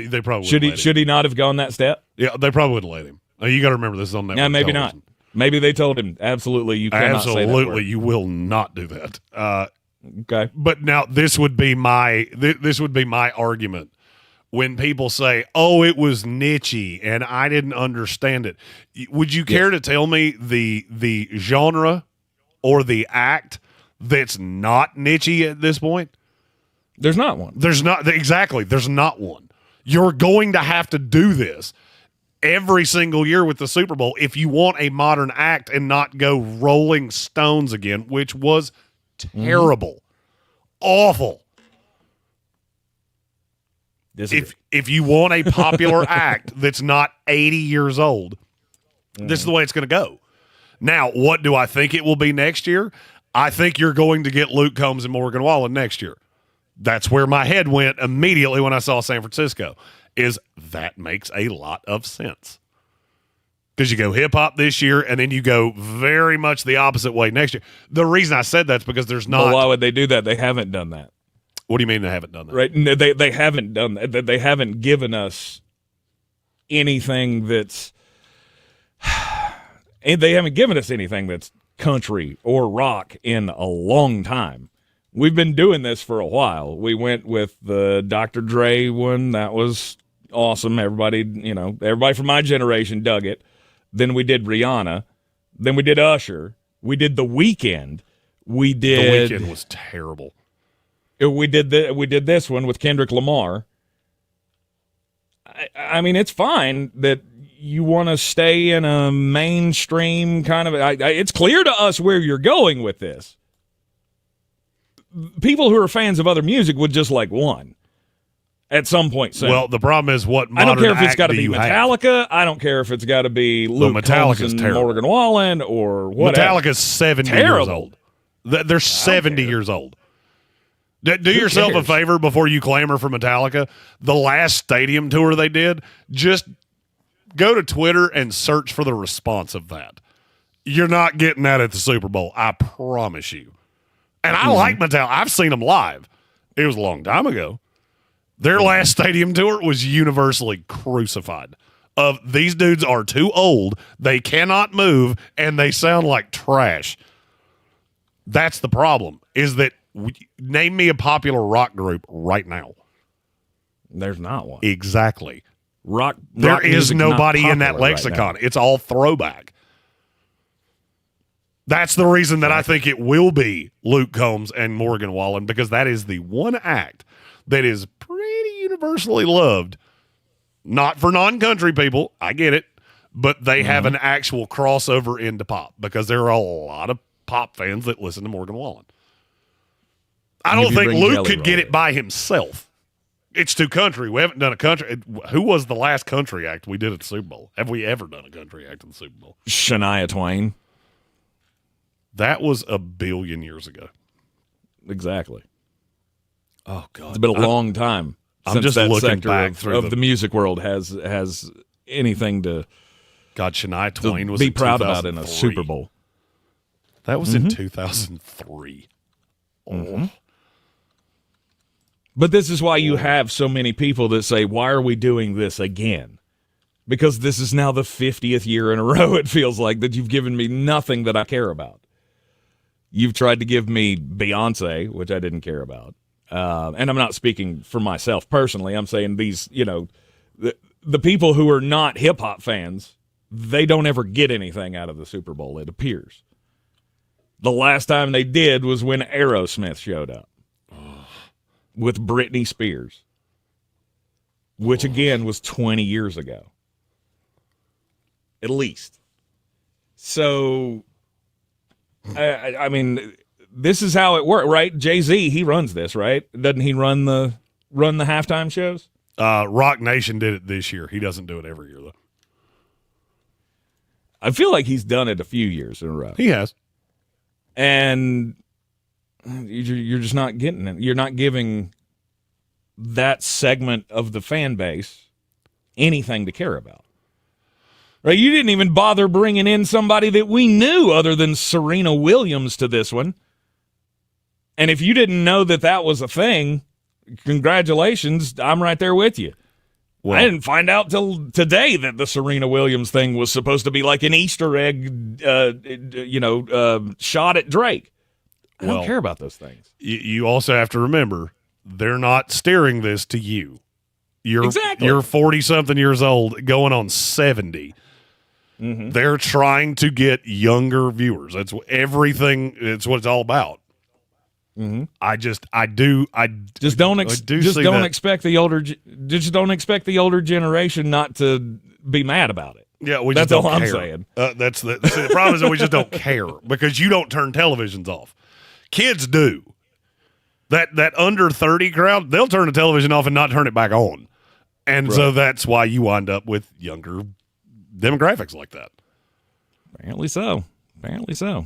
They probably should he not have gone that step? Yeah, they probably wouldn't let him. You got to remember this is on network. Yeah, maybe television. not. Maybe they told him absolutely you cannot say that word. Absolutely, you will not do that. Okay, but now this would be my argument. When people say, oh, it was niche-y and I didn't understand it, would you care to tell me the genre or the act that's not niche-y at this point? There's not one. There's not. Exactly. There's not one. You're going to have to do this every single year with the Super Bowl if you want a modern act and not go Rolling Stones again, which was terrible. Awful. If you want a popular act that's not 80 years old, this is the way it's going to go. Now, what do I think it will be next year? I think you're going to get Luke Combs and Morgan Wallen next year. That's where my head went immediately when I saw San Francisco, is that makes a lot of sense. Because you go hip-hop this year, and then you go very much the opposite way next year. The reason I said that's because there's not... Well, why would they do that? They haven't done that. What do you mean they haven't done that? Right? No, they haven't done that. They haven't given us anything that's and they haven't given us anything that's country or rock in a long time. We've been doing this for a while. We went with the Dr. Dre one. That was awesome. Everybody from my generation dug it. Then we did Rihanna. Then we did Usher. We did The Weeknd. The Weeknd was terrible. We did this one with Kendrick Lamar. I mean, it's fine that you want to stay in a mainstream kind of. It's clear to us where you're going with this. People who are fans of other music would just like one at some point soon. Well, the problem is what modern I don't care if it's got to be Metallica. I don't care if it's got to be Luke Combs and Morgan Wallen or whatever. Metallica's 70 years old. They're 70 years old. Do yourself a favor before you clamor for Metallica. The last stadium tour they did, just go to Twitter and search for the response of that. You're not getting that at the Super Bowl. I promise you. And I like Metallica. I've seen them live. It was a long time ago. Their last stadium tour was universally crucified. These dudes are too old, they cannot move, and they sound like trash. That's the problem, is that name me a popular rock group right now. There's not one. Exactly. Rock there is nobody in that lexicon. It's all throwback. That's the reason that I think it will be Luke Combs and Morgan Wallen, because that is the one act that is pretty universally loved. Not for non-country people, I get it, but they have an actual crossover into pop, because there are a lot of pop fans that listen to Morgan Wallen. I don't think Luke could get it by himself. It's too country. We haven't done a country. Who was the last country act we did at the Super Bowl? Have we ever done a country act at the Super Bowl? Shania Twain. That was a billion years ago. Exactly. Oh, God. It's been a long time since just that looking sector back of the music world has anything to Shania Twain was be proud about in a Super Bowl. That was in 2003. But this is why you have so many people that say, why are we doing this again? Because this is now the 50th year in a row, it feels like, that you've given me nothing that I care about. You've tried to give me Beyonce, which I didn't care about. And I'm not speaking for myself personally. I'm saying these, the people who are not hip-hop fans, they don't ever get anything out of the Super Bowl, it appears. The last time they did was when Aerosmith showed up with Britney Spears, which, again, was 20 years ago. At least. So, I mean, this is how it works, right? Jay-Z, he runs this, right? Doesn't he run the halftime shows? Rock Nation did it this year. He doesn't do it every year, though. I feel like he's done it a few years in a row. He has. And you're just not getting it. You're not giving that segment of the fan base anything to care about. Right? You didn't even bother bringing in somebody that we knew other than Serena Williams to this one. And if you didn't know that was a thing, congratulations, I'm right there with you. Well, I didn't find out till today that the Serena Williams thing was supposed to be like an Easter egg, shot at Drake. I don't care about those things. You also have to remember, they're not steering this to you. You're 40-something years old, going on 70. They're trying to get younger viewers. That's everything. It's what it's all about. Just don't expect the older generation not to be mad about it. Yeah, that's all I'm saying. The problem is that we just don't care, because you don't turn televisions off. Kids do. That under 30 crowd, they'll turn the television off and not turn it back on. And so that's why you wind up with younger demographics like that. Apparently so.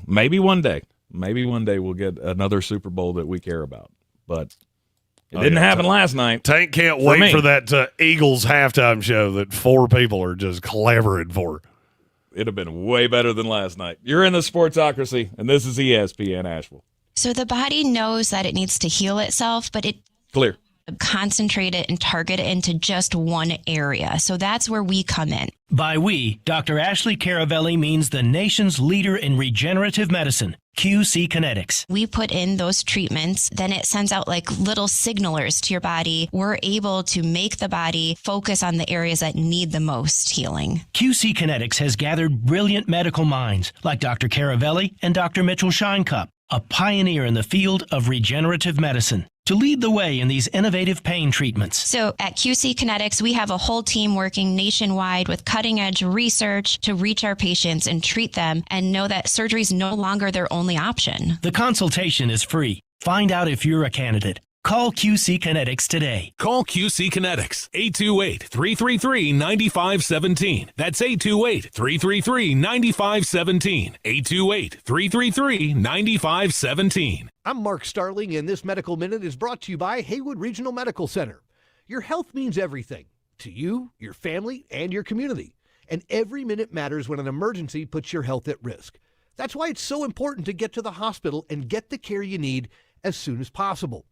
Maybe one day we'll get another Super Bowl that we care about. But it didn't happen last night. Tank can't wait for that Eagles halftime show that 4 people are just clavering for. It'd have been way better than last night. You're in the Sportsocracy, and this is ESPN Asheville. So the body knows that it needs to heal itself, but it Clear. Concentrate it and target it into just one area. So that's where we come in. By we, Dr. Ashley Caravelli means the nation's leader in regenerative medicine, QC Kinetics. We put in those treatments, then it sends out like little signalers to your body. We're able to make the body focus on the areas that need the most healing. QC Kinetics has gathered brilliant medical minds like Dr. Caravelli and Dr. Mitchell Shinecup, a pioneer in the field of regenerative medicine, to lead the way in these innovative pain treatments. So at QC Kinetics, we have a whole team working nationwide with cutting-edge research to reach our patients and treat them and know that surgery is no longer their only option. The consultation is free. Find out if you're a candidate. Call QC Kinetics today. Call QC Kinetics, 828-333-9517. That's 828-333-9517. 828-333-9517. I'm Mark Starling, and this Medical Minute is brought to you by Haywood Regional Medical Center. Your health means everything to you, your family, and your community. And every minute matters when an emergency puts your health at risk. That's why it's so important to get to the hospital and get the care you need as soon as possible.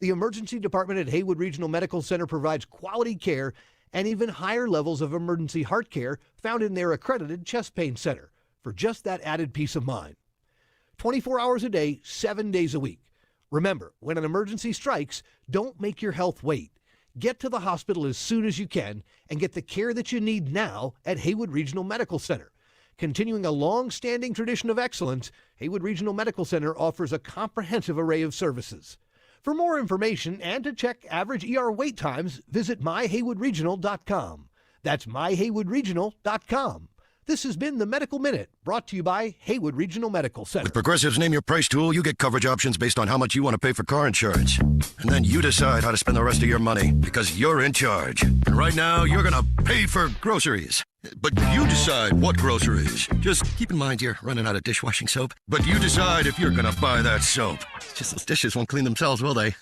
The emergency department at Haywood Regional Medical Center provides quality care and even higher levels of emergency heart care found in their accredited chest pain center for just that added peace of mind. 24 hours a day, 7 days a week. Remember, when an emergency strikes, don't make your health wait. Get to the hospital as soon as you can and get the care that you need now at Haywood Regional Medical Center. Continuing a long-standing tradition of excellence, Haywood Regional Medical Center offers a comprehensive array of services. For more information and to check average ER wait times, visit myhaywoodregional.com. That's myhaywoodregional.com. This has been the Medical Minute, brought to you by Haywood Regional Medical Center. With Progressive's Name Your Price tool, you get coverage options based on how much you want to pay for car insurance. And then you decide how to spend the rest of your money, because you're in charge. And right now, you're going to pay for groceries. But you decide what groceries. Just keep in mind you're running out of dishwashing soap. But you decide if you're going to buy that soap. Just those dishes won't clean themselves, will they?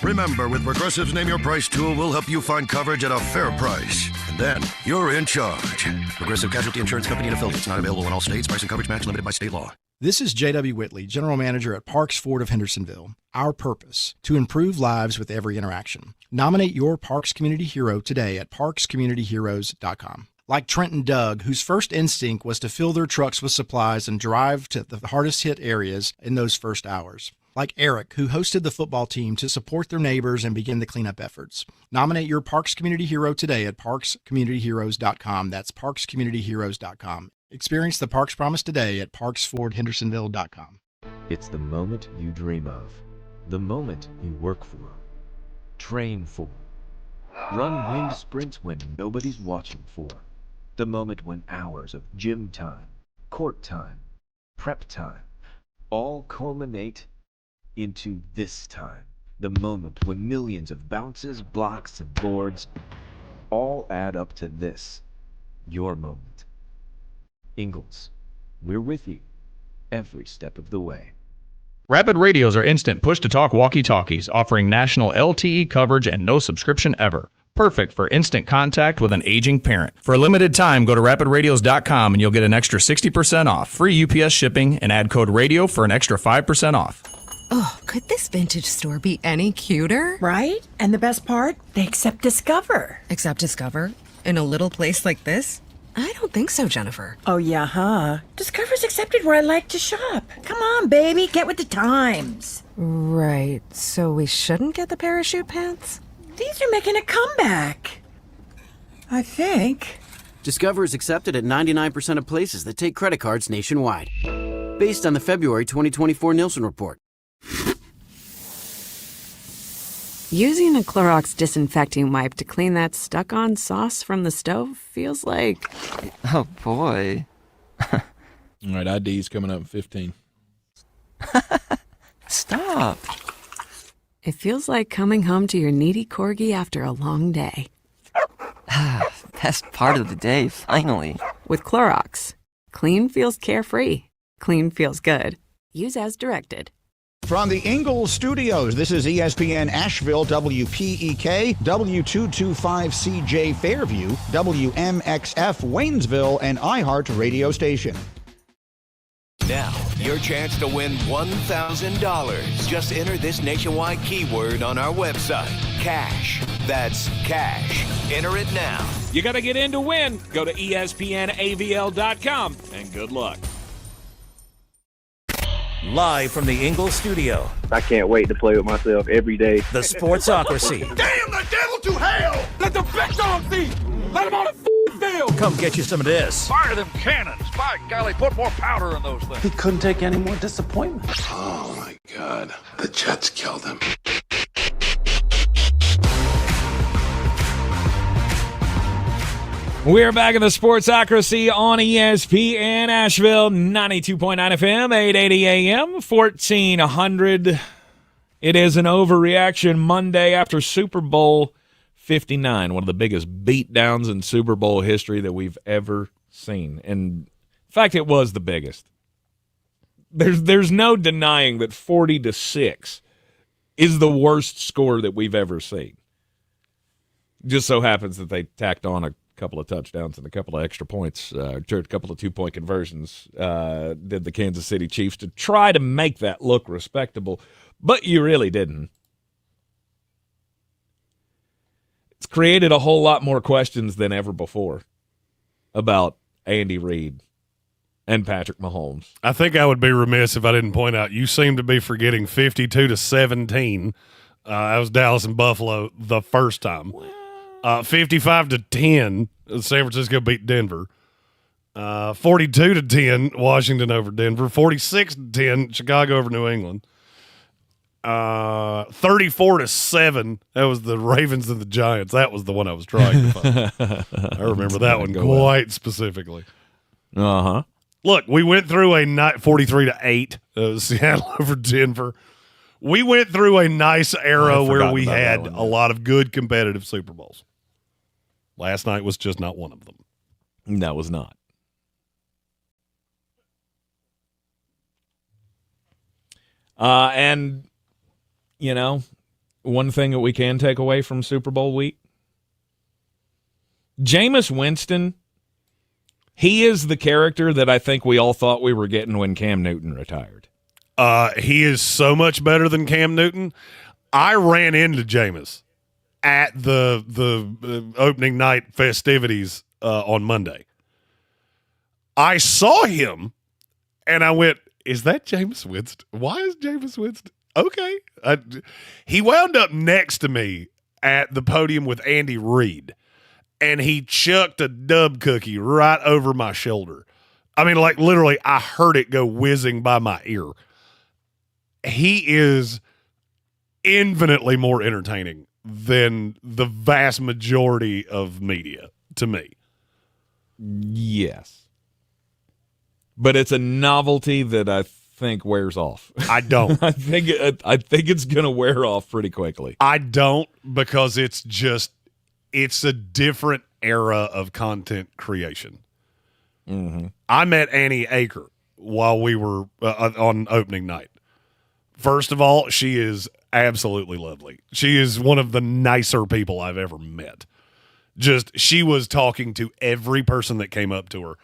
Remember, with Progressive's Name Your Price tool, we'll help you find coverage at a fair price. And then you're in charge. Progressive Casualty Insurance Company and affiliates, not available in all states. Price and coverage match limited by state law. This is J.W. Whitley, General Manager at Parks Ford of Hendersonville. Our purpose, to improve lives with every interaction. Nominate your Parks Community Hero today at parkscommunityheroes.com. Like Trent and Doug, whose first instinct was to fill their trucks with supplies and drive to the hardest hit areas in those first hours. Like Eric, who hosted the football team to support their neighbors and begin the cleanup efforts. Nominate your Parks Community Hero today at parkscommunityheroes.com. That's parkscommunityheroes.com. Experience the Parks Promise today at parksfordhendersonville.com. It's the moment you dream of, the moment you work for, train for, run winged sprints when nobody's watching for, the moment when hours of gym time, court time, prep time, all culminate into this time, the moment when millions of bounces, blocks, and boards all add up to this, your moment. Ingalls, we're with you every step of the way. Rapid radios are instant push-to-talk walkie-talkies offering national LTE coverage and no subscription ever. Perfect for instant contact with an aging parent. For a limited time, go to rapidradios.com and you'll get an extra 60% off, free UPS shipping, and add code RADIO for an extra 5% off. Oh, could this vintage store be any cuter? Right? And the best part? They accept Discover. Accept Discover? In a little place like this? I don't think so, Jennifer. Oh, yeah, huh? Discover's accepted where I like to shop. Come on, baby, get with the times. Right, so we shouldn't get the parachute pants? These are making a comeback. I think. Discover is accepted at 99% of places that take credit cards nationwide. Based on the February 2024 Nielsen report. Using a Clorox disinfecting wipe to clean that stuck-on sauce from the stove feels like... Oh, boy. All right, ID's coming up in 15. Stop. It feels like coming home to your needy corgi after a long day. Best part of the day, finally. With Clorox. Clean feels carefree. Clean feels good. Use as directed. From the Ingalls Studios, this is ESPN Asheville, WPEK, W225CJ Fairview, WMXF Waynesville, and iHeart radio station. Now, your chance to win $1,000. Just enter this nationwide keyword on our website, cash. That's cash. Enter it now. You got to get in to win. Go to ESPNAVL.com and good luck. Live from the Ingles studio. I can't wait to play with myself every day. The Sportsocracy. Damn the devil to hell! Let the big dog see! Let him on the field! Come get you some of this. Fire them cannons! By golly, put more powder in those things. He couldn't take any more disappointment. Oh my God. The Jets killed him. We're back in the Sportsocracy on ESPN Asheville, 92.9 FM, 880 AM, 1400. It is an overreaction Monday after Super Bowl 59, one of the biggest beatdowns in Super Bowl history that we've ever seen. And in fact, it was the biggest. There's no denying that 40-6 is the worst score that we've ever seen. Just so happens that they tacked on a couple of touchdowns and a couple of extra points, a couple of two-point conversions, did the Kansas City Chiefs to try to make that look respectable, but you really didn't. It's created a whole lot more questions than ever before about Andy Reid and Patrick Mahomes. I think I would be remiss if I didn't point out you seem to be forgetting 52-17. That was Dallas and Buffalo the first time. 55-10, San Francisco beat Denver. 42-10, Washington over Denver. 46-10, Chicago over New England. 34-7, that was the Ravens and the Giants. That was the one I was trying to find. I remember that one quite specifically. Uh-huh. Look, we went through a 43-8, Seattle over Denver. We went through a nice era where we had a lot of good competitive Super Bowls. Last night was just not one of them. That was not. And, you know, one thing that we can take away from Super Bowl week, Jameis Winston, he is the character that I think we all thought we were getting when Cam Newton retired. He is so much better than Cam Newton. I ran into Jameis at the opening night festivities on Monday. I saw him, and I went, is that Jameis Winston? Why is Jameis Winston? Okay. He wound up next to me at the podium with Andy Reid, and he chucked a dub cookie right over my shoulder. I mean, like, literally, I heard it go whizzing by my ear. He is infinitely more entertaining than the vast majority of media to me. Yes. But it's a novelty that I think wears off. I don't. I think it's going to wear off pretty quickly. I don't, because it's a different era of content creation. Mm-hmm. I met Annie Aker while we were on opening night. First of all, she is absolutely lovely. She is one of the nicer people I've ever met. She was talking to every person that came up to her.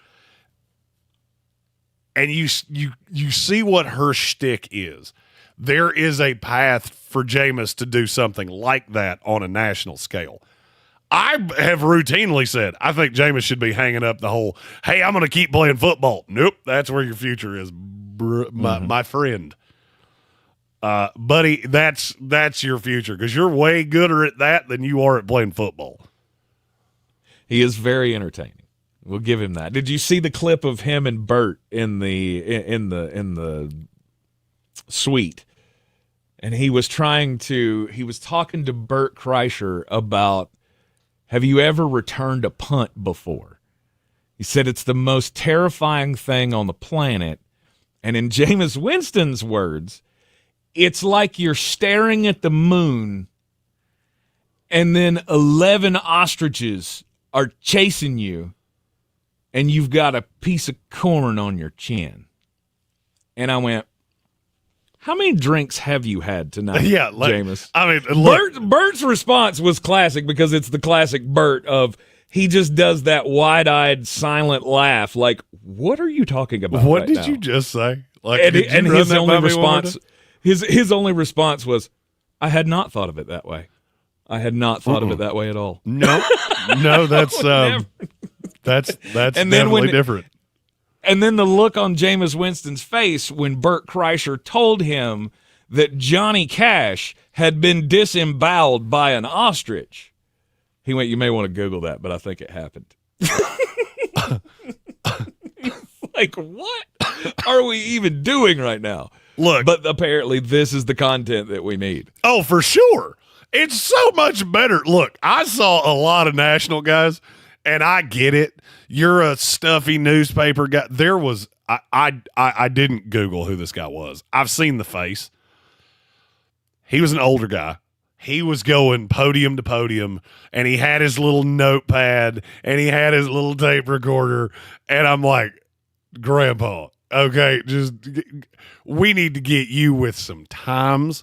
And you see what her shtick is. There is a path for Jameis to do something like that on a national scale. I have routinely said, I think Jameis should be hanging up the whole, hey, I'm going to keep playing football. Nope, that's where your future is, my friend. Buddy, that's your future, because you're way gooder at that than you are at playing football. He is very entertaining. We'll give him that. Did you see the clip of him and Bert in the suite? And he was talking to Bert Kreischer about, have you ever returned a punt before? He said it's the most terrifying thing on the planet. And in Jameis Winston's words, it's like you're staring at the moon and then 11 ostriches are chasing you and you've got a piece of corn on your chin. And I went, how many drinks have you had tonight, yeah, Jameis? I mean, look, Bert's response was classic, because it's the classic Bert of, he just does that wide-eyed, silent laugh. Like, what are you talking about? What right did now? you just say? Like, And his only response, his only response was, "I had not thought of it that way. I had not thought of it that way at all." No, that's definitely different. And then the look on Jameis Winston's face when Bert Kreischer told him that Johnny Cash had been disemboweled by an ostrich. He went, "You may want to Google that, but I think it happened." Like, what are we even doing right now? Look, but apparently this is the content that we need. Oh, for sure. It's so much better. Look, I saw a lot of national guys, and I get it. You're a stuffy newspaper guy. There was I didn't Google who this guy was. I've seen the face. He was an older guy. He was going podium to podium, and he had his little notepad, and he had his little tape recorder, and I'm like, Grandpa, okay, we need to get you with some times.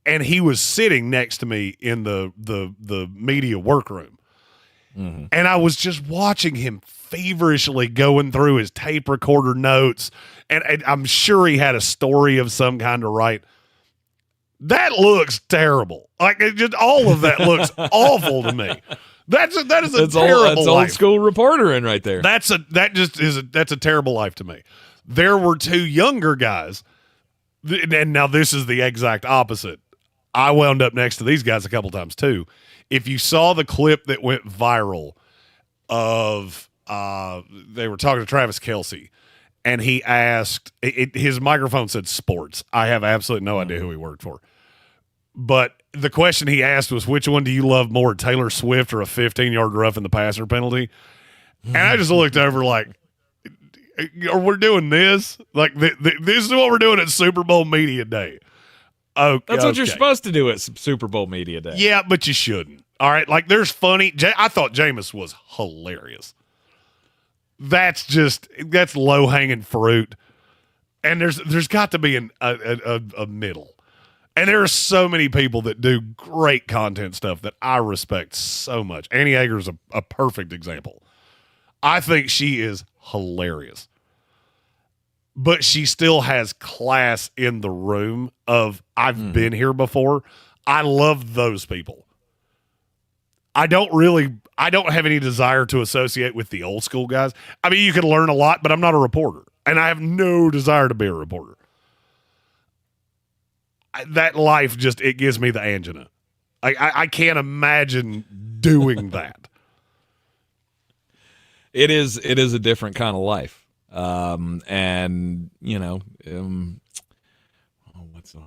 And he was sitting next to me in the media workroom. Mm-hmm. And I was just watching him feverishly going through his tape recorder notes, and I'm sure he had a story of some kind to write. That looks terrible. Like, all of that looks awful to me. That is a terrible life. Old school reportering right there. That's a terrible life to me. There were two younger guys, and now this is the exact opposite. I wound up next to these guys a couple times too. If you saw the clip that went viral of they were talking to Travis Kelce, and he asked, his microphone said sports. I have absolutely no idea who he worked for. But the question he asked was, which one do you love more, Taylor Swift or a 15-yard roughing the passer penalty? And I just looked over like, we're doing this? Like, this is what we're doing at Super Bowl Media Day. Oh, that's what you're supposed to do at Super Bowl Media Day. Yeah, but you shouldn't. All right, like, there's funny. I thought Jameis was hilarious. That's low-hanging fruit. And there's got to be a middle. And there are so many people that do great content stuff that I respect so much. Annie Ager's a perfect example. I think she is hilarious. But she still has class in the room of, I've been here before. I love those people. I don't have any desire to associate with the old school guys. I mean, you can learn a lot, but I'm not a reporter. And I have no desire to be a reporter. That life it gives me the angina. I can't imagine doing that. It is a different kind of life. And what's the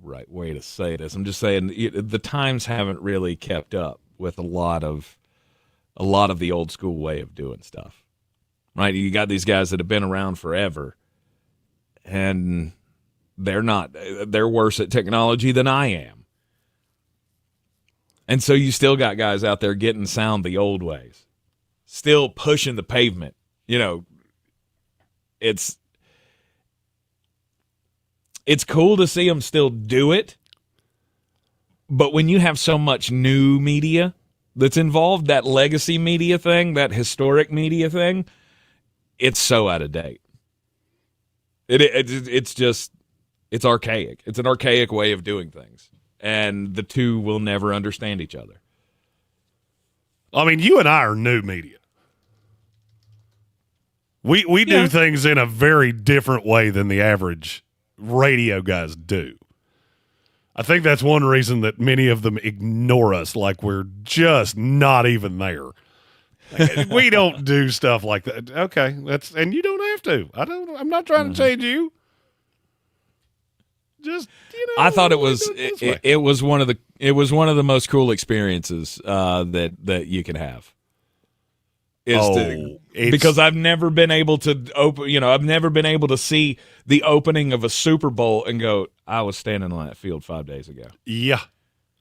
right way to say this? I'm just saying the times haven't really kept up with a lot of the old school way of doing stuff. Right? You got these guys that have been around forever, and they're worse at technology than I am. And so you still got guys out there getting sound the old ways, still pushing the pavement. It's cool to see them still do it. But when you have so much new media that's involved, that legacy media thing, that historic media thing, it's so out of date. It's archaic. It's an archaic way of doing things. And the two will never understand each other. I mean, you and I are new media. We do things in a very different way than the average radio guys do. I think that's one reason that many of them ignore us, like we're just not even there. Like, we don't do stuff like that. Okay, and you don't have to. I'm not trying to change you. Just I thought it was one of the most cool experiences that you can have. Because I've never been able to I've never been able to see the opening of a Super Bowl and go, I was standing on that field 5 days ago. Yeah.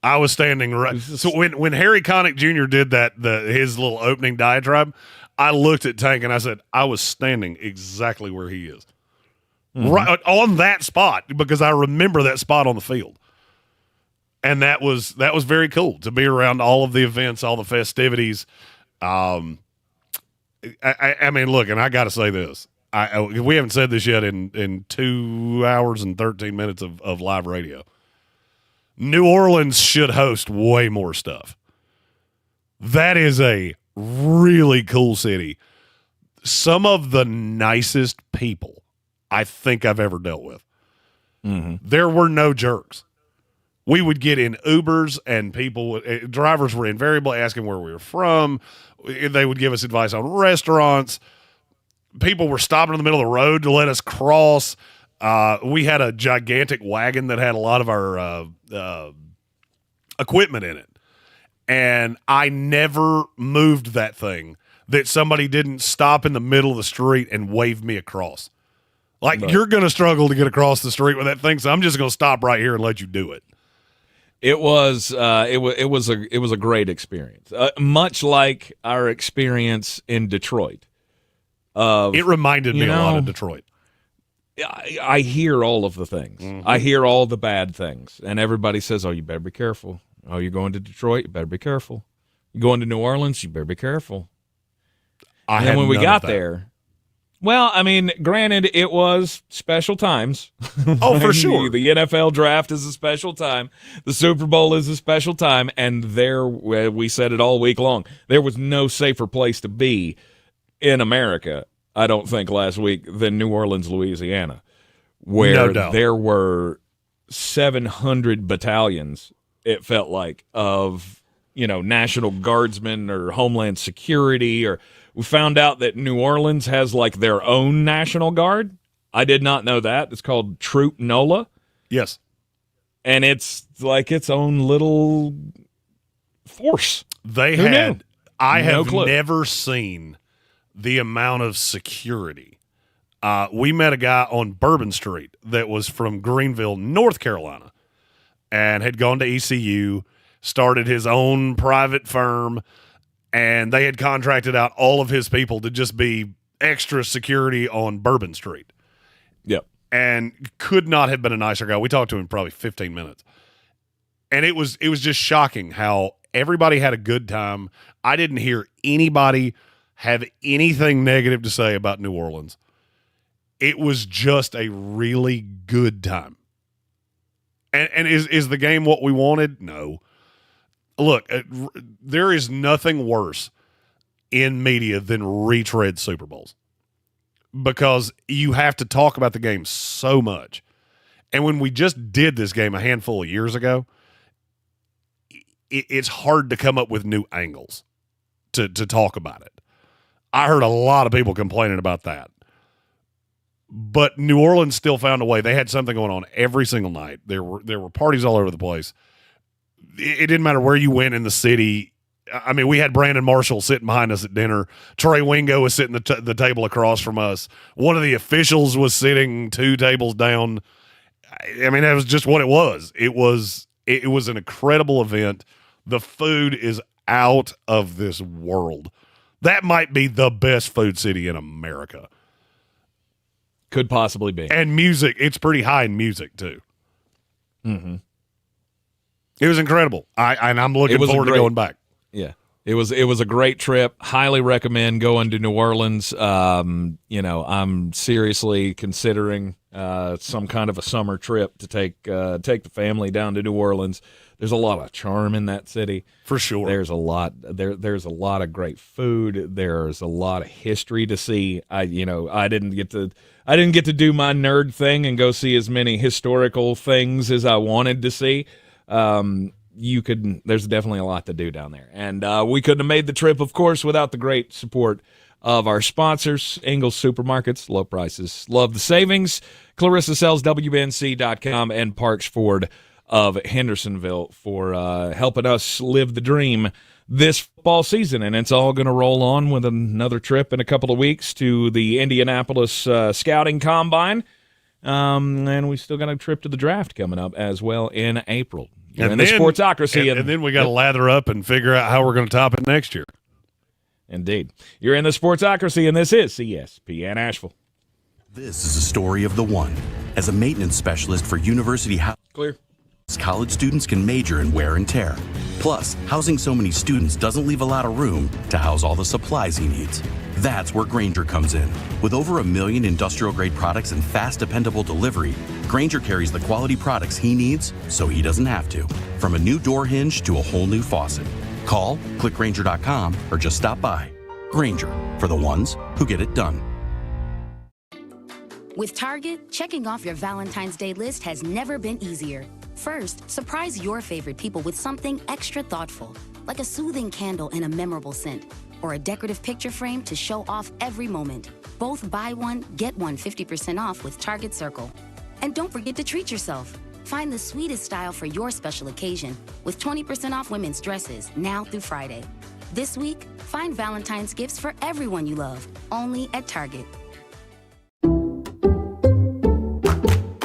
I was standing right. So when Harry Connick Jr. did his little opening diatribe, I looked at Tank and I said, I was standing exactly where he is. Mm-hmm. Right on that spot, because I remember that spot on the field. And that was very cool to be around all of the events, all the festivities. I mean, look, and I got to say this. We haven't said this yet in 2 hours and 13 minutes of live radio. New Orleans should host way more stuff. That is a really cool city. Some of the nicest people I think I've ever dealt with. Mm-hmm. There were no jerks. We would get in Ubers, and drivers were invariably asking where we were from. They would give us advice on restaurants. People were stopping in the middle of the road to let us cross. We had a gigantic wagon that had a lot of our equipment in it. And I never moved that thing that somebody didn't stop in the middle of the street and wave me across. Like, you're going to struggle to get across the street with that thing, so I'm just going to stop right here and let you do it. It was a great experience, much like our experience in Detroit. It reminded me a lot of Detroit. I hear all of the things. Mm-hmm. I hear all the bad things, and everybody says, "Oh, you better be careful. Oh, you're going to Detroit, you better be careful. You're going to New Orleans, you better be careful." And then when we got there, well, I mean, granted, it was special times. Oh, for sure. The NFL draft is a special time. The Super Bowl is a special time. And there, we said it all week long, there was no safer place to be in America, I don't think, last week than New Orleans, Louisiana, where there were 700 battalions, it felt like, of, National Guardsmen or Homeland Security. Or we found out that New Orleans has like their own National Guard. I did not know that. It's called Troop NOLA. Yes. And it's like its own little force. I have never seen the amount of security. We met a guy on Bourbon Street that was from Greenville, North Carolina, and had gone to ECU, started his own private firm, and they had contracted out all of his people to just be extra security on Bourbon Street. Yep. And could not have been a nicer guy. We talked to him probably 15 minutes. And it was just shocking how everybody had a good time. I didn't hear anybody have anything negative to say about New Orleans. It was just a really good time. And is the game what we wanted? No. Look, there is nothing worse in media than retread Super Bowls, because you have to talk about the game so much. And when we just did this game a handful of years ago, it's hard to come up with new angles to talk about it. I heard a lot of people complaining about that. But New Orleans still found a way. They had something going on every single night. There were parties all over the place. It didn't matter where you went in the city. I mean, we had Brandon Marshall sitting behind us at dinner. Trey Wingo was sitting the table across from us. One of the officials was sitting 2 tables down. I mean, that was just what it was. It was an incredible event. The food is out of this world. That might be the best food city in America. Could possibly be. And music, it's pretty high in music too. Mm-hmm. It was incredible. I'm looking forward to going back. Yeah. It was a great trip. Highly recommend going to New Orleans. I'm seriously considering some kind of a summer trip to take the family down to New Orleans. There's a lot of charm in that city. For sure. There's a lot of great food. There's a lot of history to see. I didn't get to do my nerd thing and go see as many historical things as I wanted to see. There's definitely a lot to do down there. And we couldn't have made the trip, of course, without the great support of our sponsors, Ingles Supermarkets, low prices, love the savings, Clarissa Sells, WNC.com, and Parks Ford of Hendersonville for helping us live the dream this fall season. And it's all going to roll on with another trip in a couple of weeks to the Indianapolis Scouting Combine. And we still got a trip to the draft coming up as well in April. And the Sportsocracy. And then we got to lather up and figure out how we're going to top it next year. Indeed. You're in the Sportsocracy, and this is CSPN Asheville. This is a story of the one. As a maintenance specialist for University House. Clear. College students can major in wear and tear. Plus, housing so many students doesn't leave a lot of room to house all the supplies he needs. That's where Grainger comes in. With over 1 million industrial-grade products and fast, dependable delivery, Grainger carries the quality products he needs so he doesn't have to. From a new door hinge to a whole new faucet. Call, click Grainger.com, or just stop by. Grainger, for the ones who get it done. With Target, checking off your Valentine's Day list has never been easier. First, surprise your favorite people with something extra thoughtful, like a soothing candle in a memorable scent, or a decorative picture frame to show off every moment. Both buy one, get one 50% off with Target Circle. And don't forget to treat yourself. Find the sweetest style for your special occasion with 20% off women's dresses now through Friday. This week, find Valentine's gifts for everyone you love, only at Target.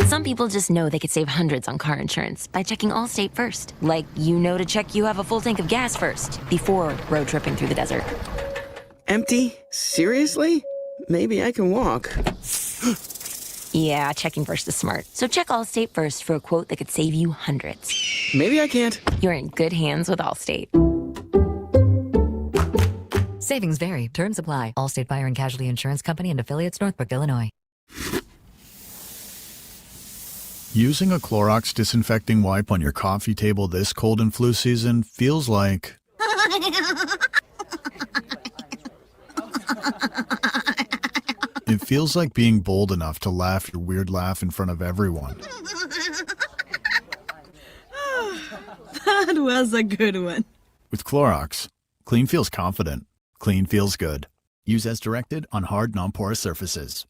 Some people just know they could save hundreds on car insurance by checking Allstate first. Like, to check you have a full tank of gas first before road tripping through the desert. Empty? Seriously? Maybe I can walk. Yeah, checking first is smart. So check Allstate first for a quote that could save you hundreds. Maybe I can't. You're in good hands with Allstate. Savings vary. Terms apply. Allstate Fire and Casualty Insurance Company and affiliates, Northbrook, Illinois. Using a Clorox disinfecting wipe on your coffee table this cold and flu season feels like... It feels like being bold enough to laugh your weird laugh in front of everyone. That was a good one. With Clorox, clean feels confident. Clean feels good. Use as directed on hard, non-porous surfaces.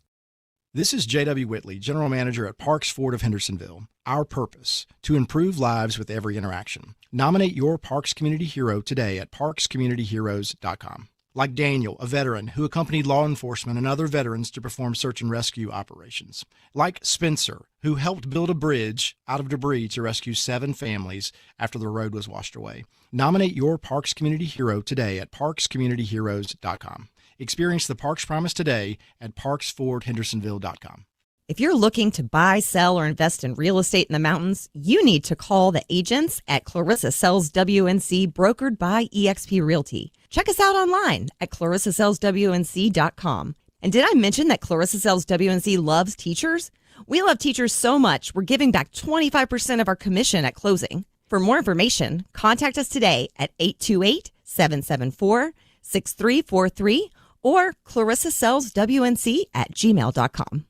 This is J.W. Whitley, General Manager at Parks Ford of Hendersonville. Our purpose, to improve lives with every interaction. Nominate your Parks Community Hero today at parkscommunityheroes.com. Like Daniel, a veteran who accompanied law enforcement and other veterans to perform search and rescue operations. Like Spencer, who helped build a bridge out of debris to rescue 7 families after the road was washed away. Nominate your Parks Community Hero today at parkscommunityheroes.com. Experience the Parks Promise today at parksfordhendersonville.com. If you're looking to buy, sell, or invest in real estate in the mountains, you need to call the agents at Clarissa Sells WNC, brokered by eXp Realty. Check us out online at clarissasellswnc.com. And did I mention that Clarissa Sells WNC loves teachers? We love teachers so much, we're giving back 25% of our commission at closing. For more information, contact us today at 828-774-6343 or clarissasellswnc@gmail.com.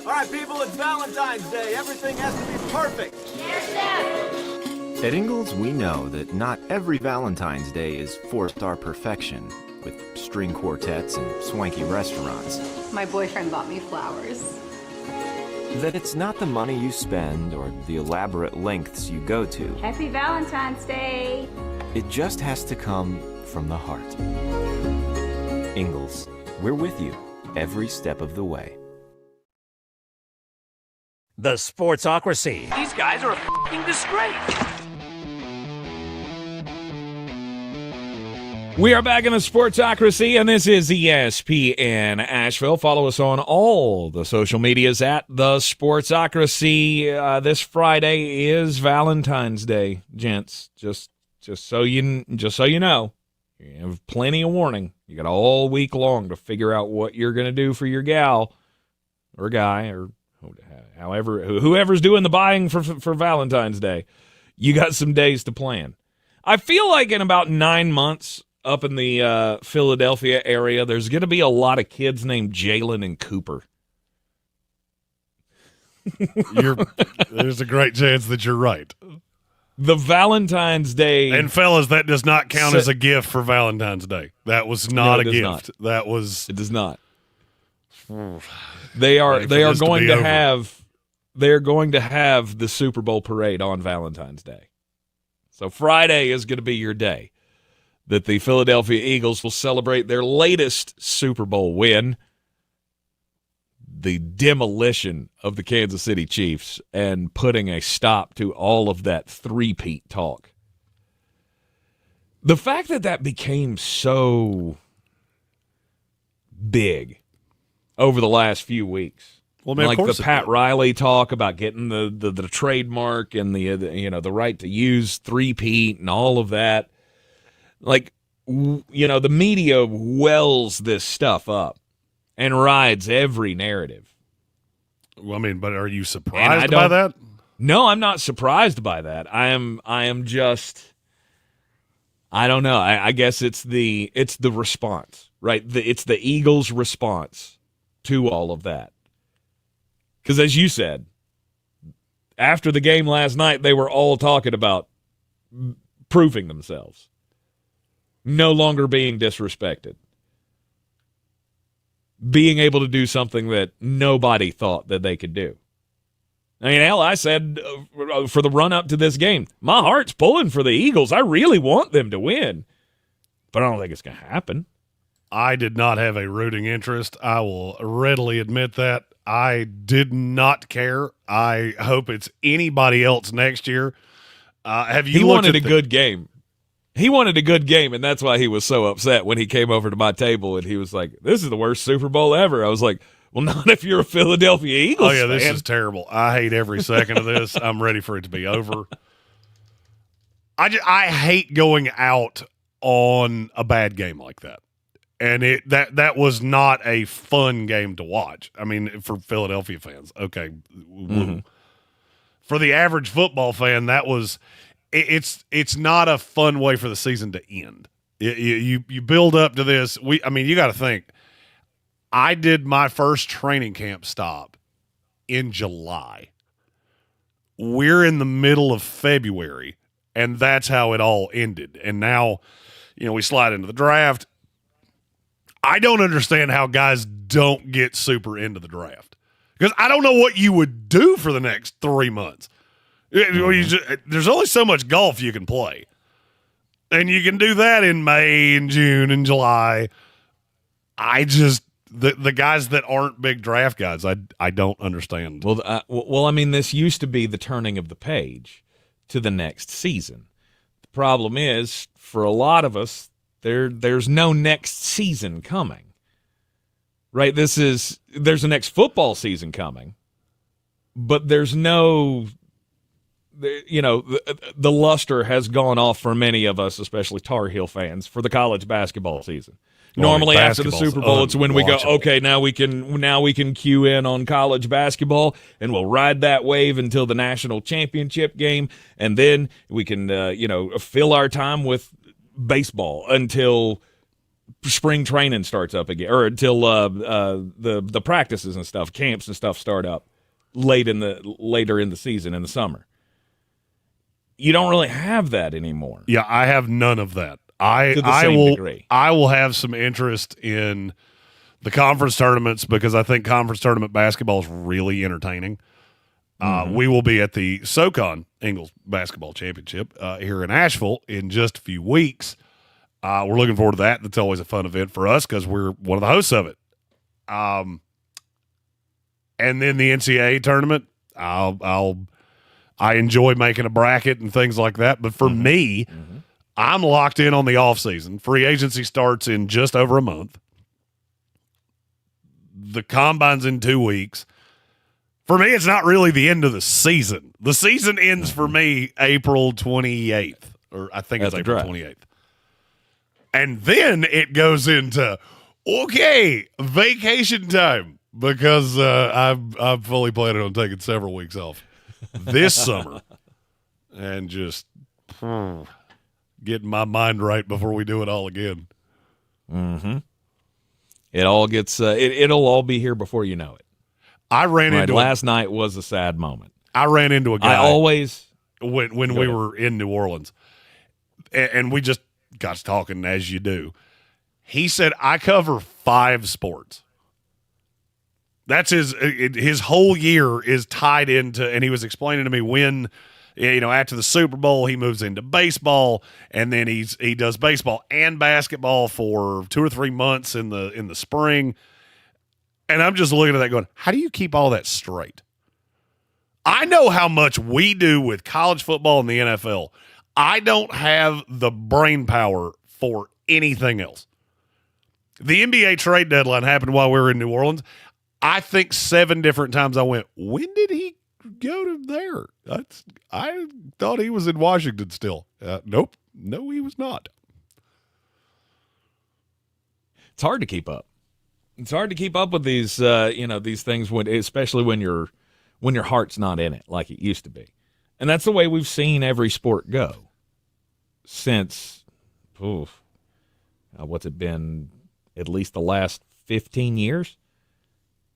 All right, people, it's Valentine's Day. Everything has to be perfect. At Ingalls, we know that not every Valentine's Day is 4-star perfection, with string quartets and swanky restaurants. My boyfriend bought me flowers. That it's not the money you spend or the elaborate lengths you go to. Happy Valentine's Day. It just has to come from the heart. Ingalls, we're with you every step of the way. The Sportsocracy. These guys are a f***ing disgrace. We are back in the Sportsocracy, and this is ESPN Asheville. Follow us on all the social medias at the Sportsocracy. This Friday is Valentine's Day, gents. Just so you know, you have plenty of warning. You got all week long to figure out what you're going to do for your gal or guy or whoever's doing the buying for Valentine's Day. You got some days to plan. I feel like in about 9 months up in the Philadelphia area, there's going to be a lot of kids named Jalen and Cooper. There's a great chance that you're right. The Valentine's Day. And fellas, that does not count as a gift for Valentine's Day. That was not a gift. That was. It does not. They are going to have the Super Bowl parade on Valentine's Day. So Friday is going to be your day that the Philadelphia Eagles will celebrate their latest Super Bowl win, the demolition of the Kansas City Chiefs, and putting a stop to all of that three-peat talk. The fact that became so big over the last few weeks, Well, man, like of course the Pat Riley talk about getting the trademark and the right to use three-peat and all of that. Like, the media wells this stuff up and rides every narrative. Well, I mean, but are you surprised by that? No, I'm not surprised by that. I am just, I don't know. I guess it's the response, right? It's the Eagles' response to all of that. Because as you said, after the game last night, they were all talking about proving themselves, no longer being disrespected, being able to do something that nobody thought that they could do. I mean, hell, I said for the run-up to this game, my heart's pulling for the Eagles. I really want them to win, but I don't think it's going to happen. I did not have a rooting interest. I will readily admit that. I did not care. I hope it's anybody else next year. He wanted a good game. He wanted a good game, and that's why he was so upset when he came over to my table and he was like, "This is the worst Super Bowl ever." I was like, "Well, not if you're a Philadelphia Eagles fan." This is terrible. I hate every second of this. I'm ready for it to be over. I hate going out on a bad game like that. And that was not a fun game to watch. I mean, for Philadelphia fans, okay. Mm-hmm. For the average football fan, that was it's not a fun way for the season to end. You build up to this. You got to think. I did my first training camp stop in July. We're in the middle of February, and that's how it all ended. And now, we slide into the draft. I don't understand how guys don't get super into the draft because I don't know what you would do for the next 3 months. There's only so much golf you can play, and you can do that in May and June and July. The guys that aren't big draft guys, I don't understand. Well, I mean, this used to be the turning of the page to the next season. The problem is, for a lot of us, there's no next season coming, right? There's a next football season coming, but there's no, the luster has gone off for many of us, especially Tar Heel fans, for the college basketball season. Normally after the Super Bowl, it's when we go, okay, now we can cue in on college basketball, and we'll ride that wave until the national championship game, and then we can, fill our time with baseball until spring training starts up again, or until the practices and stuff, camps and stuff start up later in the season in the summer. You don't really have that anymore. Yeah, I have none of that. I will have some interest in the conference tournaments because I think conference tournament basketball is really entertaining. We will be at the SoCon Ingles Basketball Championship here in Asheville in just a few weeks. We're looking forward to that. That's always a fun event for us because we're one of the hosts of it. And then the NCAA tournament, I enjoy making a bracket and things like that. But for me, I'm locked in on the offseason. Free agency starts in just over a month. The combine's in 2 weeks. For me, it's not really the end of the season. The season ends for me April 28th, or I think it's April 28th. And then it goes into, vacation time because I'm fully planning on taking several weeks off this summer and just getting my mind right before we do it all again. Mm-hmm. It all gets it'll all be here before you know it. I ran into last night was a sad moment. I ran into a guy. I always when we were in New Orleans, and we just got to talking as you do. He said, "I cover 5 sports." That's his whole year is tied into, and he was explaining to me when, after the Super Bowl, he moves into baseball, and then he does baseball and basketball for 2 or 3 months in the spring. And I'm just looking at that going, how do you keep all that straight? I know how much we do with college football and the NFL. I don't have the brain power for anything else. The NBA trade deadline happened while we were in New Orleans. I think 7 different times I went, when did he go to there? I thought he was in Washington still. Nope. No, he was not. It's hard to keep up. It's hard to keep up with these, these things especially when your heart's not in it like it used to be. And that's the way we've seen every sport go since, what's it been, at least the last 15 years?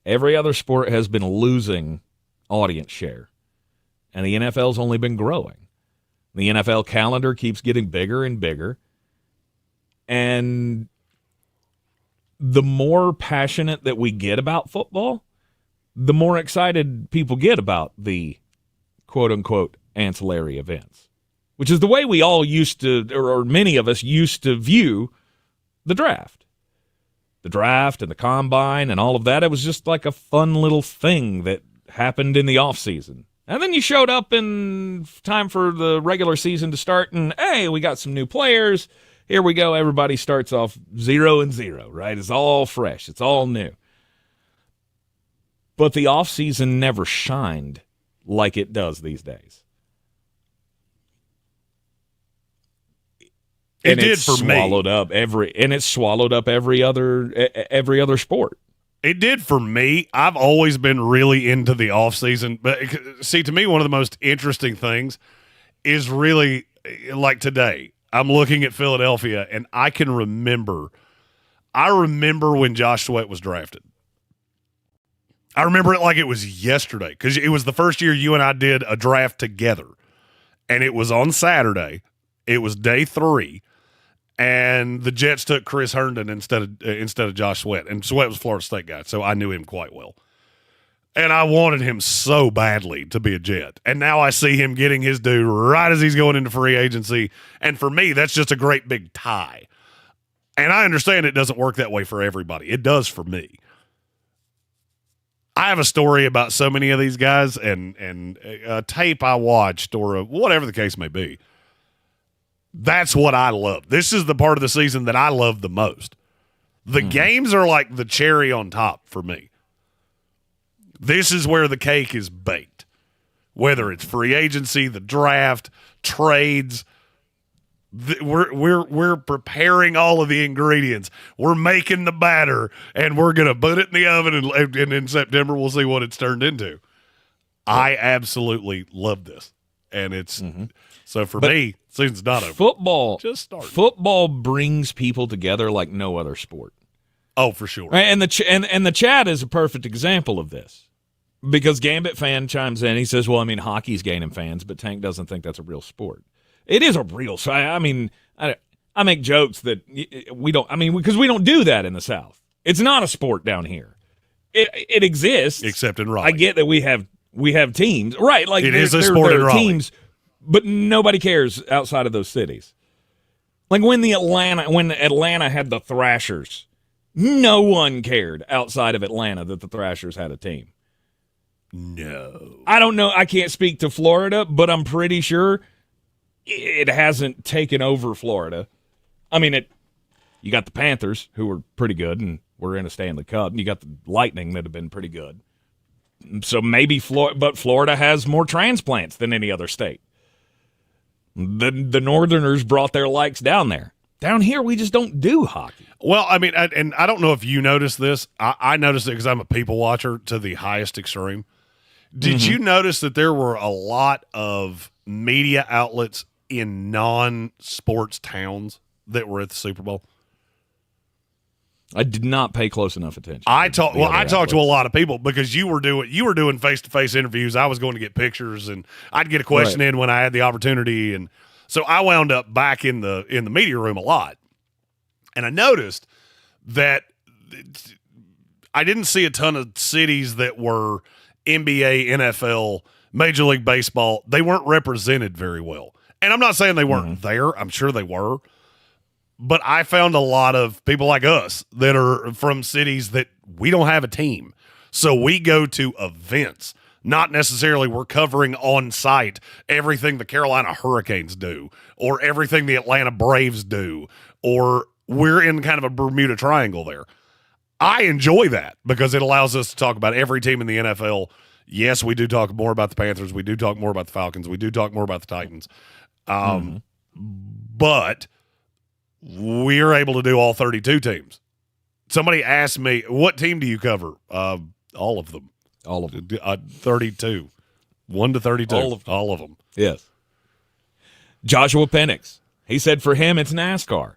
Every other sport has been losing audience share, and the NFL's only been growing. The NFL calendar keeps getting bigger and bigger, and the more passionate that we get about football, the more excited people get about the quote-unquote ancillary events, which is the way we all used to, or many of us used to view the draft. The draft and the combine and all of that, it was just like a fun little thing that happened in the off season. And then you showed up in time for the regular season to start, and hey, we got some new players. Here we go. Everybody starts off 0-0, right? It's all fresh. It's all new. But the off season never shined like it does these days. It did for me. It swallowed up every other sport. It did for me. I've always been really into the offseason. But see, to me, one of the most interesting things is really like today. I'm looking at Philadelphia, and I remember when Josh Sweat was drafted. I remember it like it was yesterday because it was the first year you and I did a draft together, and it was on Saturday. It was day 3. And the Jets took Chris Herndon instead of Josh Sweat. And Sweat was a Florida State guy, so I knew him quite well. And I wanted him so badly to be a Jet. And now I see him getting his due right as he's going into free agency. And for me, that's just a great big tie. And I understand it doesn't work that way for everybody. It does for me. I have a story about so many of these guys and a tape I watched or whatever the case may be. That's what I love. This is the part of the season that I love the most. The games are like the cherry on top for me. This is where the cake is baked. Whether it's free agency, the draft, trades, we're preparing all of the ingredients. We're making the batter, and we're going to put it in the oven, and in September we'll see what it's turned into. I absolutely love this, and it's so for me. Season's not over. Football just started. Football brings people together like no other sport. Oh, for sure. And the chat is a perfect example of this because Gambit fan chimes in. He says, "Well, I mean, hockey's gaining fans, but Tank doesn't think that's a real sport. It is a real. I mean, I make jokes that we don't. I mean, because we don't do that in the South. It's not a sport down here. It exists, except in Raleigh. I get that we have teams, right? Like it is a sport in Raleigh. Teams, but nobody cares outside of those cities. Like when Atlanta had the Thrashers, no one cared outside of Atlanta that the Thrashers had a team. No. I don't know. I can't speak to Florida, but I'm pretty sure it hasn't taken over Florida. I mean, you got the Panthers, who were pretty good, and were in a Stanley Cup, and you got the Lightning that have been pretty good. So maybe but Florida has more transplants than any other state. The Northerners brought their likes down there. Down here, we just don't do hockey. Well, I mean, and I don't know if you noticed this. I noticed it because I'm a people watcher to the highest extreme. Did you notice that there were a lot of media outlets in non-sports towns that were at the Super Bowl? I did not pay close enough attention. I talked to a lot of people because you were doing face-to-face interviews. I was going to get pictures, and I'd get a question in when I had the opportunity, and so I wound up back in the media room a lot. And I noticed that I didn't see a ton of cities that were NBA, NFL, Major League Baseball. They weren't represented very well. And I'm not saying they weren't there. I'm sure they were. But I found a lot of people like us that are from cities that we don't have a team. So we go to events. Not necessarily we're covering on site everything the Carolina Hurricanes do or everything the Atlanta Braves do, or we're in kind of a Bermuda Triangle there. I enjoy that because it allows us to talk about every team in the NFL. Yes, we do talk more about the Panthers. We do talk more about the Falcons. We do talk more about the Titans. But we're able to do all 32 teams. Somebody asked me, what team do you cover? All of them. 32. 1 to 32. All of them. Yes. Joshua Penix. He said for him, it's NASCAR.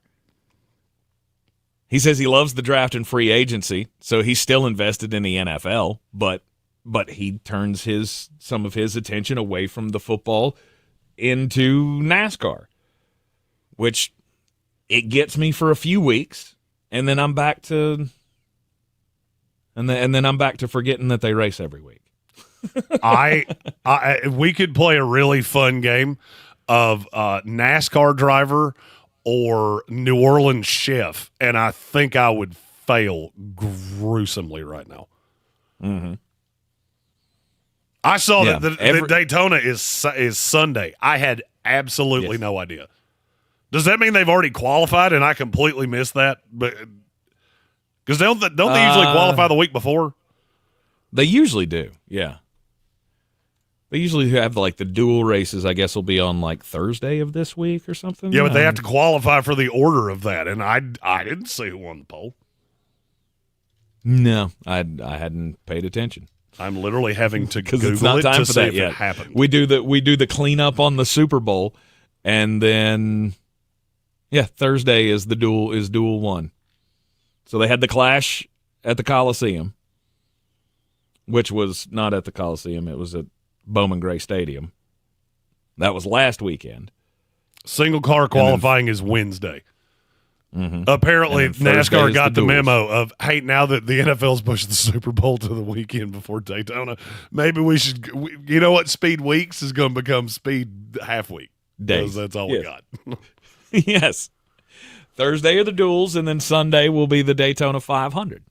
He says he loves the draft and free agency, so he's still invested in the NFL, but he turns some of his attention away from the football into NASCAR, which it gets me for a few weeks, and then I'm back to and then I'm back to forgetting that they race every week. We could play a really fun game of NASCAR driver or New Orleans chef, and I think I would fail gruesomely right now. Mm-hmm. I saw that the Daytona is Sunday. I had absolutely no idea. Does that mean they've already qualified and I completely missed that? But because don't they usually qualify the week before? They usually do, yeah. They usually have like the dual races, I guess, will be on like Thursday of this week or something. Yeah, but they have to qualify for the order of that, and I didn't see who won the poll. No, I hadn't paid attention. I'm literally having to Google it's not it time to for see that if yet. it happened. We do the cleanup on the Super Bowl, and then Thursday is dual one. So they had the clash at the Coliseum, which was not at the Coliseum. It was at Bowman Gray Stadium. That was last weekend. Single car qualifying is Wednesday. Mm-hmm. Apparently, NASCAR got the memo of, hey, now that the NFL's pushed the Super Bowl to the weekend before Daytona, maybe we should, you know what, Speed Weeks is going to become Speed Half Week. Days. That's all we got. Yes. Thursday are the duels, and then Sunday will be the Daytona 500.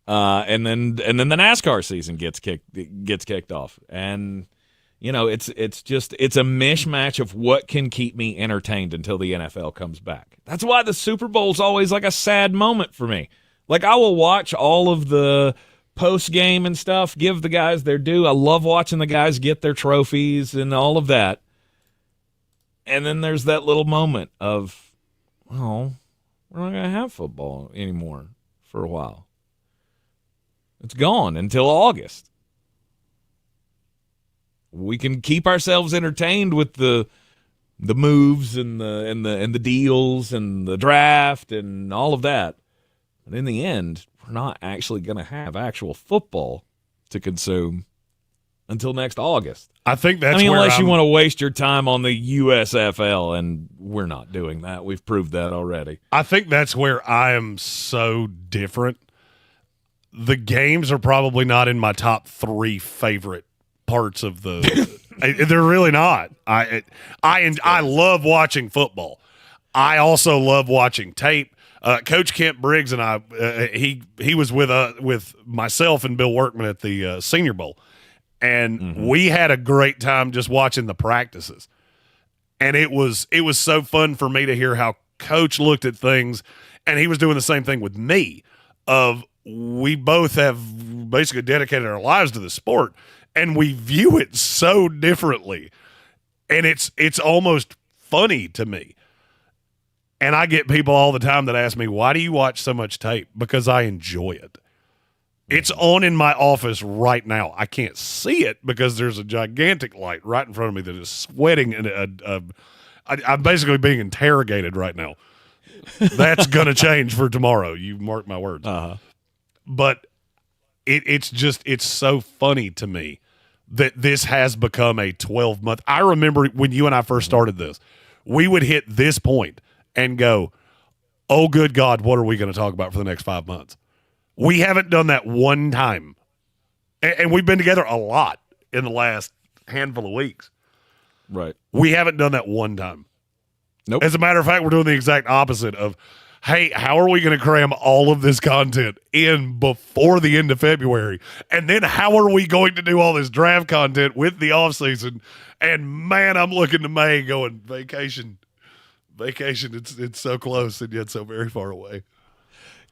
And then the NASCAR season gets kicked off, and it's a mishmash of what can keep me entertained until the NFL comes back. That's why the Super Bowl is always like a sad moment for me. Like I will watch all of the post game and stuff, give the guys their due. I love watching the guys get their trophies and all of that. And then there's that little moment of, we're not gonna have football anymore for a while. It's gone until August. We can keep ourselves entertained with the moves and the deals and the draft and all of that. But in the end, we're not actually going to have actual football to consume until next August. I think that's unless you want to waste your time on the USFL, and we're not doing that. We've proved that already. I think that's where I am so different. The games are probably not in my top 3 favorite parts of the. They're really not. I love watching football. I also love watching tape. Coach Kent Briggs and I, he was with myself and Bill Workman at the Senior Bowl, and we had a great time just watching the practices. And it was so fun for me to hear how Coach looked at things, and he was doing the same thing with me. We both have basically dedicated our lives to the sport, and we view it so differently. And it's almost funny to me. And I get people all the time that ask me, why do you watch so much tape? Because I enjoy it. It's on in my office right now. I can't see it because there's a gigantic light right in front of me that is sweating, and I'm basically being interrogated right now. That's going to change for tomorrow. You mark my words. But it's so funny to me that this has become a 12-month. I remember when you and I first started this, we would hit this point and go, oh, good God, what are we going to talk about for the next 5 months? We haven't done that one time. And we've been together a lot in the last handful of weeks. Right. We haven't done that one time. Nope. As a matter of fact, we're doing the exact opposite of, hey, how are we going to cram all of this content in before the end of February? And then how are we going to do all this draft content with the offseason? And, man, I'm looking to May going, vacation, it's so close and yet so very far away.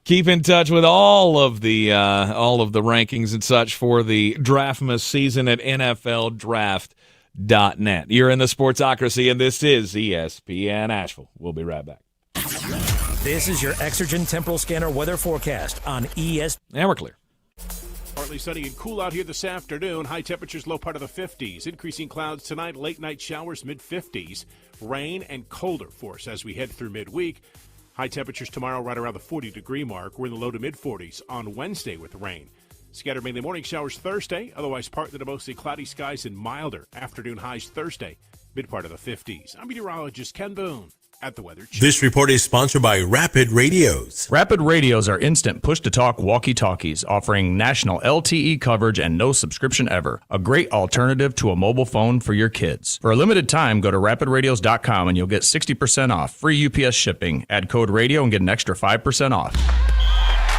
Keep in touch with all of the rankings and such for the Draftmas season at NFLDraft.net. You're in the Sportsocracy, and this is ESPN Asheville. We'll be right back. This is your Exergen Temporal Scanner weather forecast on ESPN. Now we're clear. Partly sunny and cool out here this afternoon. High temperatures, low part of the 50s. Increasing clouds tonight, late night showers, mid-50s. Rain and colder for us as we head through midweek. High temperatures tomorrow right around the 40-degree mark. We're in the low to mid-40s on Wednesday with rain. Scattered mainly morning showers Thursday, otherwise partly to mostly cloudy skies and milder. Afternoon highs Thursday, mid part of the 50s. I'm meteorologist Ken Boone at the Weather Channel. This report is sponsored by Rapid Radios. Rapid Radios are instant push-to-talk walkie-talkies offering national LTE coverage and no subscription ever. A great alternative to a mobile phone for your kids. For a limited time, go to rapidradios.com and you'll get 60% off. Free UPS shipping. Add code radio and get an extra 5% off.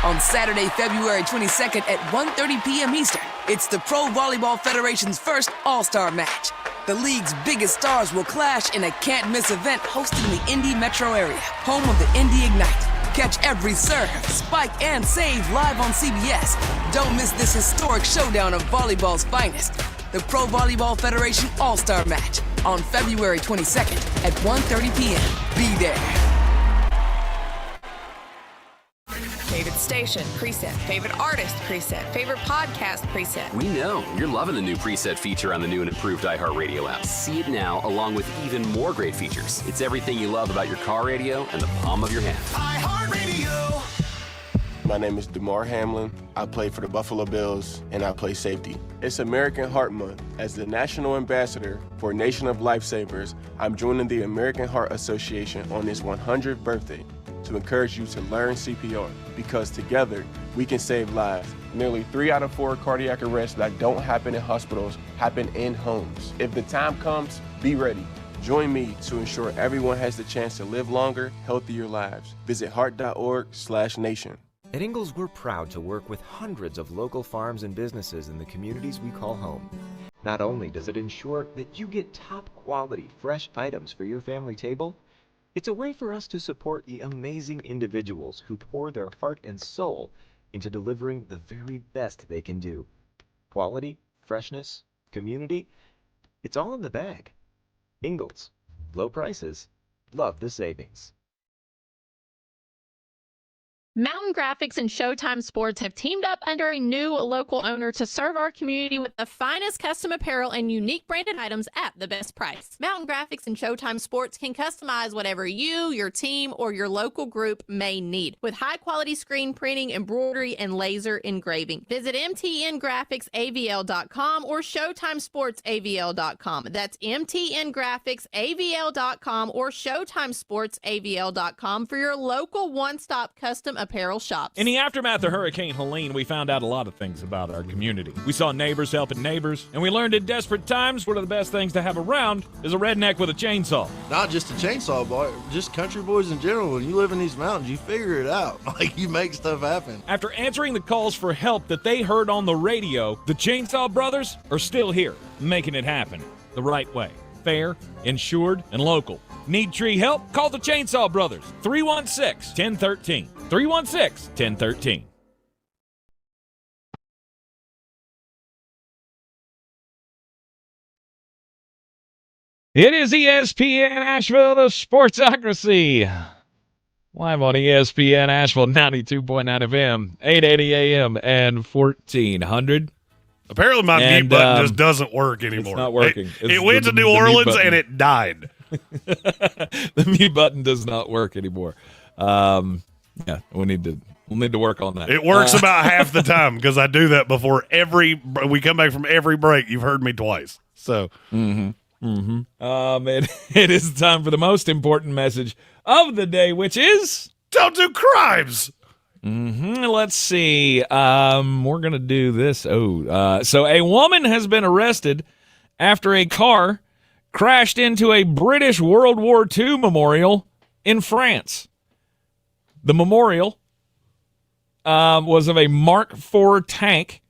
On Saturday, February 22nd at 1:30 p.m. Eastern, it's the Pro Volleyball Federation's first All-Star match. The league's biggest stars will clash in a can't-miss event hosted in the Indy metro area, home of the Indy Ignite. Catch every serve, spike, and save live on CBS. Don't miss this historic showdown of volleyball's finest. The Pro Volleyball Federation All-Star Match on February 22nd at 1:30 p.m. Be there. Favorite station, preset. Favorite artist, preset. Favorite podcast, preset. We know you're loving the new preset feature on the new and improved iHeartRadio app. See it now, along with even more great features. It's everything you love about your car radio and the palm of your hand. iHeartRadio. My name is DeMar Hamlin. I play for the Buffalo Bills, and I play safety. It's American Heart Month. As the national ambassador for Nation of Lifesavers, I'm joining the American Heart Association on its 100th birthday to encourage you to learn CPR, because together we can save lives. Nearly 3 out of 4 cardiac arrests that don't happen in hospitals happen in homes. If the time comes, be ready. Join me to ensure everyone has the chance to live longer, healthier lives. Visit heart.org/nation. At Ingalls, we're proud to work with hundreds of local farms and businesses in the communities we call home. Not only does it ensure that you get top quality, fresh items for your family table, it's a way for us to support the amazing individuals who pour their heart and soul into delivering the very best they can do. Quality, freshness, community, it's all in the bag. Ingalls, low prices, love the savings. Mountain Graphics and Showtime Sports have teamed up under a new local owner to serve our community with the finest custom apparel and unique branded items at the best price. Mountain Graphics and Showtime Sports can customize whatever you, your team, or your local group may need with high-quality screen printing, embroidery, and laser engraving. Visit mtngraphicsavl.com or showtimesportsavl.com. That's mtngraphicsavl.com or showtimesportsavl.com for your local one-stop custom apparel shops. In the aftermath of Hurricane Helene, we found out a lot of things about our community. We saw neighbors helping neighbors, and we learned in desperate times one of the best things to have around is a redneck with a chainsaw. Not just a chainsaw, boy, just country boys in general. When you live in these mountains, you figure it out. Like, you make stuff happen. After answering the calls for help that they heard on the radio, the Chainsaw Brothers are still here, making it happen the right way. Fair, insured, and local. Need tree help? Call the Chainsaw Brothers. 316-1013. 316-1013. It is ESPN Asheville, the Sportsocracy. Live on ESPN Asheville, 92.9 FM, 880 AM, and 1400. Apparently my mute button just doesn't work anymore. It's not working. It went to New Orleans and it died. The mute button does not work anymore. Yeah, we'll need to work on that. It works about half the time because I do that before we come back from every break. You've heard me twice. So it is time for the most important message of the day, which is don't do crimes. Let's see. We're gonna do this. So a woman has been arrested after a car crashed into a British World War II memorial in France. The memorial was of a Mark IV tank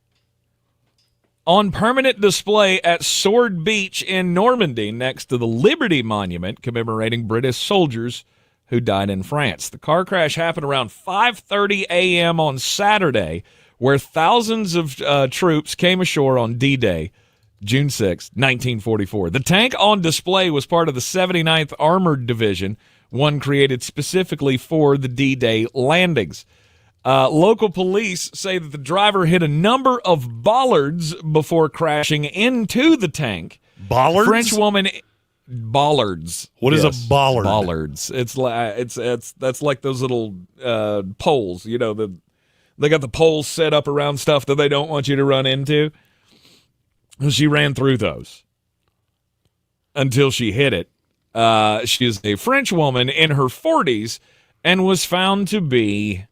on permanent display at Sword Beach in Normandy next to the Liberty Monument commemorating British soldiers who died in France. The car crash happened around 5:30 a.m. on Saturday, where thousands of troops came ashore on D-Day, June 6, 1944. The tank on display was part of the 79th Armored Division, one created specifically for the D-Day landings. Local police say that the driver hit a number of bollards before crashing into the tank. Bollards? French woman... Bollards. What is a bollard? Bollards. It's that's like those little poles. You know, they got the poles set up around stuff that they don't want you to run into. She ran through those until she hit it. She is a French woman in her 40s and was found to be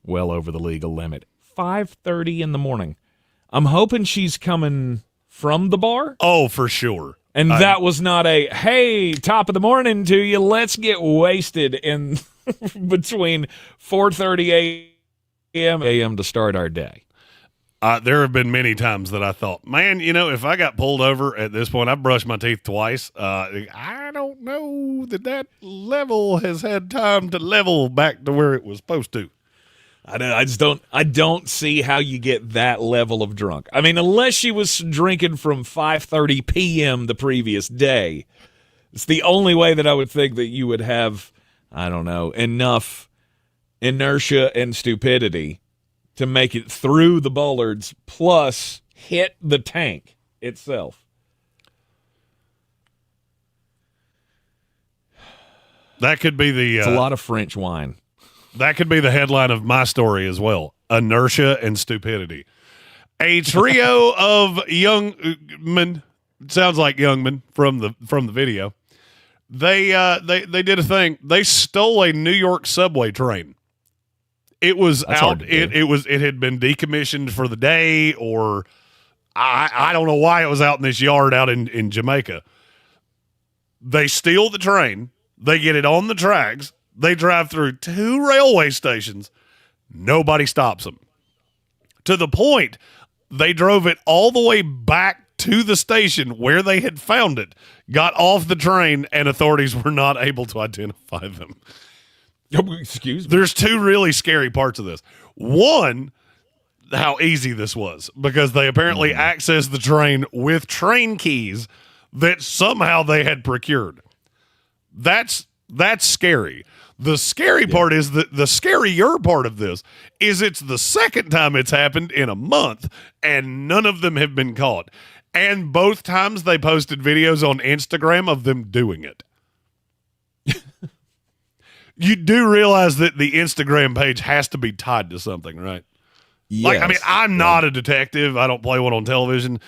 well over the legal limit. 5:30 in the morning. I'm hoping she's coming from the bar. Oh, for sure. And that was not a, hey, top of the morning to you, let's get wasted in between 4:30 a.m. to start our day. There have been many times that I thought, man, if I got pulled over at this point, I've brushed my teeth twice. I don't know that level has had time to level back to where it was supposed to. I don't see how you get that level of drunk. I mean, unless she was drinking from 5:30 p.m. the previous day. It's the only way that I would think that you would have, I don't know, enough inertia and stupidity to make it through the bollards plus hit the tank itself. That could be the... it's a lot of French wine. That could be the headline of my story as well. Inertia and stupidity. A trio of young men, sounds like young men from the video. They did a thing. They stole a New York subway train. It was out. It had been decommissioned for the day, or I don't know why it was out in this yard out in Jamaica. They steal the train. They get it on the tracks. They drive through 2 railway stations. Nobody stops them. To the point, they drove it all the way back to the station where they had found it, got off the train, and authorities were not able to identify them. Excuse me. There's 2 really scary parts of this. One, how easy this was, because they apparently accessed the train with train keys that somehow they had procured. That's scary. The scary part is that the scarier part of this is it's the second time it's happened in a month, and none of them have been caught. And both times they posted videos on Instagram of them doing it. You do realize that the Instagram page has to be tied to something, right? Yes. I'm not a detective. I don't play one on television,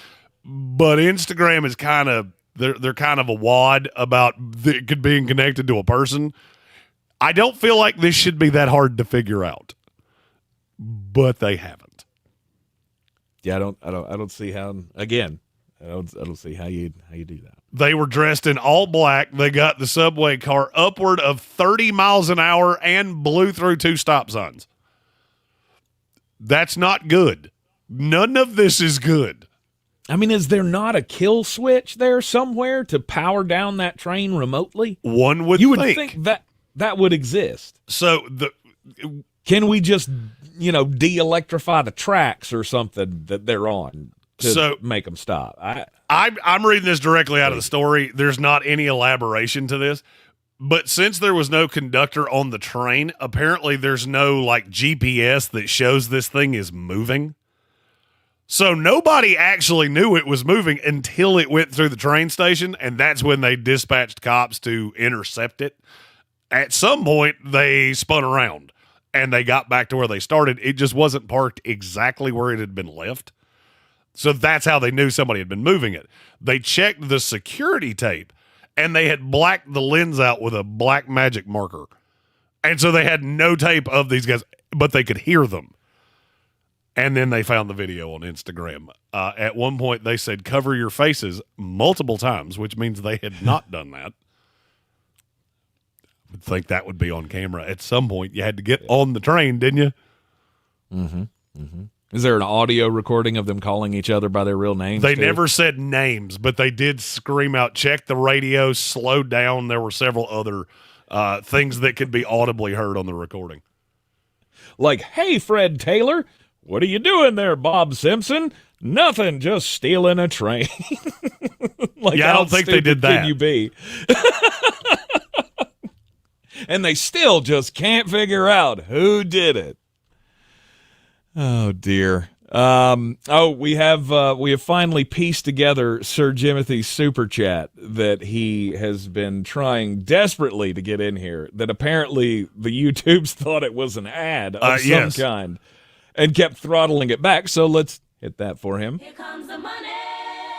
but Instagram is kind of, they're kind of a wad about it being connected to a person. I don't feel like this should be that hard to figure out, but they haven't. Yeah, I don't see how. Again, I don't see how you do that. They were dressed in all black. They got the subway car upward of 30 miles an hour and blew through 2 stop signs. That's not good. None of this is good. I mean, is there not a kill switch there somewhere to power down that train remotely? One would you would think that would exist. So can we just, de-electrify the tracks or something that they're on to make them stop? I'm reading this directly out of the story. There's not any elaboration to this. But since there was no conductor on the train, apparently there's no GPS that shows this thing is moving. So nobody actually knew it was moving until it went through the train station, and that's when they dispatched cops to intercept it. At some point, they spun around, and they got back to where they started. It just wasn't parked exactly where it had been left. So that's how they knew somebody had been moving it. They checked the security tape, and they had blacked the lens out with a black magic marker. And so they had no tape of these guys, but they could hear them. And then they found the video on Instagram. At one point, they said, cover your faces multiple times, which means they had not done that. I would think that would be on camera. At some point, you had to get on the train, didn't you? Mm-hmm. Mm-hmm. Is there an audio recording of them calling each other by their real names? They never said names, but they did scream out, check the radio, slow down. There were several other things that could be audibly heard on the recording. Like, hey, Fred Taylor, what are you doing there, Bob Simpson? Nothing, just stealing a train. Like, yeah, I don't think they did that. Can you be? And they still just can't figure out who did it. Oh dear. We have finally pieced together Sir Jimothy's super chat that he has been trying desperately to get in here. That apparently the YouTubes thought it was an ad of some kind and kept throttling it back. So let's hit that for him. Here comes the money.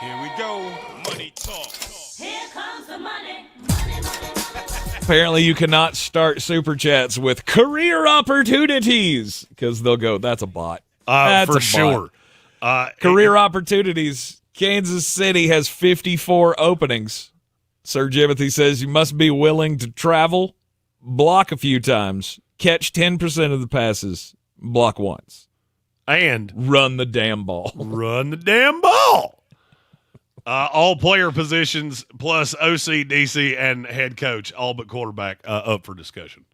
Here we go. Money talk. Here comes the money. Apparently you cannot start super chats with career opportunities because they'll go, that's a bot. That's for a sure. Career opportunities. Kansas City has 54 openings. Sir Jimothy says you must be willing to travel, block a few times, catch 10% of the passes, block once. And run the damn ball. Run the damn ball. All player positions plus OC, DC, and head coach, all but quarterback, up for discussion.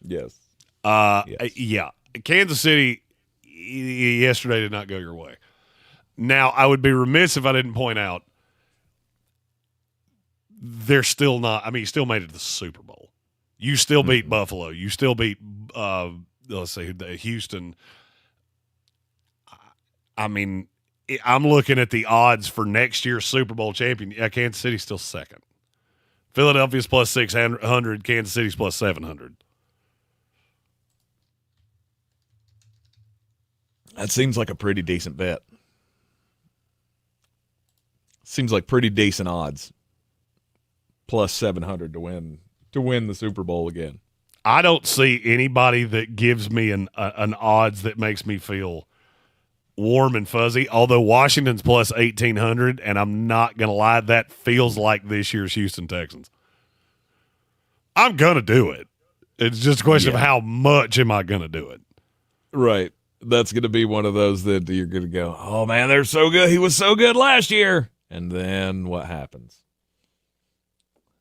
Yes. Yeah. Kansas City yesterday did not go your way. Now, I would be remiss if I didn't point out they're still not – I mean, you still made it to the Super Bowl. You still beat Buffalo. You still beat Houston. I mean – I'm looking at the odds for next year's Super Bowl champion. Yeah, Kansas City's still second. Philadelphia's plus 600. Kansas City's plus 700. That seems like a pretty decent bet. Seems like pretty decent odds. Plus 700 to win the Super Bowl again. I don't see anybody that gives me an odds that makes me feel warm and fuzzy, although Washington's plus 1,800, and I'm not going to lie, that feels like this year's Houston Texans. I'm going to do it. It's just a question of how much am I going to do it. Right. That's going to be one of those that you're going to go, oh, man, they're so good. He was so good last year. And then what happens?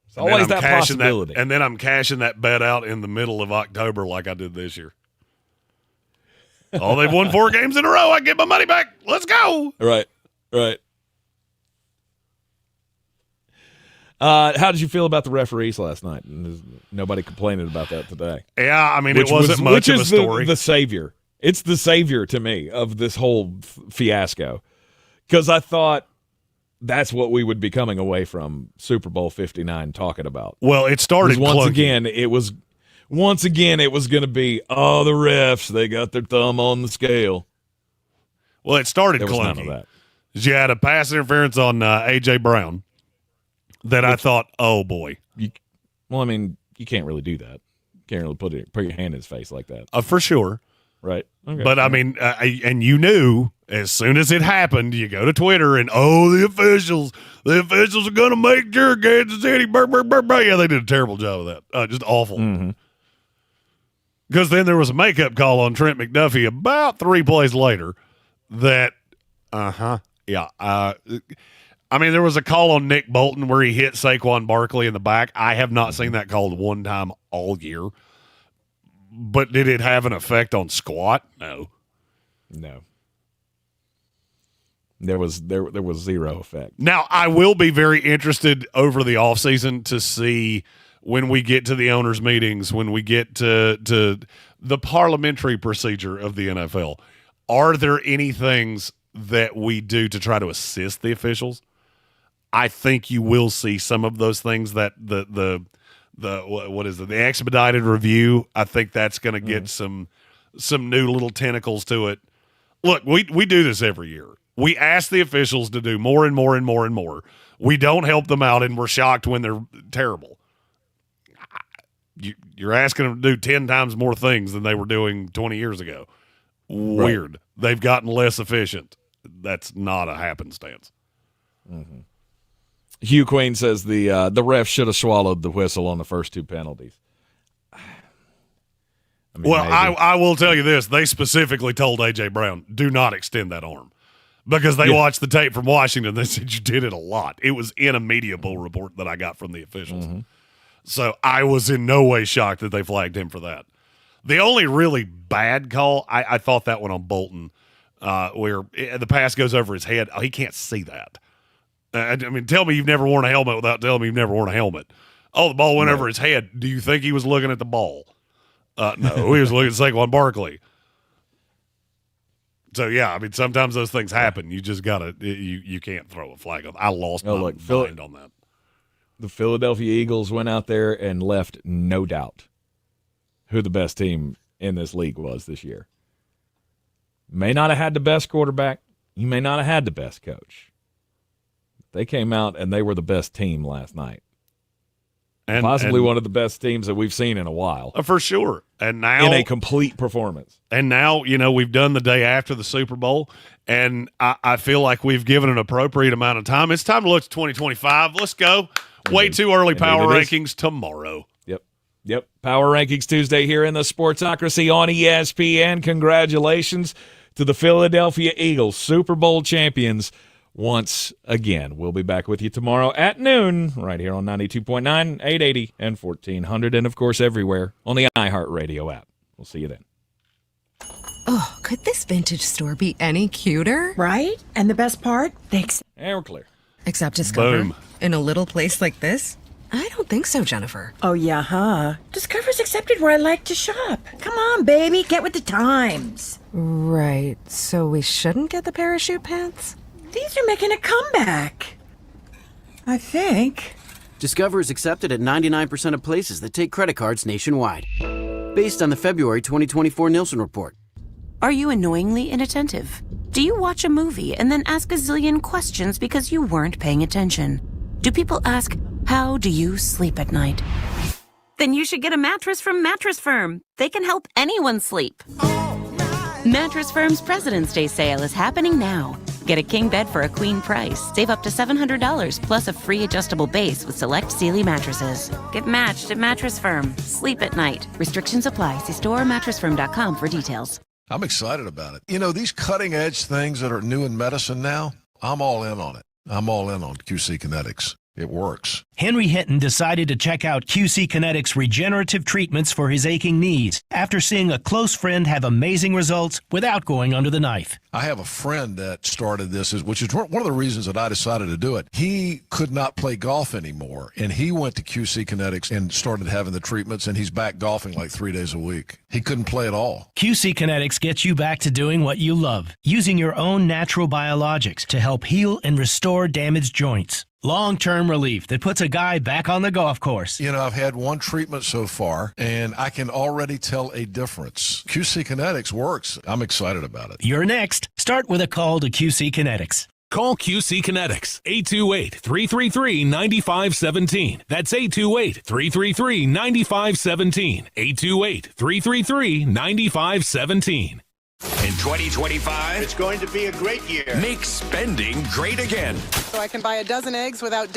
It's always that possibility. And then I'm cashing that bet out in the middle of October like I did this year. Oh, they've won 4 games in a row. I get my money back. Let's go. Right. How did you feel about the referees last night? There's nobody complaining about that today. Yeah, I mean, it wasn't much of a story. The savior. It's the savior to me of this whole fiasco because I thought that's what we would be coming away from Super Bowl 59 talking about. Well, it started once again, it was going to be, oh, the refs, they got their thumb on the scale. Well, it started there was clunky. None of that. You had a pass interference on A.J. Brown that I thought, oh, boy. You can't really do that. You can't really put your hand in his face like that. For sure. Right. Okay. But, I mean, and you knew as soon as it happened, you go to Twitter and, the officials are going to make sure Kansas City, yeah, they did a terrible job of that. Just awful. Mm-hmm. Because then there was a makeup call on Trent McDuffie about 3 plays later that, I mean, there was a call on Nick Bolton where he hit Saquon Barkley in the back. I have not seen that called one time all year. But did it have an effect on squat? No. There was zero effect. Now, I will be very interested over the offseason to see when we get to the owners' meetings, when we get to the parliamentary procedure of the NFL. Are there any things that we do to try to assist the officials? I think you will see some of those things that the expedited review. I think that's going to get some new little tentacles to it. Look, we do this every year. We ask the officials to do more and more and more and more. We don't help them out, and we're shocked when they're terrible. You're asking them to do 10 times more things than they were doing 20 years ago. Weird. Right. They've gotten less efficient. That's not a happenstance. Mm-hmm. Hugh Queen says the ref should have swallowed the whistle on the first 2 penalties. I will tell you this. They specifically told A.J. Brown, do not extend that arm. Because they watched the tape from Washington. They said you did it a lot. It was in a media bowl report that I got from the officials. Mm-hmm. So I was in no way shocked that they flagged him for that. The only really bad call, I thought that one on Bolton, where the pass goes over his head. Oh, he can't see that. I mean, tell me you've never worn a helmet without telling me you've never worn a helmet. Oh, the ball went over his head. Do you think he was looking at the ball? No, he was looking at Saquon Barkley. So, yeah, I mean, sometimes those things happen. You just got to – you can't throw a flag. I lost my mind on that. The Philadelphia Eagles went out there and left no doubt who the best team in this league was this year. May not have had the best quarterback. You may not have had the best coach. They came out and they were the best team last night. And possibly one of the best teams that we've seen in a while. For sure. And now in a complete performance. And now, we've done the day after the Super Bowl, and I feel like we've given an appropriate amount of time. It's time to look to 2025. Let's go. Way too early power rankings tomorrow. Yep. Power Rankings Tuesday here in the Sportsocracy on ESPN. Congratulations to the Philadelphia Eagles, Super Bowl champions once again. We'll be back with you tomorrow at noon right here on 92.9, 880, and 1400, and, of course, everywhere on the iHeartRadio app. We'll see you then. Oh, could this vintage store be any cuter? Right? And the best part? And we're clear. Except Discover. Boom. In a little place like this? I don't think so, Jennifer. Oh, yeah, huh? Discover's accepted where I like to shop. Come on, baby, get with the times. Right, so we shouldn't get the parachute pants? These are making a comeback. I think. Discover is accepted at 99% of places that take credit cards nationwide. Based on the February 2024 Nielsen report. Are you annoyingly inattentive? Do you watch a movie and then ask a zillion questions because you weren't paying attention? Do people ask, how do you sleep at night? Then you should get a mattress from Mattress Firm. They can help anyone sleep. Mattress Firm's President's Day sale is happening now. Get a king bed for a queen price. Save up to $700 plus a free adjustable base with select Sealy mattresses. Get matched at Mattress Firm. Sleep at night. Restrictions apply. See store or mattressfirm.com for details. I'm excited about it. These cutting edge things that are new in medicine now, I'm all in on it. I'm all in on QC Kinetics. It works. Henry Hinton decided to check out QC Kinetics regenerative treatments for his aching knees after seeing a close friend have amazing results without going under the knife. I have a friend that started this, which is one of the reasons that I decided to do it. He could not play golf anymore, and he went to QC Kinetics and started having the treatments, and he's back golfing like 3 days a week. He couldn't play at all. QC Kinetics gets you back to doing what you love, using your own natural biologics to help heal and restore damaged joints. Long-term relief that puts a guy back on the golf course. I've had one treatment so far, and I can already tell a difference. QC Kinetics works. I'm excited about it. You're next. Start with a call to QC Kinetics. Call QC Kinetics, 828-333-9517. That's 828-333-9517. 828-333-9517. In 2025, it's going to be a great year. Make spending great again. So I can buy a dozen eggs without dipping